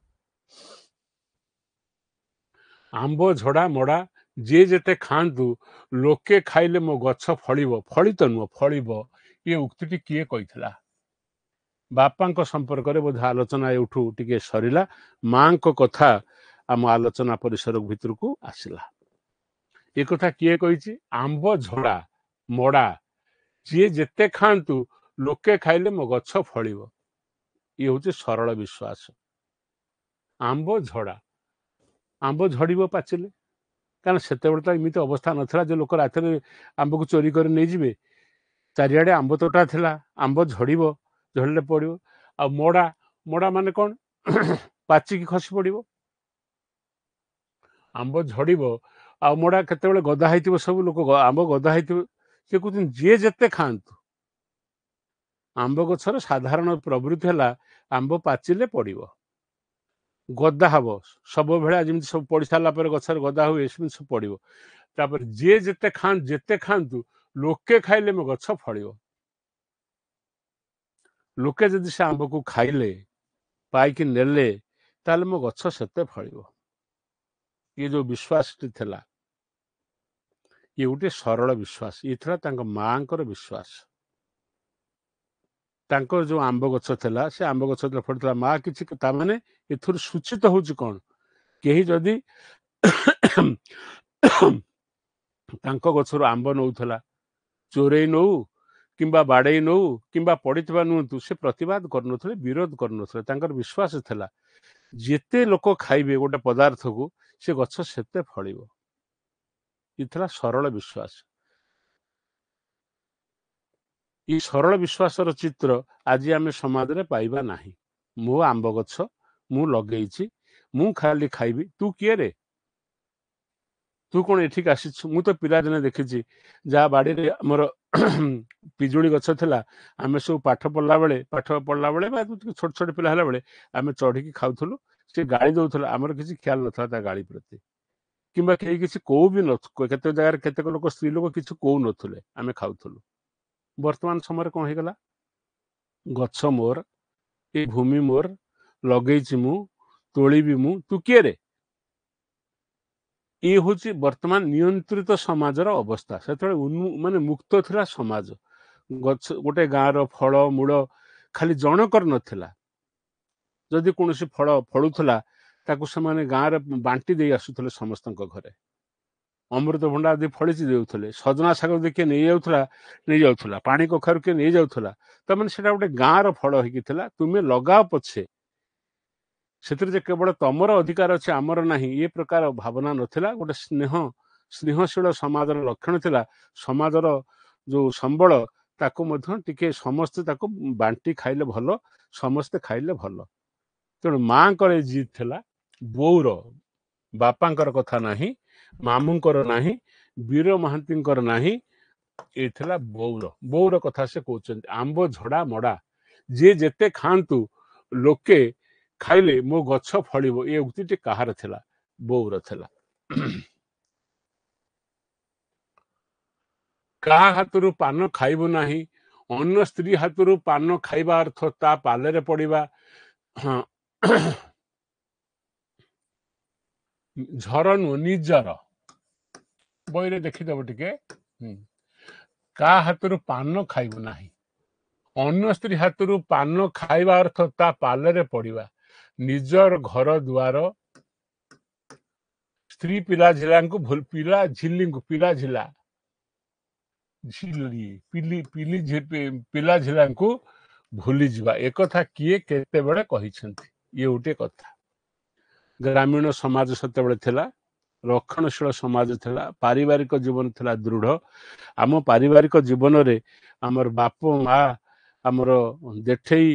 ଆମ୍ବ ଝଡ଼ା ମଡ଼ା ଯିଏ ଯେତେ ଖାଆନ୍ତୁ, ଲୋକେ ଖାଇଲେ ମୋ ଗଛ ଫଳିବ। ଫଳିତ ନୁହଁ, ଫଳିବ। ଏ ଉକ୍ତିଟି କିଏ କହିଥିଲା? ବାପାଙ୍କ ସମ୍ପର୍କରେ ବୋଧେ ଆଲୋଚନା ଏଉଠୁ ଟିକେ ସରିଲା। ମାଙ୍କ କଥା ଆମ ଆଲୋଚନା ପରିସର ଭିତରକୁ ଆସିଲା। ଏ କଥା କିଏ କହିଛି? ଆମ୍ବ ଝଡ଼ା ମଡ଼ା ଯିଏ ଯେତେ ଖାଆନ୍ତୁ ଲୋକେ ଖାଇଲେ ମୋ ଗଛ ଫଳିବ। ଇଏ ହଉଛି ସରଳ ବିଶ୍ୱାସ। ଆମ୍ବ ଝଡ଼ା, ଆମ୍ବ ଝଡ଼ିବ ପାଚିଲେ, କାରଣ ସେତେବେଳେ ତ ଏମିତି ଅବସ୍ଥା ନଥିଲା ଯେ ଲୋକ ରାତିରେ ଆମ୍ବକୁ ଚୋରି କରି ନେଇଯିବେ। ଚାରିଆଡ଼େ ଆମ୍ବ ତୋଟା ଥିଲା, ଆମ୍ବ ଝଡ଼ିବ, ଝଡ଼ିଲେ ପଡ଼ିବ। ଆଉ ମଡ଼ା, ମଡ଼ା ମାନେ କ'ଣ? ପାଚିକି ଖସି ପଡ଼ିବ। ଆମ୍ବ ଝଡ଼ିବ ଆଉ ମଡ଼ା କେତେବେଳେ ଗଦା ହେଇଥିବ, ସବୁ ଲୋକ ଆମ୍ବ ଗଦା ହେଇଥିବ। ସେ କହୁଛନ୍ତି ଯିଏ ଯେତେ ଖାଆନ୍ତୁ। ଆମ୍ବ ଗଛର ସାଧାରଣ ପ୍ରବୃତ୍ତି ହେଲା ଆମ୍ବ ପାଚିଲେ ପଡ଼ିବ, ଗଦା ହବ। ସବୁବେଳେ ଯେମିତି ସବୁ ପଡ଼ି ସାରିଲା ପରେ ଗଛରେ ଗଦା ହୁଏ, ସେମିତି ସବୁ ପଡ଼ିବ। ତାପରେ ଯିଏ ଯେତେ ଖାଆନ୍ତୁ ଲୋକେ ଖାଇଲେ ମୋ ଗଛ ଫଳିବ। ଲୋକେ ଯଦି ସେ ଆମ୍ବକୁ ଖାଇଲେ, ପାଇକି ନେଲେ, ତାହେଲେ ମୋ ଗଛ ସେତେ ଫଳିବ। ଇଏ ଯୋଉ ବିଶ୍ୱାସଟି ଥିଲା, ଇଏ ଗୋଟେ ସରଳ ବିଶ୍ୱାସ। ଇଏ ଥିଲା ତାଙ୍କ ମାଙ୍କର ବିଶ୍ୱାସ। ତାଙ୍କର ଯୋଉ ଆମ୍ବ ଗଛ ଥିଲା, ସେ ଆମ୍ବ ଗଛ ଫଳିଥିଲା। ମା କିଛି, ତାମାନେ ଏଥିରୁ ସୂଚିତ ହଉଛି କ'ଣ? କେହି ଯଦି ତାଙ୍କ ଗଛରୁ ଆମ୍ବ ନଉଥିଲା, ଚୋରେଇ ନଉ କିମ୍ବା ବାଡ଼େଇ ନଉ କିମ୍ବା ପଡ଼ିଥିବା ନୁହନ୍ତୁ, ସେ ପ୍ରତିବାଦ କରୁନଥିଲେ, ବିରୋଧ କରୁନଥିଲେ। ତାଙ୍କର ବିଶ୍ୱାସ ଥିଲା ଯେତେ ଲୋକ ଖାଇବେ ଗୋଟେ ପଦାର୍ଥକୁ, ସେ ଗଛ ସେତେ ଫଳିବ। ଏ ଥିଲା ସରଳ ବିଶ୍ୱାସ। ଏଇ ସରଳ ବିଶ୍ୱାସର ଚିତ୍ର ଆଜି ଆମେ ସମାଜରେ ପାଇବା ନାହିଁ। ମୋ ଆମ୍ବ ଗଛ ମୁଁ ଲଗେଇଛି, ମୁଁ ଖାଲି ଖାଇବି, ତୁ କିଏ ରେ? ତୁ କ'ଣ ଏଠିକି ଆସିଛୁ? ମୁଁ ତ ପିଲାଦିନେ ଦେଖିଛି, ଯାହା ବାଡ଼ିରେ ଆମର ପିଜୁଳି ଗଛ ଥିଲା, ଆମେ ସବୁ ପାଠ ପଢ଼ିଲା ବେଳେ ବା ଛୋଟ ଛୋଟ ପିଲା ହେଲା ବେଳେ ଆମେ ଚଢ଼ିକି ଖାଉଥିଲୁ। ସେ ଗାଳି ଦଉଥିଲା, ଆମର କିଛି ଖିଆଲ ନଥିଲା ତା ଗାଳି ପ୍ରତି, କିମ୍ବା କେହି କିଛି କହୁ ବି ନଥିଲୁ। କେତେ ଜାଗାରେ କେତେକ ଲୋକ, ସ୍ତ୍ରୀ ଲୋକ କିଛି କହୁନଥିଲେ, ଆମେ ଖାଉଥିଲୁ। ବର୍ତ୍ତମାନ ସମୟରେ କ'ଣ ହେଇଗଲା? ଗଛ ମୋର, ଏ ଭୂମି ମୋର, ଲଗେଇଛି ମୁଁ, ତୋଳିବି ମୁଁ, ତୁ କିଏ ରେ? ଇଏ ହଉଛି ବର୍ତ୍ତମାନ ନିୟନ୍ତ୍ରିତ ସମାଜର ଅବସ୍ଥା। ସେତେବେଳେ ମାନେ ମୁକ୍ତ ଥିଲା ସମାଜ। ଗଛ, ଗୋଟେ ଗାଁର ଫଳ ମୂଳ ଖାଲି ଜଣକର ନଥିଲା। ଯଦି କୌଣସି ଫଳ ଫଳୁଥିଲା, ତାକୁ ସେମାନେ ଗାଁରେ ବାଣ୍ଟି ଦେଇ ଆସୁଥିଲେ ସମସ୍ତଙ୍କ ଘରେ। ଅମୃତଭଣ୍ଡା ଯଦି ଫଳିଛି ଦେଉଥିଲେ, ସଜନା ଶାଗ ଯଦି କିଏ ନେଇଯାଉଥିଲା, ପାଣି କଖାରୁ କିଏ ନେଇଯାଉଥିଲା। ତାମାନେ ସେଟା ଗୋଟେ ଗାଁର ଫଳ ହେଇକି ଥିଲା। ତୁମେ ଲଗାଅ ପଛେ, ସେଥିରେ ଯେ କେବଳ ତମର ଅଧିକାର ଅଛି, ଆମର ନାହିଁ, ଏ ପ୍ରକାର ଭାବନା ନଥିଲା। ଗୋଟେ ସ୍ନେହଶୀଳ ସମାଜର ଲକ୍ଷଣ ଥିଲା। ସମାଜର ଯୋଉ ସମ୍ବଳ, ତାକୁ ମଧ୍ୟ ଟିକେ ସମସ୍ତେ ତାକୁ ବାଣ୍ଟି ଖାଇଲେ ଭଲ, ସମସ୍ତେ ଖାଇଲେ ଭଲ। ତେଣୁ ମାଙ୍କର ଏ ଜିଦ୍ ଥିଲା, ବୋଉର, ବାପାଙ୍କର କଥା ନାହିଁ, ମାମୁଁଙ୍କର ନାହିଁ, ବୀର ମହାନ୍ତିଙ୍କର ନାହିଁ, ଏ ଥିଲା ବୋଉର। ବୋଉର କଥା ସେ କହୁଛନ୍ତି, ଆମ୍ବ ଝଡ଼ା ମଡ଼ା ଯିଏ ଯେତେ ଖାଆନ୍ତୁ ଲୋକେ ଖାଇଲେ ମୋ ଗଛ ଫଳିବ। ଏ ଉକ୍ତିଟି କାହାର ଥିଲା? ବୋଉର ଥିଲା। କାହା ହାତରୁ ପାନ ଖାଇବୁ ନାହିଁ, ଅନ୍ୟ ସ୍ତ୍ରୀ ହାତରୁ ପାନ ଖାଇବା ଅର୍ଥ ତା ପାଲରେ ପଡ଼ିବା। ଝର ନୁହଁ, ନିଜର। ବହିରେ ଦେଖିଦବ ଟିକେ। କାହା ହାତରୁ ପାନ ଖାଇବୁ ନାହିଁ, ଅନ୍ୟ ସ୍ତ୍ରୀ ହାତରୁ ପାନ ଖାଇବା ଅର୍ଥ ତା ପାଲରେ ପଡ଼ିବା। ନିଜର ଘର ଦୁଆର, ସ୍ତ୍ରୀ ପିଲା ଝିଲାଙ୍କୁ ପିଲା ଝିଲାଙ୍କୁ ଭୁଲିଯିବା। ଏକଥା କିଏ କେତେବେଳେ କହିଛନ୍ତି? ଇଏ ଗୋଟେ କଥା। ଗ୍ରାମୀଣ ସମାଜ ସେତେବେଳେ ଥିଲା, ରକ୍ଷଣଶୀଳ ସମାଜ ଥିଲା, ପାରିବାରିକ ଜୀବନ ଥିଲା ଦୃଢ଼। ଆମ ପାରିବାରିକ ଜୀବନରେ ଆମର ବାପ ମା, ଆମର ଦେଠେଇ,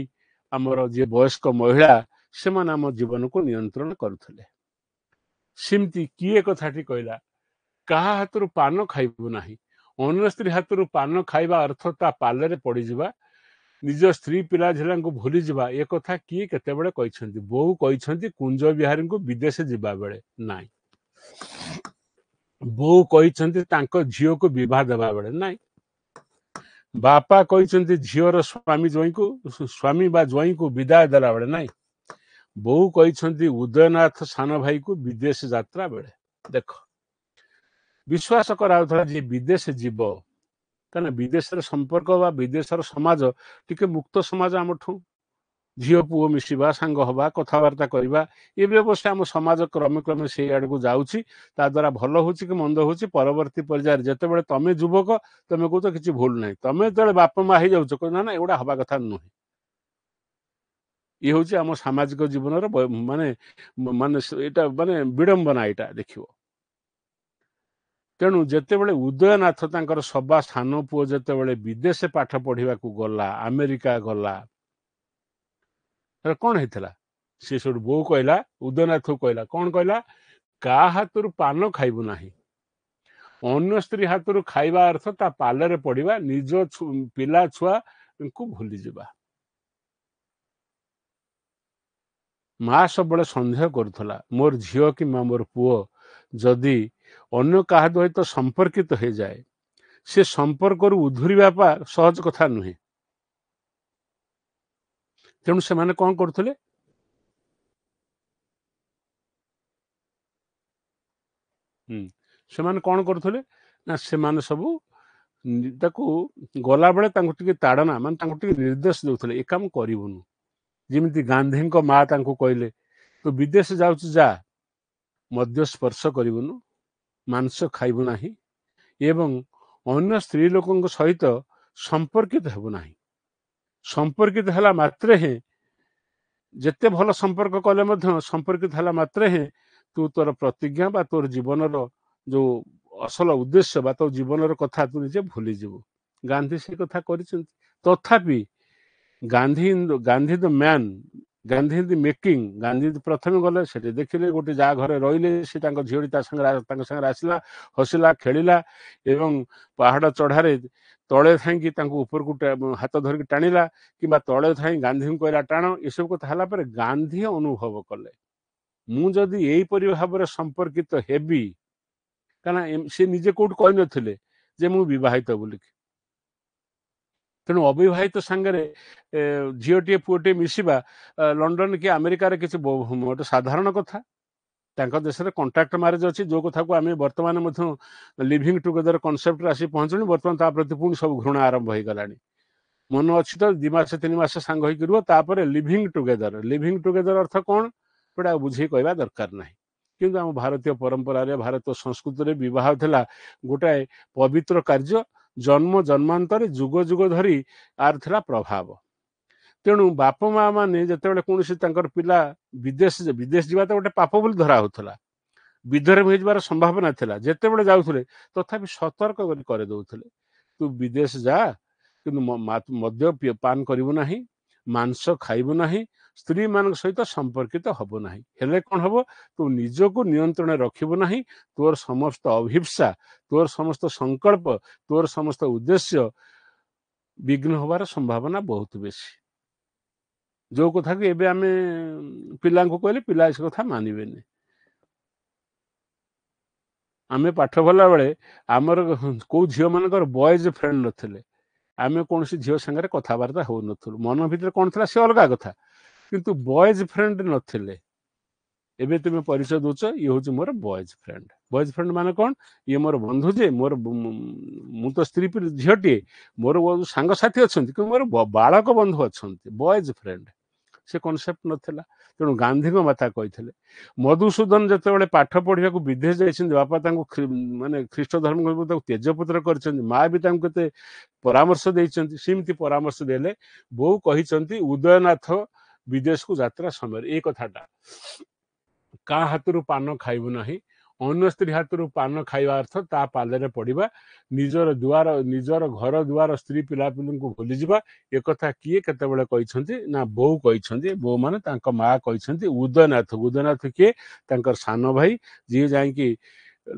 ଆମର ଯିଏ ବୟସ୍କ ମହିଳା, ସେମାନେ ଆମ ଜୀବନକୁ ନିୟନ୍ତ୍ରଣ କରୁଥିଲେ। ସେମିତି କିଏ କଥାଟି କହିଲା, କାହା ହାତରୁ ପାନ ଖାଇବୁ ନାହିଁ, ଅନ୍ୟ ସ୍ତ୍ରୀ ହାତରୁ ପାନ ଖାଇବା ଅର୍ଥ ତା ପାଲରେ ପଡ଼ିଯିବା, ନିଜ ସ୍ତ୍ରୀ ପିଲା ଝିଲାଙ୍କୁ ଭୁଲିଯିବା। ଏ କଥା କିଏ କେତେବେଳେ କହିଛନ୍ତି? ବୋଉ କହିଛନ୍ତି କୁଞ୍ଜ ବିହାରୀଙ୍କୁ ବିଦେଶ ଯିବା ବେଳେ। ନାଇଁ। ବୋଉ କହିଛନ୍ତି ତାଙ୍କ ଝିଅକୁ ବିବାହ ଦେବା ବେଳେ। ନାଇଁ। ବାପା କହିଛନ୍ତି ଝିଅର ସ୍ୱାମୀ ବା ଜ୍ୱାଇଁକୁ ବିଦାୟ ଦେଲା ବେଳେ। ନାଇଁ। ବୋଉ କହିଛନ୍ତି ଉଦୟନାଥ ସାନ ଭାଇକୁ ବିଦେଶ ଯାତ୍ରା ବେଳେ। ଦେଖ, ବିଶ୍ୱାସ କରାଯାଉଥିଲା ଯେ ବିଦେଶ ଯିବ, କାରଣ ବିଦେଶର ସମ୍ପର୍କ ବା ବିଦେଶର ସମାଜ ଟିକେ ମୁକ୍ତ ସମାଜ ଆମଠୁ। ଝିଅ ପୁଅ ମିଶିବା, ସାଙ୍ଗ ହବା, କଥାବାର୍ତ୍ତା କରିବା, ଏ ବ୍ୟବସ୍ଥା ଆମ ସମାଜ କ୍ରମେ କ୍ରମେ ସେଇ ଆଡକୁ ଯାଉଛି। ତା ଦ୍ୱାରା ଭଲ ହଉଛି କି ମନ୍ଦ ହଉଛି ପରବର୍ତ୍ତୀ ପର୍ଯ୍ୟାୟରେ ଯେତେବେଳେ ତମେ ଯୁବକ ତମେ କହୁଛ କିଛି ଭୁଲ ନାହିଁ, ତମେ ଯେତେବେଳେ ବାପା ମା ହେଇଯାଉଛ କହୁଛ ନା ଏଗୁଡା ହବା କଥା ନୁହେଁ। ଇଏ ହଉଛି ଆମ ସାମାଜିକ ଜୀବନର ମାନେ ମାନେ ଏଇଟା ମାନେ ବିଡମ୍ବନା ଏଇଟା ଦେଖିବ। ତେଣୁ ଯେତେବେଳେ ଉଦୟନାଥ ତାଙ୍କର ସବା ସାନ ପୁଅ ଯେତେବେଳେ ବିଦେଶ ପାଠ ପଢିବାକୁ ଗଲା, ଆମେରିକା ଗଲା, କଣ ହେଇଥିଲା? ସେ ସେଠୁ ବୋଉ କହିଲା, ଉଦୟନାଥକୁ କହିଲା, କଣ କହିଲା? କାହା ହାତରୁ ପାନ ଖାଇବୁ ନାହିଁ, ଅନ୍ୟ ସ୍ତ୍ରୀ ହାତରୁ ଖାଇବା ଅର୍ଥ ତା ପାଲରେ ପଡିବା, ନିଜ ପିଲା ଛୁଆଙ୍କୁ ଭୁଲିଯିବା। ମା ସବୁବେଳେ ସନ୍ଦେହ କରୁଥିଲା, ମୋର ଝିଅ କିମ୍ବା ମୋର ପୁଅ ଯଦି ଅନ୍ୟ କାହା ସହିତ ସମ୍ପର୍କିତ ହେଇଯାଏ, ସେ ସମ୍ପର୍କରୁ ଉଧୁରିବା ସହଜ କଥା ନୁହେଁ। ତେଣୁ ସେମାନେ କଣ କରୁଥିଲେ? ସେମାନେ କଣ କରୁଥିଲେ ନା ସେମାନେ ସବୁ ତାକୁ ଗଲାବେଳେ ତାଙ୍କୁ ଟିକେ ତାଡନା ମାନେ ତାଙ୍କୁ ଟିକେ ନିର୍ଦ୍ଦେଶ ଦେଉଥିଲେ, ଏ କାମ କରିବୁନୁ। ଯେମିତି ଗାନ୍ଧୀଙ୍କ ମା ତାଙ୍କୁ କହିଲେ, ତୁ ବିଦେଶ ଯାଉଛୁ ଯା, ମଦ୍ୟ ସ୍ପର୍ଶ କରିବୁନୁ, ମାଂସ ଖାଇବୁ ନାହିଁ ଏବଂ ଅନ୍ୟ ସ୍ତ୍ରୀ ଲୋକଙ୍କ ସହିତ ସମ୍ପର୍କିତ ହେବୁ ନାହିଁ। ସମ୍ପର୍କିତ ହେଲା ମାତ୍ରେ ହିଁ, ଯେତେ ଭଲ ସମ୍ପର୍କ କଲେ ମଧ୍ୟ ସମ୍ପର୍କିତ ହେଲା ମାତ୍ରେ ହିଁ ତୁ ତୋର ପ୍ରତିଜ୍ଞା ବା ତୋର ଜୀବନର ଯୋଉ ଅସଲ ଉଦ୍ଦେଶ୍ୟ ବା ତୋ ଜୀବନର କଥା ତୁ ନିଜେ ଭୁଲିଯିବୁ। ଗାନ୍ଧୀ ସେ କଥା କରିଛନ୍ତି। ତଥାପି ଗାନ୍ଧୀ ଦ ମ୍ୟାନ, ଗାନ୍ଧୀ ଦି ମେକିଂ, ଗାନ୍ଧୀ ପ୍ରଥମେ ଗଲେ, ସେଠି ଦେଖିଲେ ଗୋଟେ ଯାହା ଘରେ ରହିଲେ, ସେ ତାଙ୍କ ଝିଅଟି ତାଙ୍କ ସାଙ୍ଗରେ ଆସିଲା, ହସିଲା, ଖେଳିଲା ଏବଂ ପାହାଡ ଚଢାରେ ତଳେ ଥାଇକି ତାଙ୍କୁ ଉପରକୁ ହାତ ଧରିକି ଟାଣିଲା, କିମ୍ବା ତଳେ ଥାଇ ଗାନ୍ଧୀଙ୍କୁ କହିଲା ଟାଣ। ଏସବୁ କଥା ହେଲା ପରେ ଗାନ୍ଧୀ ଅନୁଭବ କଲେ, ମୁଁ ଯଦି ଏଇପରି ଭାବରେ ସମ୍ପର୍କିତ ହେବି, କାରଣ ସେ ନିଜେ କୋଉଠି କହିନଥିଲେ ଯେ ମୁଁ ବିବାହିତ ବୋଲିକି। ତେଣୁ ଅବିବାହିତ ସାଙ୍ଗରେ ଝିଅଟିଏ ପୁଅଟିଏ ମିଶିବା ଲଣ୍ଡନ କି ଆମେରିକାରେ କିଛି ଗୋଟେ ସାଧାରଣ କଥା। ତାଙ୍କ ଦେଶରେ କଣ୍ଟ୍ରାକ୍ଟ ମ୍ୟାରେଜ ଅଛି, ଯୋଉ କଥାକୁ ଆମେ ବର୍ତ୍ତମାନ ମଧ୍ୟ ଲିଭିଂ ଟୁଗେଦର କନସେପ୍ଟରେ ଆସି ପହଞ୍ଚୁଣି। ବର୍ତ୍ତମାନ ତା ପ୍ରତି ପୁଣି ସବୁ ଘୃଣା ଆରମ୍ଭ ହେଇଗଲାଣି। ମନ ଅଛି ତ 2 ମାସ 3 ମାସ ସାଙ୍ଗ ହେଇକି ରୁହ, ତାପରେ ଲିଭିଂ ଟୁଗେଦର। ଲିଭିଂ ଟୁଗେଦର ଅର୍ଥ କଣ ସେଟା ବୁଝେଇ କହିବା ଦରକାର ନାହିଁ। କିନ୍ତୁ ଆମ ଭାରତୀୟ ପରମ୍ପରାରେ, ଭାରତୀୟ ସଂସ୍କୃତିରେ ବିବାହ ଥିଲା ଗୋଟାଏ ପବିତ୍ର କାର୍ଯ୍ୟ, ଜନ୍ମ ଜନ୍ମାନ୍ତରେ ଯୁଗ ଯୁଗ ଧରି ଆର ଥିଲା ପ୍ରଭାବ। ତେଣୁ ବାପା ମା ମାନେ ଯେତେବେଳେ କୌଣସି ତାଙ୍କର ପିଲା ବିଦେଶ ଯିବା ତ ଗୋଟେ ପାପ ବୋଲି ଧରା ହଉଥିଲା, ବିଧର୍ମୀ ହେଇଯିବାର ସମ୍ଭାବନା ଥିଲା। ଯେତେବେଳେ ଯାଉଥିଲେ ତଥାପି ସତର୍କ କରି କରିଦଉଥିଲେ, ତୁ ବିଦେଶ ଯା କିନ୍ତୁ ମଦ୍ୟ ପାନ କରିବୁ ନାହିଁ, ମାଂସ ଖାଇବୁ ନାହିଁ, ସ୍ତ୍ରୀ ମାନଙ୍କ ସହିତ ସମ୍ପର୍କିତ ହବ ନାହିଁ। ହେଲେ କଣ ହବ? ତୁ ନିଜକୁ ନିୟନ୍ତ୍ରଣରେ ରଖିବୁ ନାହିଁ, ତୋର ସମସ୍ତ ଅଭିପ୍ସା, ତୋର ସମସ୍ତ ସଂକଳ୍ପ, ତୋର ସମସ୍ତ ଉଦ୍ଦେଶ୍ୟ ବିଘ୍ନ ହବାର ସମ୍ଭାବନା ବହୁତ ବେଶୀ। ଯୋଉ କଥାକୁ ଏବେ ଆମେ ପିଲାଙ୍କୁ କହିଲେ ପିଲା ଏ କଥା ମାନିବେନି। ଆମେ ପାଠ ପଢିଲା ବେଳେ ଆମର କୋଉ ଝିଅ ମାନଙ୍କର ବଏଜ ଫ୍ରେଣ୍ଡ ନଥିଲେ, ଆମେ କୌଣସି ଝିଅ ସାଙ୍ଗରେ କଥାବାର୍ତ୍ତା ହଉନଥିଲୁ। ମନ ଭିତରେ କଣ ଥିଲା ସେ ଅଲଗା କଥା, କିନ୍ତୁ ବଏଜ ଫ୍ରେଣ୍ଡ ନଥିଲେ। ଏବେ ତୁମେ ପରିଚୟ ଦଉଛ, ଇଏ ହଉଛି ମୋର ବଏଜ ଫ୍ରେଣ୍ଡ। ବଏଜ ଫ୍ରେଣ୍ଡ ମାନେ କଣ? ଇଏ ମୋର ବନ୍ଧୁ ଯେ, ମୁଁ ତ ସ୍ତ୍ରୀ ଝିଅଟିଏ, ମୋର ସାଙ୍ଗସାଥି ଅଛନ୍ତି, କିନ୍ତୁ ମୋର ବାଳକ ବନ୍ଧୁ ଅଛନ୍ତି, ବଏଜ ଫ୍ରେଣ୍ଡ। ସେ କନସେପ୍ଟ ନଥିଲା। ତେଣୁ ଗାନ୍ଧୀଙ୍କ ମାତା କହିଥିଲେ, ମଧୁସୂଦନ ଯେତେବେଳେ ପାଠ ପଢିବାକୁ ବିଦେଶ ଯାଇଛନ୍ତି, ବାପା ତାଙ୍କୁ ମାନେ ଖ୍ରୀଷ୍ଟ ଧର୍ମ ତାକୁ ତେଜପୁତ୍ର କରିଛନ୍ତି, ମା ବି ତାଙ୍କୁ କେତେ ପରାମର୍ଶ ଦେଇଛନ୍ତି। ସେମିତି ପରାମର୍ଶ ଦେଲେ ବୋଉ କହିଛନ୍ତି ଉଦୟନାଥ ବିଦେଶକୁ ଯାତ୍ରା ସମୟରେ ଏଇ କଥାଟା, କାହା ହାତରୁ ପାନ ଖାଇବୁ ନାହିଁ, ଅନ୍ୟ ସ୍ତ୍ରୀ ହାତରୁ ପାନ ଖାଇବା ଅର୍ଥ ତା ପାଲରେ ପଡିବା, ନିଜର ଘର ଦୁଆର ସ୍ତ୍ରୀ ପିଲାପିଲିଙ୍କୁ ଭୁଲିଯିବା। ଏକଥା କିଏ କେତେବେଳେ କହିଛନ୍ତି ନା ବୋଉ କହିଛନ୍ତି। ବୋଉ ମାନେ ତାଙ୍କ ମା କହିଛନ୍ତି ଉଦୟନାଥ। ଉଦୟନାଥ କିଏ? ତାଙ୍କର ସାନ ଭାଇ, ଯିଏ ଯାଇକି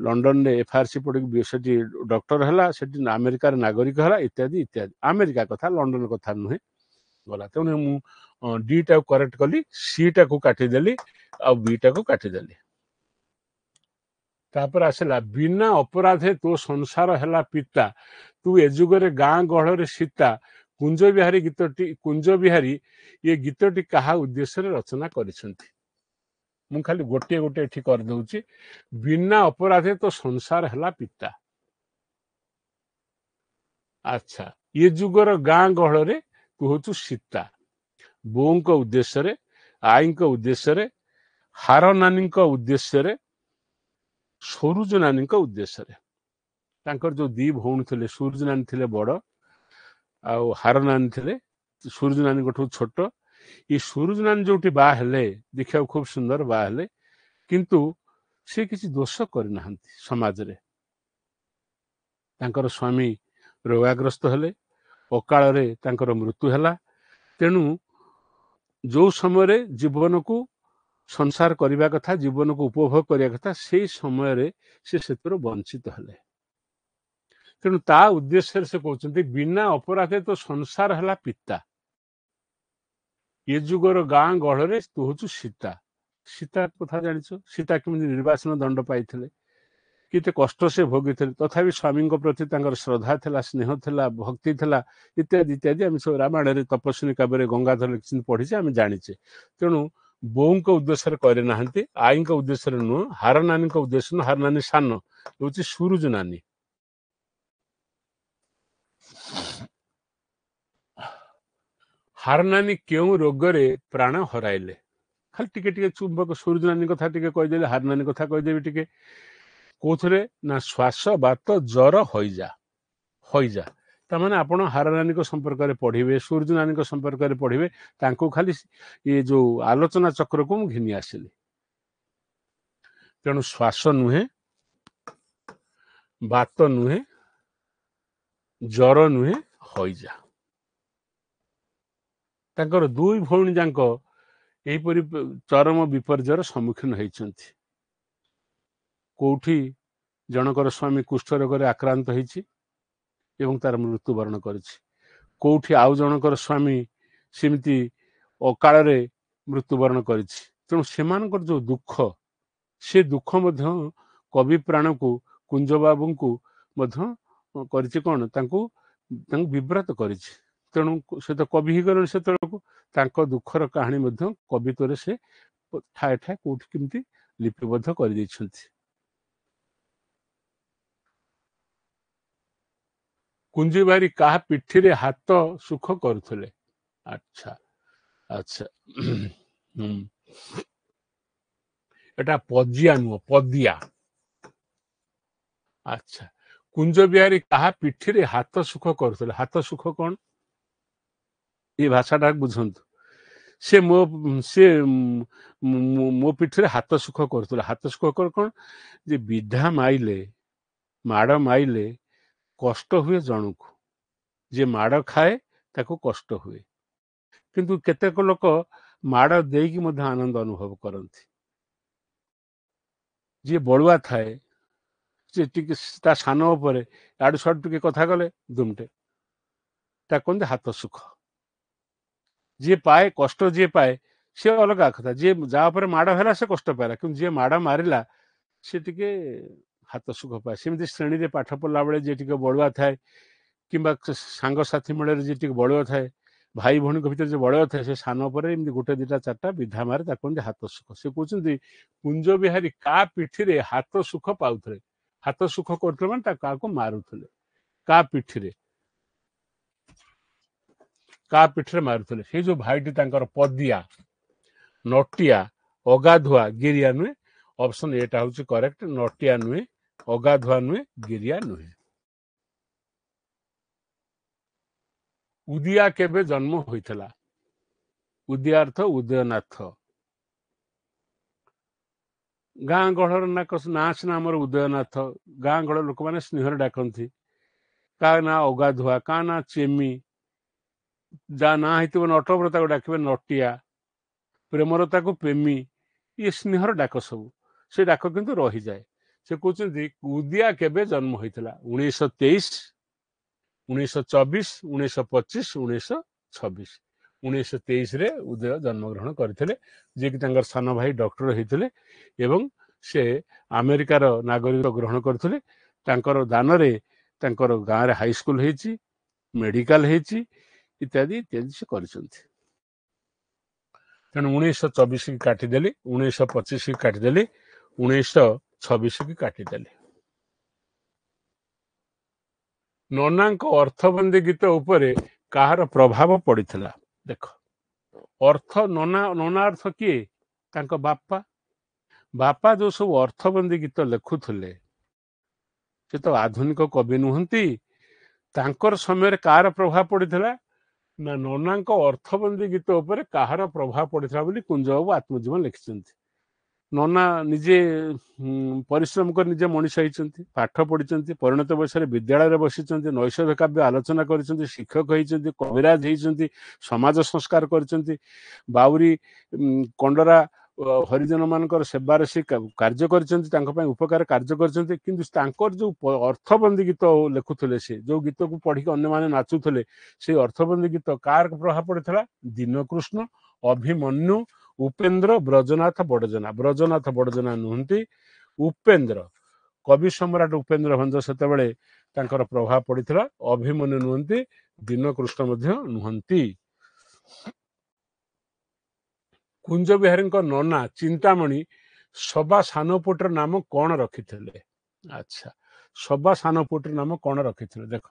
ଲଣ୍ଡନରେ FRC ପଢିକି ସେଠି ଡକ୍ଟର ହେଲା, ସେଠି ଆମେରିକାର ନାଗରିକ ହେଲା, ଇତ୍ୟାଦି ଇତ୍ୟାଦି। ଆମେରିକା କଥା, ଲଣ୍ଡନ କଥା ନୁହେଁ ଗଲା। ତେଣୁ ମୁଁ ଡି ଟାକୁ କରେକ୍ଟ କଲି, ସି ଟାକୁ କାଟିଦେଲି ଆଉ ବି ଟାକୁ କାଟିଦେଲି। ତାପରେ ଆସିଲା, ବିନା ଅପରାଧେ ତୋ ସଂସାର ହେଲା ପିତା, ତୁ ଏ ଯୁଗରେ ଗାଁ ଗହଳରେ ସୀତା। କୁଞ୍ଜ ବିହାରୀ ଏ ଗୀତଟି କାହା ଉଦ୍ଦେଶ୍ୟରେ ରଚନା କରିଛନ୍ତି? ମୁଁ ଖାଲି ଗୋଟିଏ ଗୋଟିଏ ଏଠି କରିଦଉଛି। ବିନା ଅପରାଧେ ତୋ ସଂସାର ହେଲା ପିତା, ଆଚ୍ଛା, ଏ ଯୁଗର ଗାଁ ଗହଳରେ ତୁ ହଉଛୁ ସୀତା। ବୋଉଙ୍କ ଉଦ୍ଦେଶ୍ୟରେ, ଆଈଙ୍କ ଉଦ୍ଦେଶ୍ୟରେ, ହାର ନାନୀଙ୍କ ଉଦ୍ଦେଶ୍ୟରେ, ସୂରୁଜ ନାନୀଙ୍କ ଉଦ୍ଦେଶ୍ୟରେ। ତାଙ୍କର ଯୋଉ ଦି ଭଉଣୀ ଥିଲେ, ସୂରୁଜ ନାନୀ ଥିଲେ ବଡ ଆଉ ହାର ନାନୀ ଥିଲେ ସୂରୁଜ ନାନୀଙ୍କଠୁ ଛୋଟ। ଏ ସୂରୁଜ ନାନୀ ଯୋଉଠି ବାହା ହେଲେ, ଦେଖିବାକୁ ଖୁବ ସୁନ୍ଦର ବାହା ହେଲେ, କିନ୍ତୁ ସେ କିଛି ଦୋଷ କରିନାହାନ୍ତି ସମାଜରେ। ତାଙ୍କର ସ୍ୱାମୀ ରୋଗାଗ୍ରସ୍ତ ହେଲେ, ଅକାଳରେ ତାଙ୍କର ମୃତ୍ୟୁ ହେଲା। ତେଣୁ ଯୋଉ ସମୟରେ ଜୀବନକୁ ସଂସାର କରିବା କଥା, ଜୀବନକୁ ଉପଭୋଗ କରିବା କଥା, ସେଇ ସମୟରେ ସେ ସେଥିରୁ ବଞ୍ଚିତ ହେଲେ। ତେଣୁ ତା ଉଦ୍ଦେଶ୍ୟରେ ସେ କହୁଛନ୍ତି, ବିନା ଅପରାଧରେ ତ ସଂସାର ହେଲା ପିତା, ଏ ଯୁଗର ଗାଁ ଗହଳରେ ତୁ ହଉଛୁ ସୀତା। ସୀତା କଥା ଜାଣିଛ, ସୀତା କେମିତି ନିର୍ବାସନ ଦଣ୍ଡ ପାଇଥିଲେ, କେତେ କଷ୍ଟ ସେ ଭୋଗିଥିଲେ, ତଥାପି ସ୍ୱାମୀଙ୍କ ପ୍ରତି ତାଙ୍କର ଶ୍ରଦ୍ଧା ଥିଲା, ସ୍ନେହ ଥିଲା, ଭକ୍ତି ଥିଲା, ଇତ୍ୟାଦି ଇତ୍ୟାଦି। ଆମେ ସବୁ ରାମାୟଣରେ ତପସ୍ୱିନୀ କାବ୍ୟରେ ଗଙ୍ଗାଧର ଲେଖିଛନ୍ତି, ପଢିଛେ, ଆମେ ଜାଣିଛେ। ତେଣୁ ବୋଉଙ୍କ ଉଦ୍ଦେଶ୍ୟରେ କରିନାହାନ୍ତି, ଆଈଙ୍କ ଉଦ୍ଦେଶ୍ୟରେ ନୁହଁ, ହାର ନାନୀଙ୍କ ଉଦ୍ଦେଶ୍ୟ ନୁହଁ। ହାର ନାନୀ ସାନ, ହଉଛି ସୂରୁଜ ନାନୀ। ହାର ନାନୀ କେଉଁ ରୋଗରେ ପ୍ରାଣ ହରାଇଲେ? ଖାଲି ଟିକେ ଟିକେ ଚୁମ୍ବକ ସୂରୁଜ ନାନୀ କଥା ଟିକେ କହିଦେଲେ, ହାର ନାନୀ କଥା କହିଦେବି ଟିକେ। କୋଉଥିରେ ନା ଶ୍ୱାସ, ବାତ, ଜର, ହଇଜା। ତାମାନେ ଆପଣ ହାର ନାନୀଙ୍କ ସମ୍ପର୍କରେ ପଢିବେ, ସୂରୁଜ ନାନୀଙ୍କ ସମ୍ପର୍କରେ ପଢିବେ। ତାଙ୍କୁ ଖାଲି ଏ ଯୋଉ ଆଲୋଚନା ଚକ୍ରକୁ ମୁଁ ଘିନି ଆସିଲି। ତେଣୁ ଶ୍ୱାସ ନୁହେଁ, ବାତ ନୁହେଁ, ଜର ନୁହେଁ, ହଇଜା। ତାଙ୍କର ଦୁଇ ଭଉଣୀ ଯାଙ୍କ ଏହିପରି ଚରମ ବିପର୍ଯ୍ୟୟର ସମ୍ମୁଖୀନ ହେଇଛନ୍ତି। କୋଉଠି ଜଣଙ୍କର ସ୍ୱାମୀ କୁଷ୍ଠ ରୋଗରେ ଆକ୍ରାନ୍ତ ହେଇଛି ଏବଂ ତାର ମୃତ୍ୟୁବରଣ କରିଛି। କୋଉଠି ଆଉ ଜଣଙ୍କର ସ୍ୱାମୀ ସେମିତି ଅକାଳରେ ମୃତ୍ୟୁବରଣ କରିଛି। ତେଣୁ ସେମାନଙ୍କର ଯୋଉ ଦୁଃଖ, ସେ ଦୁଃଖ ମଧ୍ୟ କବି ପ୍ରାଣକୁ, କୁଞ୍ଜ ବାବୁଙ୍କୁ ମଧ୍ୟ କରିଛି କଣ, ତାଙ୍କୁ ବିବ୍ରତ କରିଛି। ତେଣୁ ସେ ତ କବି ହେଇଗଲେଣି, ସେତେବେଳକୁ ତାଙ୍କ ଦୁଃଖର କାହାଣୀ ମଧ୍ୟ କବିତ୍ୱରେ ସେ ଠାଏ ଠାଏ କୋଉଠି କେମିତି ଲିପିବଦ୍ଧ କରିଦେଇଛନ୍ତି। କୁଞ୍ଜି ବାରି କାହା ପିଠିରେ ହାତ ସୁଖ କରୁଥିଲେ? ଆଚ୍ଛା ଆଚ୍ଛା ଏଟା ପଜିଆ ନୁହଁ, ପଦିଆ। ଆଚ୍ଛା, କୁଞ୍ଜ ବିହାରୀ କାହା ପିଠିରେ ହାତ ସୁଖ କରୁଥିଲେ? ହାତ ସୁଖ କଣ, ଏ ଭାଷାଟା ବୁଝନ୍ତୁ। ସେ ମୋ ପିଠିରେ ହାତ ସୁଖ କରୁଥିଲେ। ହାତ ସୁଖ କଣ, ଯେ ବିଧା ମାଇଲେ, ମାଡ଼ ମାଇଲେ କଷ୍ଟ ହୁଏ ଜଣକୁ। ଯିଏ ମାଡ଼ ଖାଏ ତାକୁ କଷ୍ଟ ହୁଏ, କିନ୍ତୁ କେତେକ ଲୋକ ମାଡ଼ ଦେଇକି ମଧ୍ୟ ଆନନ୍ଦ ଅନୁଭବ କରନ୍ତି। ଯିଏ ବଳୁଆ ଥାଏ, ସେ ଟିକେ ତା ସାନ ଉପରେ ଆଡୁ ସାଡୁ ଟିକେ କଥା କଲେ ଦୁମଟେ, ତାକୁ କହନ୍ତି ହାତ ସୁଖ। ଯିଏ ପାଏ, କଷ୍ଟ ଯିଏ ପାଏ, ସେ ଅଲଗା କଥା। ଯିଏ ଯାହା ଉପରେ ମାଡ଼ ହେଲା ସେ କଷ୍ଟ ପାଇଲା, କିନ୍ତୁ ଯିଏ ମାଡ଼ ମାରିଲା ସେ ଟିକେ ହାତ ସୁଖ ପାଏ। ସେମିତି ଶ୍ରେଣୀରେ ପାଠ ପଢିଲା ବେଳେ ଯିଏ ଟିକେ ବଳୁଆ ଥାଏ, କିମ୍ବା ସାଙ୍ଗସାଥି ମେଳରେ ଯିଏ ଟିକେ ବଳୁଆ ଥାଏ, ଭାଇ ଭଉଣୀଙ୍କ ଭିତରେ ଯିଏ ବଳୁଆ ଥାଏ, ସେ ସାନ ପରେ ଏମିତି ଗୋଟେ ଦିଟା ଚାରିଟା ବିଧା ମାରେ, ତାକୁ କହନ୍ତି ହାତ ସୁଖ। ସେ କହୁଛନ୍ତି କୁଞ୍ଜ ବିହାରୀ କାହା ପିଠିରେ ହାତ ସୁଖ ପାଉଥିଲେ? ହାତ ସୁଖ କରୁଥିଲେ ମାନେ ତାକୁ କାହାକୁ ମାରୁଥିଲେ। କାହା ପିଠିରେ ମାରୁଥିଲେ? ସେଇ ଯୋଉ ଭାଇଟି ତାଙ୍କର ପଦିଆ, ନଟିଆ, ଅଗାଧୁଆ, ଗିରିଆ ନୁହେଁ। ଅପସନ ଏଟା ହଉଛି କରେକ୍ଟ। ନଟିଆ ନୁହେଁ, ଅଗାଧୁଆ ନୁହେଁ, ଗିରିଆ ନୁହେଁ। ଉଦିଆ କେବେ ଜନ୍ମ ହୋଇଥିଲା? ଉଦିଆ ଅର୍ଥ ଉଦୟନାଥ। ଗାଁ ଗହଳର ନାଁ ସିନା ଆମର ଉଦୟନାଥ, ଗାଁ ଗହଳ ଲୋକମାନେ ସ୍ନେହରେ ଡାକନ୍ତି। କାହା ନାଁ ଅଗାଧୁଆ, କାହା ନାଁ ଚେମି, ଯାହା ନାଁ ହେଇଥିବ ନଟବର ତାକୁ ଡାକିବେ ନଟିଆ, ପ୍ରେମରତାକୁ ପ୍ରେମୀ। ଇଏ ସ୍ନେହର ଡାକ ସବୁ, ସେ ଡାକ କିନ୍ତୁ ରହିଯାଏ। ସେ କହୁଛନ୍ତି ଉଦିଆ କେବେ ଜନ୍ମ ହୋଇଥିଲା? 1923, 1924, 1925, 1926। 1923ରେ ଉଦୟ ଜନ୍ମଗ୍ରହଣ କରିଥିଲେ, ଯିଏକି ତାଙ୍କର ସାନ ଭାଇ ଡକ୍ଟର ହେଇଥିଲେ ଏବଂ ସେ ଆମେରିକାର ନାଗରିକ ଗ୍ରହଣ କରିଥିଲେ। ତାଙ୍କର ଦାନରେ ତାଙ୍କର ଗାଁରେ ହାଇସ୍କୁଲ ହେଇଛି, ମେଡିକାଲ ହେଇଛି, ଇତ୍ୟାଦି ଇତ୍ୟାଦି ସେ କରିଛନ୍ତି। ତେଣୁ 1924 କି କାଟିଦେଲି, 1925 କି କାଟିଦେଲି, 1926 କି କାଟିଦେଲି। ନନାଙ୍କ ଅର୍ଥବନ୍ଦୀ ଗୀତ ଉପରେ କାହାର ପ୍ରଭାବ ପଡିଥିଲା? ଦେଖ, अर्थ नना नना अर्थ किए तांको बापा बापा जो सब अर्थबंदी गीत लेखुले से तो आधुनिक कवि नुहंती तांकर समय कार प्रभाव पड़ता ना नना अर्थबंदी गीत उपर कहार प्रभाव पड़ता बोली कुंजबाबू आत्मजीवन लिखिं नना निजे परिश्रम कर निजे मनीष होती पाठ पढ़ी परिणत बयस विद्यालय बसी नैषध काव्य आलोचना कर शिक्षक होती कविराज होती समाज संस्कार कर बाउरी कंडरा हरिजन मान सेवार से कार्य कर उपकार कार्य कर जो अर्थबंदी गीत लिखुले से जो गीत को पढ़ी अन्य माने नाचुले से अर्थबंदी गीत कार प्रभाव पड़ता दीनकृष्ण अभिमन्यु उपेन्द्र ब्रजनाथ बड़जना नुहंती उपेन्द्र कवि सम्राट उपेन्द्र भंज से प्रभाव पड़ता अभिमन्यु नुहंती दीनकृष्ण नुहंती कुंज बिहारी नना चिंतामणि सभा सानपुटर नाम कौन रखी अच्छा सभा सानपुटर नाम कौन रखी देख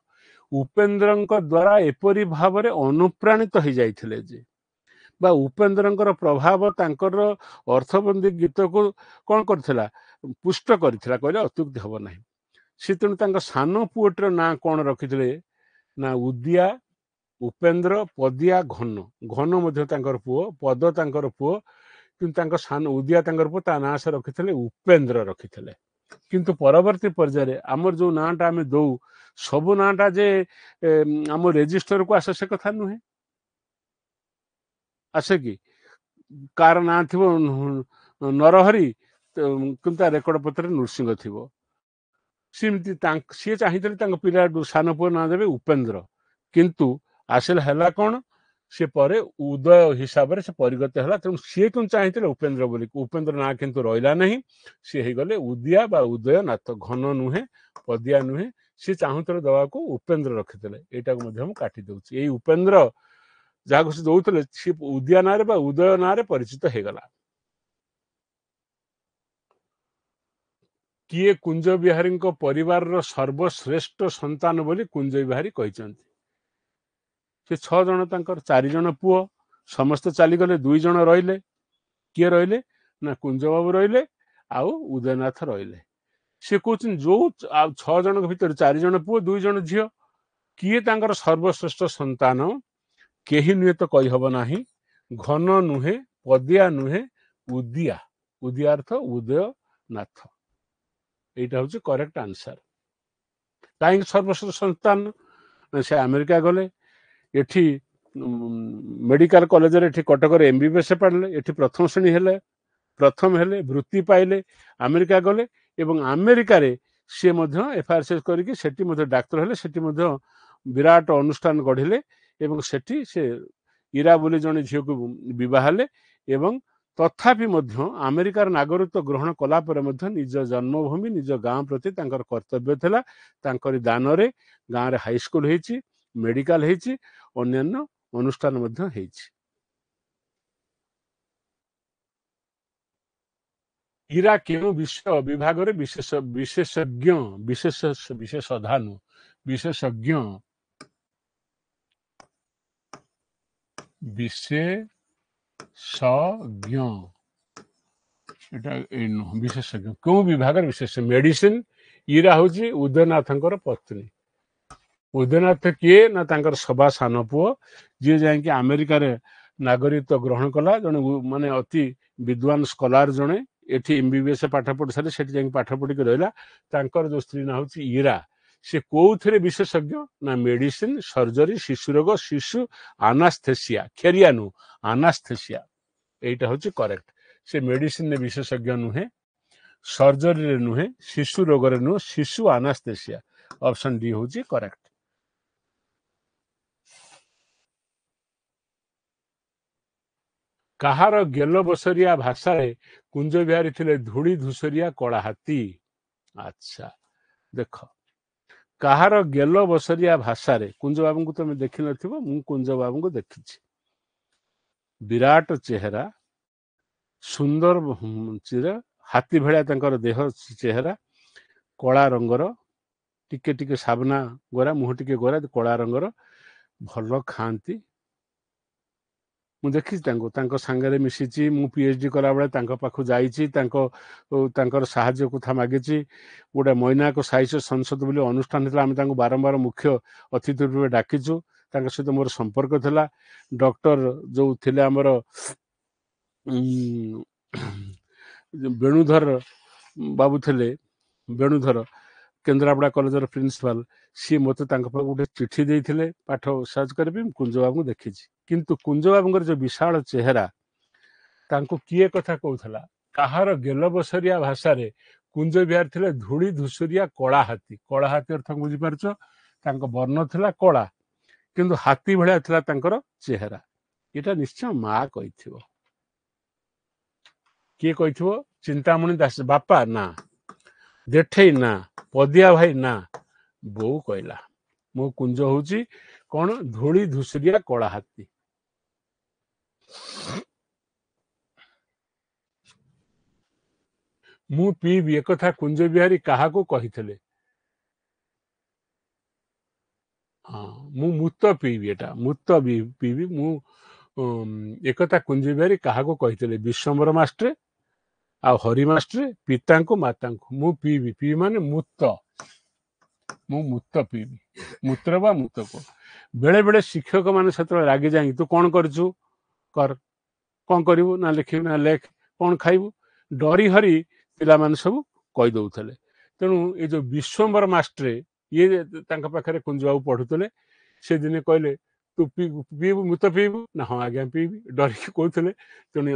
उपेन्द्र द्वारा एपरी भाव अनुप्राणित हो जाइए जे बा उपेन्द्र प्रभाव तांकर अर्थबंदी गीत को कौन करथिला पुष्ट करथिला कहले अत्युक्ति हब नाही से तेणु सान पुओटर ना कौन रखिथिले ना उदिया उपेन्द्र पदिया घन घन मध्य तांकर पुओ पद तांकर पुओ किंतु सान उदिया तांकर पुओ ता ना से रखिथिले उपेन्द्र रखिथिले किंतु परवर्ती पर्याय आमर जो नाटा आम दौ सबु नाटा जे आम रेजिस्टर को आसे से कथा नुहे आसे कि कार ना थी नरहरी किंतु रेकर्ड पत्र नृसिंह थी सीमती सी चाहिए पिला सान पुओ ना देवे उपेन्द्र किंतु आसिल है कौन सी पर उदय हिसाब से परिगत है तेणु सी क्यों चाहिए उपेन्द्र बोली उपेन्द्र ना किंतु रहा नहीं सी हो गले उदिया बा उदय नाथ घन नुहे पदिया नुहे सी चाहूले दवा को उपेन्द्र रखिते यहाँ काटी दूसरी यही उपेन्द्र जहाँ से दौले सी उदिया ना बा उदय ना परिचित हो गला किए कुंज बिहारी परिवार सर्वश्रेष्ठ संतान बोली कुंज बिहारी कहते से 6 जन तंकर 4 जन पुओ समस्त चलीगले 2 जन रहिले किए रहिले ना कुंज बाबू रहिले आउ उदयनाथ रहिले से कहते जो 6 जन भीतर 4 जन पुओ 2 जन झील किए तांकर सर्वश्रेष्ठ संतान केही नुहे तो कही हब नाही घन नुहे पदिया नुहे उदिया उदिया अर्थ उदयनाथ एटा हूँ करेक्ट आंसर कहीं सर्वश्रेष्ठ संतान से अमेरिका गले एठी मेडिकल कॉलेज रे कटक एमबीबीएस पढ़ले एठी प्रथम श्रेणी हेले प्रथम हेले वृत्ति पाइले अमेरिका गले एवं अमेरिका रे से एफआरसीएस करके सेठी मध्य डाक्टर हेले सेठी मध्य विराट अनुष्ठान गढ़िले एवं सेठी से इरा बोली जने झील को विवाह हेले एवं तथापि मध्य अमेरिकार नागरिकत्व ग्रहण कला पर मध्य निज जन्मभूमि निज गाँव प्रति तांकर कर्तव्य थिला तांकर दान रे गाँव रे हाई स्कूल हेची मेडिकल हेची अन्यान्य अनुष्ठान मध्य हेची इरा केउ विषय विभाग रे विशेषज्ञ विशेषधानु विशेषज्ञ विशेषज्ञ विशेषज्ञ क्यों विभाग विशेष मेडिसिन इरा हूँ उदयनाथ पत्नी उदयनाथ किए ना तांकर सभा सान पुओ जी जाकि अमेरिका रे नागरिकत्व ग्रहण कला जने माने अति विद्वान स्कॉलर जने एठी एमबीबीएस पाठ पढ़ी सारे सेठी जाकि पाठ पढ़ी रहिला तांकर जो स्त्री ना हूँ इरा से कोउथरे विशेषज्ञ ना मेडिसिन सर्जरी शिशु रोग शिशु आनास्थेसिया खेरियानु आनास्थेसिया एटा हूँ करेक्ट से मेडिसिन विशेषज्ञ नुहे सर्जरी रे नुहे शिशु रोग रे नुहे शिशु आनास्थेसिया ऑप्शन डी हूँ करेक्ट कहार गेल बसरिया भाषा रे कुंज बिहारी थिले धूड़ी धूसरिया कला हाथी अच्छा देख कहार गेल बसरिया भाषा रे कुंज बाबू को तुम देखि नथिबो मु कुंज बाबू को देखिछि विराट चेहरा सुंदर चिर हाथी भेड़ा तांकर देह चेहरा कला रंगर टिके टिके साबना गोरा मुह टिके गोरा कला रंगर भल खाती ମୁଁ ଦେଖିଛି ତାଙ୍କ ସାଙ୍ଗରେ ମିଶିଛି। ମୁଁ PhD କଲାବେଳେ ତାଙ୍କ ପାଖକୁ ଯାଇଛି, ତାଙ୍କର ସାହାଯ୍ୟ କଥା ମାଗିଛି। ଗୋଟେ ମୈନାକ ସାହିତ୍ୟ ସଂସଦ ବୋଲି ଅନୁଷ୍ଠାନ ଥିଲା, ଆମେ ତାଙ୍କୁ ବାରମ୍ବାର ମୁଖ୍ୟ ଅତିଥି ରୂପେ ଡାକିଛୁ। ତାଙ୍କ ସହିତ ମୋର ସମ୍ପର୍କ ଥିଲା। ଡକ୍ଟର ଯୋଉ ଥିଲେ ଆମର ବେଣୁଧର ବାବୁ ଥିଲେ, ବେଣୁଧର କେନ୍ଦ୍ରାପଡ଼ା କଲେଜର ପ୍ରିନ୍ସିପାଲ, ସିଏ ମୋତେ ତାଙ୍କ ପାଖକୁ ଗୋଟେ ଚିଠି ଦେଇଥିଲେ ପାଠ ସାହାଯ୍ୟ କରିବି। ମୁଁ କୁଞ୍ଜବାବୁଙ୍କୁ ଦେଖିଛି, କିନ୍ତୁ କୁଞ୍ଜବାବୁଙ୍କର ଯୋଉ ବିଶାଳ ଚେହେରା, ତାଙ୍କୁ କିଏ କଥା କହୁଥିଲା? କାହାର ଗେଲବସରିଆ ଭାଷାରେ କୁଞ୍ଜ ବିହାର ଥିଲେ ଧୂଳି ଧୂସୁରିଆ କଳା ହାତୀ। କଳା ହାତୀ ଅର୍ଥ ବୁଝିପାରୁଛ? ତାଙ୍କ ବର୍ଣ୍ଣ ଥିଲା କଳା, କିନ୍ତୁ ହାତୀ ଭଳିଆ ଥିଲା ତାଙ୍କର ଚେହେରା। ଏଇଟା ନିଶ୍ଚୟ ମା କହିଥିବ। କିଏ କହିଥିବ? ଚିନ୍ତାମଣି ଦାସ। ବାପା ନା, ଜେଠେଇ ନା, ପଦିଆ ଭାଇ ନା, ବୋଉ କହିଲା ମୋ କୁଞ୍ଜ ହଉଛି କଣ? ଧୂଳି ଧୂସୁରିଆ କଳା ହାତୀ। ମୁଁ ପିଇବି ଏକଥା କୁଞ୍ଜ ବିହାରୀ କାହାକୁ କହିଥିଲେ? ହଁ, ମୁଁ ମୁତ ପିଇବି, ଏଟା ମୁତ ପିଇବି ମୁଁ ଏକଥା କୁଞ୍ଜ ବିହାରୀ କାହାକୁ କହିଥିଲେ? ବିଶ୍ୱମ୍ବର ମାଷ୍ଟ୍ରେ ଆଉ ହରି ମାଷ୍ଟ୍ରେ, ପିତାଙ୍କୁ ମାତାଙ୍କୁ। ମୁଁ ପିଇବି, ପିଇବି ମାନେ ମୁତ, ମୁଁ ମୁତ ପିଇବି, ମୂତ୍ର ବା ମୁତକ। ବେଳେ ବେଳେ ଶିକ୍ଷକ ମାନେ ସେତେବେଳେ ରାଗି ଯାଇକି ତୁ କଣ କରୁଛୁ କର, କଣ କରିବୁ ନା ଲେଖିବୁ ନା ଲେଖ, କଣ ଖାଇବୁ, ଡରି ହରି ପିଲାମାନେ ସବୁ କହିଦଉଥିଲେ। ତେଣୁ ଏ ଯୋଉ ବିଶ୍ୱମ୍ବର ମାଷ୍ଟ୍ରେ, ଇଏ ତାଙ୍କ ପାଖରେ କୁଞ୍ଜବାବୁ ପଢୁଥିଲେ। ସେ ଦିନେ କହିଲେ ତୁ ପିଇବୁ, ମୁତ ପିଇବୁ ନା? ହଁ ଆଜ୍ଞା ପିଇବି, ଡରିକି କହୁଥିଲେ। ତେଣୁ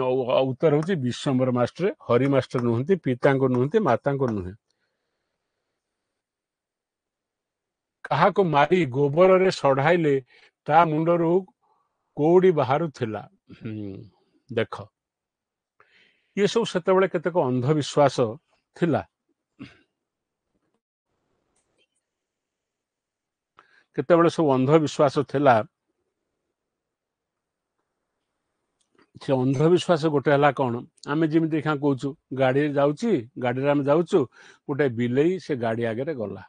ଉତ୍ତର ହଉଛି ବିଶ୍ୱମ୍ବର ମାଷ୍ଟ୍ରେ, ହରି ମାଷ୍ଟ୍ର ନୁହନ୍ତି, ପିତାଙ୍କୁ ନୁହନ୍ତି, ମାତାଙ୍କୁ ନୁହେଁ। କାହାକୁ ମାରି ଗୋବରରେ ସଢାଇଲେ ତା ମୁଣ୍ଡରୁ କଉଡି ବାହାରୁଥିଲା? ଦେଖ, ଇଏ ସବୁ ସେତେବେଳେ କେତେକ ଅନ୍ଧବିଶ୍ୱାସ ଥିଲା। କେତେବେଳେ ସବୁ ଅନ୍ଧବିଶ୍ୱାସ ଥିଲା। ସେ ଅନ୍ଧବିଶ୍ୱାସ ଗୋଟେ ହେଲା କଣ? ଆମେ ଯେମିତି କହୁଛୁ ଗାଡିରେ ଯାଉଛି, ଗାଡିରେ ଆମେ ଯାଉଛୁ, ଗୋଟେ ବିଲେଇ ସେ ଗାଡି ଆଗରେ ଗଲା,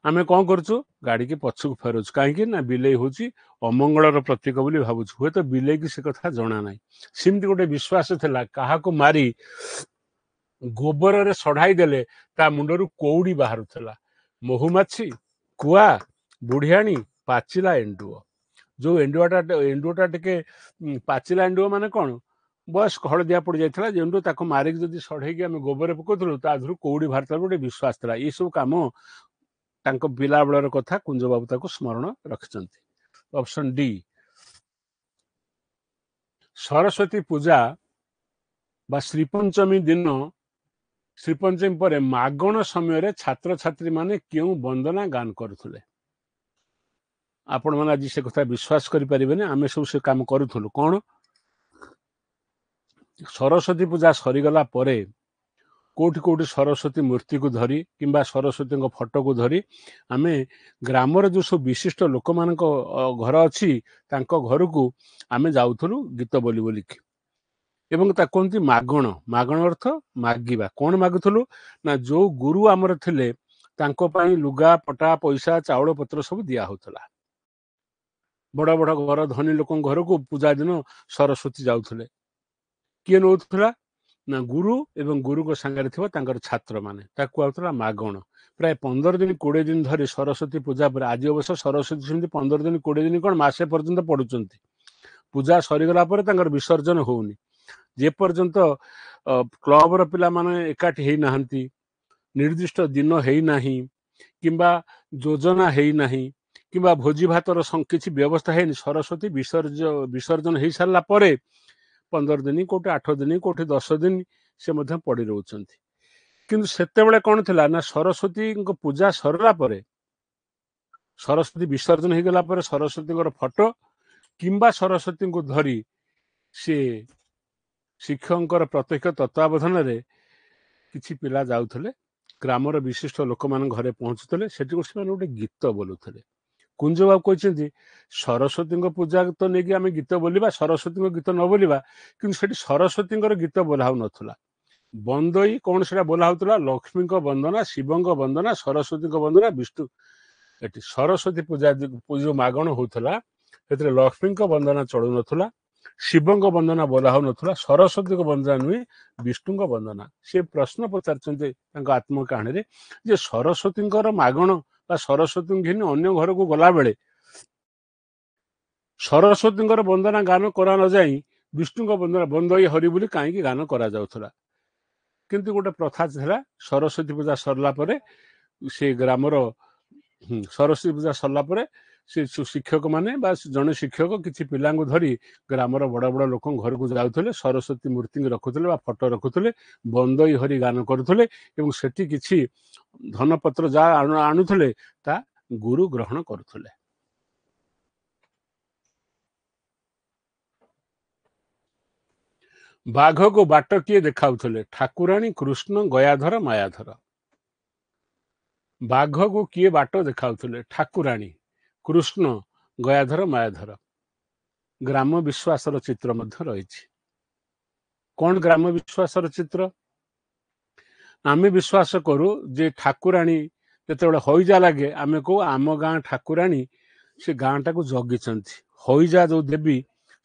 ଆମେ କଣ କରୁଛୁ? ଗାଡିକି ପଛକୁ ଫେରୁଛୁ। କାହିଁକି ନା ବିଲେଇ ହଉଛି ଅମଙ୍ଗଳର ପ୍ରତୀକ ବୋଲି ଭାବୁଛୁ। ହୁଏତ ବିଲେଇକି ସେ କଥା ଜଣା ନାହିଁ। ସେମିତି ଗୋଟେ ବିଶ୍ୱାସ ଥିଲା, କାହାକୁ ମାରି ଗୋବରରେ ସଢାଇ ଦେଲେ ତା ମୁଣ୍ଡରୁ କଉଡି ବାହାରୁଥିଲା। ମହୁମାଛି, କୁଆ, ବୁଢିଆଣୀ, ପାଚିଲା ଏଣ୍ଡୁଅ। ଯୋଉ ଏଣ୍ଡୁଅଟା ଟିକେ ପାଚିଲା ଏଣ୍ଡୁଅ ମାନେ କଣ? ବୟସ୍କ ହଳଦିଆ ପଡି ଯାଇଥିଲା ଏଣ୍ଡୁଅ, ତାକୁ ମାରିକି ଯଦି ସଢେଇକି ଆମେ ଗୋବରରେ ପକଉଥିଲୁ ତା ଦେହରୁ କଉଡି ବାହାରୁଥିଲା ଗୋଟେ ବିଶ୍ୱାସ ଥିଲା। ଏଇ ସବୁ କାମ ତାଙ୍କ ପିଲା ବେଳର କଥା କୁଞ୍ଜବାବୁ ତାକୁ ସ୍ମରଣ ରଖିଛନ୍ତି। Option D. ସରସ୍ୱତୀ ପୂଜା ବା ଶ୍ରୀପଞ୍ଚମୀ ଦିନ, ଶ୍ରୀପଞ୍ଚମୀ ପରେ ମାଗଣ ସମୟରେ ଛାତ୍ରଛାତ୍ରୀ ମାନେ କେଉଁ ବନ୍ଦନା ଗାନ କରୁଥିଲେ? ଆପଣମାନେ ଆଜି ସେ କଥା ବିଶ୍ୱାସ କରିପାରିବେନି, ଆମେ ସବୁ ସେ କାମ କରୁଥିଲୁ। କଣ? ସରସ୍ୱତୀ ପୂଜା ସରିଗଲା ପରେ କୋଉଠି କୋଉଠି ସରସ୍ୱତୀ ମୂର୍ତ୍ତିକୁ ଧରି କିମ୍ବା ସରସ୍ୱତୀଙ୍କ ଫଟୋକୁ ଧରି ଆମେ ଗ୍ରାମର ଯୋଉ ସବୁ ବିଶିଷ୍ଟ ଲୋକମାନଙ୍କ ଘର ଅଛି ତାଙ୍କ ଘରକୁ ଆମେ ଯାଉଥିଲୁ ଗୀତ ବୋଲି ବୋଲିକି। ଏବଂ ତାକୁ କୁହନ୍ତି ମାଗଣ। ମାଗଣ ଅର୍ଥ ମାଗିବା। କଣ ମାଗୁଥିଲୁ ନା ଯୋଉ ଗୁରୁ ଆମର ଥିଲେ ତାଙ୍କ ପାଇଁ ଲୁଗା ପଟା, ପଇସା, ଚାଉଳ ପତ୍ର ସବୁ ଦିଆ ହଉଥିଲା। ବଡ ବଡ ଘର, ଧନୀ ଲୋକଙ୍କ ଘରକୁ ପୂଜା ଦିନ ସରସ୍ୱତୀ ଯାଉଥିଲେ। କିଏ ନଉଥିଲା ନା ଗୁରୁ ଏବଂ ଗୁରୁଙ୍କ ସାଙ୍ଗରେ ଥିବା ତାଙ୍କର ଛାତ୍ରମାନେ। ତାକୁ କୁହାଯାଉଥିଲା ମାଗଣ। ପ୍ରାୟ 15 ଦିନ 20 ଦିନ ଧରି ସରସ୍ୱତୀ ପୂଜା ପରେ, ଆଜି ଅବଶ୍ୟ ସରସ୍ୱତୀ ସେମିତି 15 ଦିନ 20 ଦିନ କଣ ମାସେ ପର୍ଯ୍ୟନ୍ତ ପଢୁଛନ୍ତି। ପୂଜା ସରିଗଲା ପରେ ତାଙ୍କର ବିସର୍ଜନ ହଉନି। ଯେ ପର୍ଯ୍ୟନ୍ତ କ୍ଲବର ପିଲାମାନେ ଏକାଠି ହେଇନାହାନ୍ତି, ନିର୍ଦ୍ଦିଷ୍ଟ ଦିନ ହେଇନାହିଁ, କିମ୍ବା ଯୋଜନା ହେଇନାହିଁ, କିମ୍ବା ଭୋଜି ଭାତର କିଛି ବ୍ୟବସ୍ଥା ହେଇନି, ସରସ୍ୱତୀ ବିସର୍ଜନ ହେଇସାରିଲା ପରେ 15 ଦିନ, କୋଉଠି 8 ଦିନ, କୋଉଠି 10 ଦିନ ସେ ମଧ୍ୟ ପଡି ରହୁଛନ୍ତି। କିନ୍ତୁ ସେତେବେଳେ କଣ ଥିଲା ନା ସରସ୍ୱତୀଙ୍କ ପୂଜା ସରିଲା ପରେ, ସରସ୍ୱତୀ ବିସର୍ଜନ ହେଇଗଲା ପରେ ସରସ୍ୱତୀଙ୍କର ଫଟୋ କିମ୍ବା ସରସ୍ୱତୀଙ୍କୁ ଧରି ସେ ଶିକ୍ଷକଙ୍କର ପ୍ରତ୍ୟକ୍ଷ ତତ୍ତ୍ୱାବଧାନରେ କିଛି ପିଲା ଯାଉଥିଲେ, ଗ୍ରାମର ବିଶିଷ୍ଟ ଲୋକମାନଙ୍କ ଘରେ ପହଞ୍ଚୁଥିଲେ, ସେଠି ସେମାନେ ଗୋଟେ ଗୀତ ବୋଲୁଥିଲେ। କୁଞ୍ଜବାବୁ କହିଛନ୍ତି ସରସ୍ୱତୀଙ୍କ ପୂଜା ତ ନେଇକି ଆମେ ଗୀତ ବୋଲିବା, ସରସ୍ୱତୀଙ୍କ ଗୀତ ନ ବୋଲିବା, କିନ୍ତୁ ସେଠି ସରସ୍ୱତୀଙ୍କର ଗୀତ ବୋଲା ହଉନଥିଲା। ବନ୍ଦଇ କଣ ସେଟା ବୋଲା ହଉଥିଲା? ଲକ୍ଷ୍ମୀଙ୍କ ବନ୍ଦନା, ଶିବଙ୍କ ବନ୍ଦନା, ସରସ୍ୱତୀଙ୍କ ବନ୍ଦନା, ବିଷ୍ଣୁ। ଏଠି ସରସ୍ୱତୀ ପୂଜା ଯୋଉ ମାଗଣ ହଉଥିଲା ସେଥିରେ ଲକ୍ଷ୍ମୀଙ୍କ ବନ୍ଦନା ଚଳୁନଥିଲା, ଶିବଙ୍କ ବନ୍ଦନା ବୋଲା ହଉନଥିଲା, ସରସ୍ୱତୀଙ୍କ ବନ୍ଦନା ନୁହେଁ, ବିଷ୍ଣୁଙ୍କ ବନ୍ଦନା। ସେ ପ୍ରଶ୍ନ ପଚାରିଛନ୍ତି ତାଙ୍କ ଆତ୍ମକାହାଣୀରେ ଯେ ସରସ୍ୱତୀଙ୍କର ମାଗଣ ବା ସରସ୍ୱତୀଙ୍କୁ ଘିନି ଅନ୍ୟ ଘରକୁ ଗଲାବେଳେ ସରସ୍ୱତୀଙ୍କର ବନ୍ଦନା ଗାନ କରା ନ ଯାଇ ବିଷ୍ଣୁଙ୍କ ବନ୍ଦନା ବନ୍ଦଇ ହରି ବୋଲି କାହିଁକି ଗାନ କରାଯାଉଥିଲା। କିନ୍ତୁ ଗୋଟେ ପ୍ରଥା ଥିଲା, ସରସ୍ୱତୀ ପୂଜା ସରିଲା ପରେ ସେ ଗ୍ରାମର ସରସ୍ୱତୀ ପୂଜା ସରିଲା ପରେ ସେ ଶିକ୍ଷକମାନେ ବା ଜଣେ ଶିକ୍ଷକ କିଛି ପିଲାଙ୍କୁ ଧରି ଗ୍ରାମର ବଡ଼ ବଡ଼ ଲୋକଙ୍କ ଘରକୁ ଯାଉଥିଲେ, ସରସ୍ୱତୀ ମୂର୍ତ୍ତିଙ୍କୁ ରଖୁଥିଲେ ବା ଫଟୋ ରଖୁଥିଲେ, ବନ୍ଦଇ ହରି ଗାନ କରୁଥିଲେ ଏବଂ ସେଠି କିଛି ଧନପତ୍ର ଯାହା ଆଣୁଥିଲେ ତା ଗୁରୁ ଗ୍ରହଣ କରୁଥିଲେ। ବାଘକୁ ବାଟ କିଏ ଦେଖାଉଥିଲେ? ଠାକୁରାଣୀ, କୃଷ୍ଣ, ଗୟାଧର, ମାୟାଧର। ବାଘକୁ କିଏ ବାଟ ଦେଖାଉଥିଲେ? ଠାକୁରାଣୀ, କୃଷ୍ଣ, ଗୟାଧର, ମାୟାଧର। ଗ୍ରାମ ବିଶ୍ୱାସର ଚିତ୍ର ମଧ୍ୟ ରହିଛି। କ'ଣ ଗ୍ରାମ ବିଶ୍ୱାସର ଚିତ୍ର? ଆମେ ବିଶ୍ୱାସ କରୁ ଯେ ଠାକୁରାଣୀ ଯେତେବେଳେ ହଇଜା ଲାଗେ ଆମେ କହୁ ଆମ ଗାଁ ଠାକୁରାଣୀ ସେ ଗାଁଟାକୁ ଜଗିଛନ୍ତି। ହଇଜା ଯୋଉ ଦେବୀ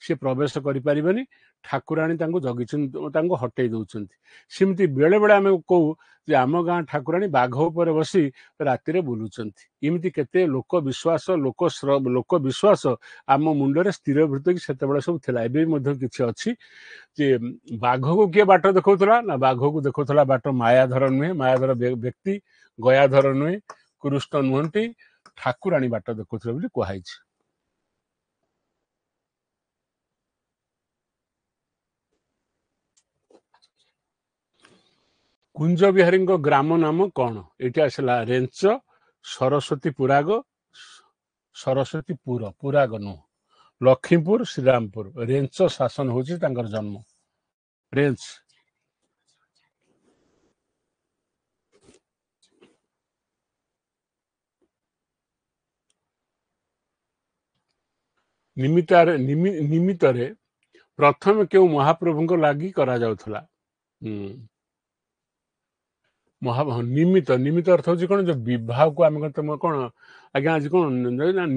ସେ ପ୍ରବେଶ କରିପାରିବେନି, ଠାକୁରାଣୀ ତାଙ୍କୁ ଜଗିଛନ୍ତି, ତାଙ୍କୁ ହଟେଇ ଦଉଛନ୍ତି। ସେମିତି ବେଳେ ବେଳେ ଆମେ କହୁ ଯେ ଆମ ଗାଁ ଠାକୁରାଣୀ ବାଘ ଉପରେ ବସି ରାତିରେ ବୁଲୁଛନ୍ତି। ଏମିତି କେତେ ଲୋକ ବିଶ୍ୱାସ ଆମ ମୁଣ୍ଡରେ ସ୍ଥିରଭୂତ କି ସେତେବେଳେ ସବୁ ଥିଲା। ଏବେ ମଧ୍ୟ କିଛି ଅଛି ଯେ ବାଘକୁ କିଏ ବାଟ ଦେଖାଉଥିଲା ନା ବାଘକୁ ଦେଖାଉଥିଲା ବାଟ ମାୟାଧର ନୁହେଁ, ମାୟାଧର ବ୍ୟକ୍ତି, ଗୟାଧର ନୁହେଁ, କୃଷ୍ଣ ନୁହନ୍ତି, ଠାକୁରାଣୀ ବାଟ ଦେଖାଉଥିଲେ ବୋଲି କୁହାଯାଇଛି। କୁଞ୍ଜ ବିହାରୀଙ୍କ ଗ୍ରାମ ନାମ କ'ଣ? ଏଠି ଆସିଲା ରେଞ୍ଚ, ସରସ୍ୱତୀ ପୁରାଗ, ସରସ୍ୱତୀପୁର, ପୁରାଗ ନୁହଁ, ଲକ୍ଷ୍ମୀପୁର, ଶ୍ରୀରାମପୁର। ରେଞ୍ଚ ଶାସନ ହଉଛି ତାଙ୍କର ଜନ୍ମ। ରେଞ୍ଚ। ନିମିତ୍ତରେ ପ୍ରଥମେ କେଉଁ ମହାପ୍ରଭୁଙ୍କ ଲାଗି କରାଯାଉଥିଲା? ନିମିତ୍ତ ଅର୍ଥ ହଉଛି କ'ଣ? ଯୋଉ ବିବାହକୁ ଆମେ କ'ଣ ଆଜ୍ଞା ଆଜି କ'ଣ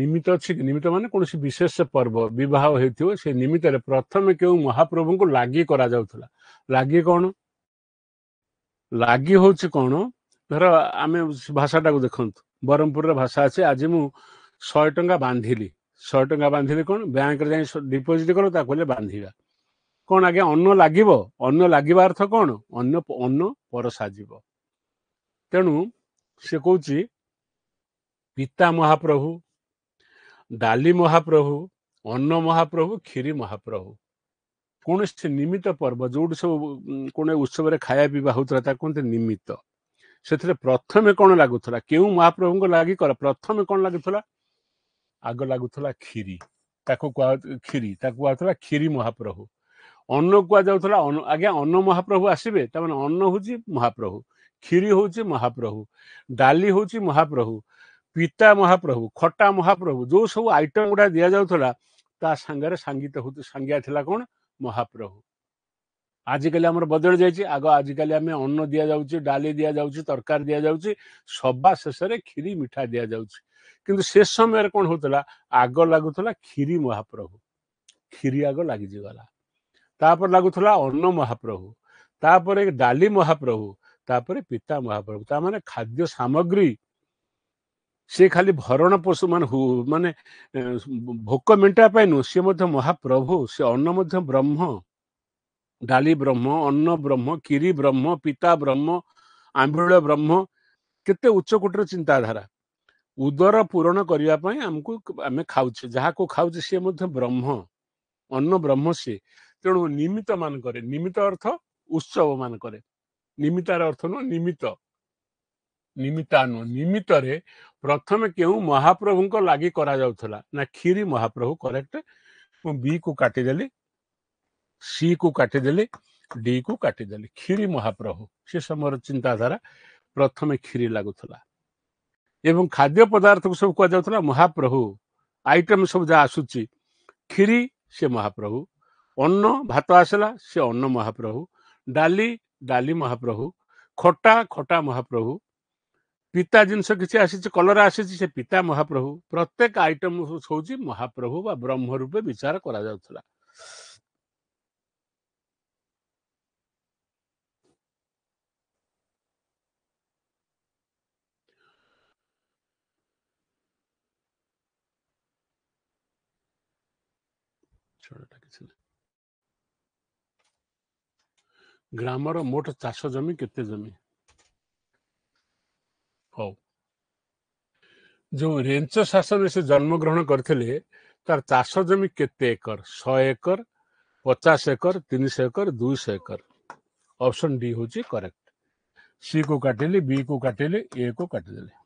ନିମିତ୍ତ ଅଛି କି? ନିମିତ୍ତ ମାନେ କୌଣସି ବିଶେଷ ପର୍ବ ବିବାହ ହେଇଥିବ, ସେ ନିମିତ୍ତରେ ପ୍ରଥମେ କେଉଁ ମହାପ୍ରଭୁଙ୍କୁ ଲାଗି କରାଯାଉଥିଲା? ଲାଗି କ'ଣ? ଲାଗି ହଉଛି କ'ଣ? ଧର ଆମେ ଭାଷାଟାକୁ ଦେଖନ୍ତୁ, ବ୍ରହ୍ମପୁରର ଭାଷା ଅଛି, ଆଜି ମୁଁ 100 ଟଙ୍କା ବାନ୍ଧିଲି। 100 ଟଙ୍କା ବାନ୍ଧିଲି କ'ଣ? ବ୍ୟାଙ୍କରେ ଯାଇ ଡିପୋଜିଟ୍ କର, ତାକୁ କହିଲେ ବାନ୍ଧିବା। କ'ଣ ଆଜ୍ଞା ଅନ୍ନ ଲାଗିବ? ଅନ୍ନ ଲାଗିବା ଅର୍ଥ କ'ଣ? ଅନ୍ନ ପରସାଯିବ। ତେଣୁ ସେ କହୁଛି ପିତା ମହାପ୍ରଭୁ, ଡାଲି ମହାପ୍ରଭୁ, ଅନ୍ନ ମହାପ୍ରଭୁ, କ୍ଷୀରି ମହାପ୍ରଭୁ। କୌଣସି ନିମିତ୍ତ ପର୍ବ ଯୋଉଠି ସବୁ କୌଣସି ଉତ୍ସବରେ ଖାଇବା ପିଇବା ହଉଥିଲା ତାକୁ କୁହନ୍ତି ନିମିତ୍ତ। ସେଥିରେ ପ୍ରଥମେ କ'ଣ ଲାଗୁଥିଲା? କେଉଁ ମହାପ୍ରଭୁଙ୍କ ଲାଗି ପ୍ରଥମେ କ'ଣ ଲାଗୁଥିଲା? ଆଗ ଲାଗୁଥିଲା କ୍ଷୀରି, ତାକୁ କୁହାଯାଉଥିଲା କ୍ଷୀରି ମହାପ୍ରଭୁ। ଅନ୍ନ କୁହାଯାଉଥିଲା, ଆଜ୍ଞା ଅନ୍ନ ମହାପ୍ରଭୁ ଆସିବେ, ତାମାନେ ଅନ୍ନ ହଉଛି ମହାପ୍ରଭୁ, କ୍ଷୀରି ହଉଛି ମହାପ୍ରଭୁ, ଡାଲି ହଉଛି ମହାପ୍ରଭୁ, ପିତା ମହାପ୍ରଭୁ, ଖଟା ମହାପ୍ରଭୁ। ଯୋଉ ସବୁ ଆଇଟମ ଗୁଡା ଦିଆଯାଉଥିଲା ତା ସାଙ୍ଗରେ ସାଙ୍ଗିଆ ଥିଲା କ'ଣ? ମହାପ୍ରଭୁ। ଆଜିକାଲି ଆମର ବଦଳି ଯାଇଛି। ଆଜିକାଲି ଆମେ ଅନ୍ନ ଦିଆଯାଉଛି, ଡାଲି ଦିଆଯାଉଛି, ତରକାରୀ ଦିଆଯାଉଛି, ସବା ଶେଷରେ କ୍ଷୀରି ମିଠା ଦିଆଯାଉଛି। କିନ୍ତୁ ସେ ସମୟରେ କ'ଣ ହଉଥିଲା? ଆଗ ଲାଗୁଥିଲା କ୍ଷୀରି ମହାପ୍ରଭୁ, କ୍ଷୀରି ଆଗ ଲାଗିଯିଗଲା। ତାପରେ ଲାଗୁଥିଲା ଅନ୍ନ ମହାପ୍ରଭୁ, ତାପରେ ଡାଲି ମହାପ୍ରଭୁ, ତାପରେ ପିତା ମହାପ୍ରଭୁ। ତା ମାନେ ଖାଦ୍ୟ ସାମଗ୍ରୀ ସେ ଖାଲି ଭରଣ ପୋଷ ମାନେ ଭୋକ ମେଣ୍ଟାଇବା ପାଇଁ ନୁହଁ, ସେ ମଧ୍ୟ ମହାପ୍ରଭୁ। ସେ ଅନ୍ନ ମଧ୍ୟ ବ୍ରହ୍ମ, ଡାଲି ବ୍ରହ୍ମ, ଅନ୍ନ ବ୍ରହ୍ମ, କ୍ଷୀରି ବ୍ରହ୍ମ, ପିତା ବ୍ରହ୍ମ, ଆମ୍ବିଳ ବ୍ରହ୍ମ। କେତେ ଉଚ୍ଚ କୋଟିର ଚିନ୍ତାଧାରା। ଉଦର ପୂରଣ କରିବା ପାଇଁ ଆମେ ଖାଉଛେ, ଯାହାକୁ ଖାଉଛେ ସିଏ ମଧ୍ୟ ବ୍ରହ୍ମ, ଅନ୍ନ ବ୍ରହ୍ମ ସିଏ। ତେଣୁ ନିମିତ୍ତ ମାନଙ୍କରେ, ନିମିତ୍ତ ଅର୍ଥ ଉତ୍ସବ ମାନଙ୍କରେ, ନିମିତ୍ତାର ଅର୍ଥ ନୁହଁ ନିମିତ୍ତା ନୁହଁ, ନିମିତ୍ତରେ ପ୍ରଥମେ କେଉଁ ମହାପ୍ରଭୁଙ୍କ ଲାଗି କରାଯାଉଥିଲା? ନା କ୍ଷୀରି ମହାପ୍ରଭୁ। କରେକ୍ଟ। ମୁଁ ବି କୁ କାଟିଦେଲି, ସି କୁ କାଟିଦେଲି, ଡି କୁ କାଟିଦେଲି। କ୍ଷୀରି ମହାପ୍ରଭୁ। ସେ ସମୟର ଚିନ୍ତାଧାରା, ପ୍ରଥମେ କ୍ଷୀରି ଲାଗୁଥିଲା ଏବଂ ଖାଦ୍ୟ ପଦାର୍ଥକୁ ସବୁ କୁହାଯାଉଥିଲା ମହାପ୍ରଭୁ। ଆଇଟମ ସବୁ ଯାହା ଆସୁଛି, କ୍ଷୀରି ସେ ମହାପ୍ରଭୁ, ଅନ୍ନ ଭାତ ଆସିଲା ସେ ଅନ୍ନ ମହାପ୍ରଭୁ, ଡାଲି ମହାପ୍ରଭୁ, ଖଟା ମହାପ୍ରଭୁ, ପିତା ଜିନିଷ କିଛି ଆସିଛି, କଲରା ଆସିଛି, ସେ ପିତା ମହାପ୍ରଭୁ। ପ୍ରତ୍ୟେକ ଆଇଟମ ହଉଛି ମହାପ୍ରଭୁ ବା ବ୍ରହ୍ମ ରୂପେ ବିଚାର କରାଯାଉଥିଲା। ଛଡ଼ଟା କିଛି ନାହିଁ। ଗ୍ରାମର ମୋଟ ଚାଷ ଜମି କେତେ ଜମି? ହଉ, ଯୋଉ ରେଞ୍ଚ ଶାସନରେ ସେ ଜନ୍ମଗ୍ରହଣ କରିଥିଲେ ତାର ଚାଷ ଜମି କେତେ acre? 100 acre, 50 acre, 300 acre, 200 acre. Option D ହଉଛି କରେକ୍ଟ। ସି କୁ କାଟିଲି, ବି କୁ କାଟିଲି, ଏ କୁ କାଟିଦେଲି।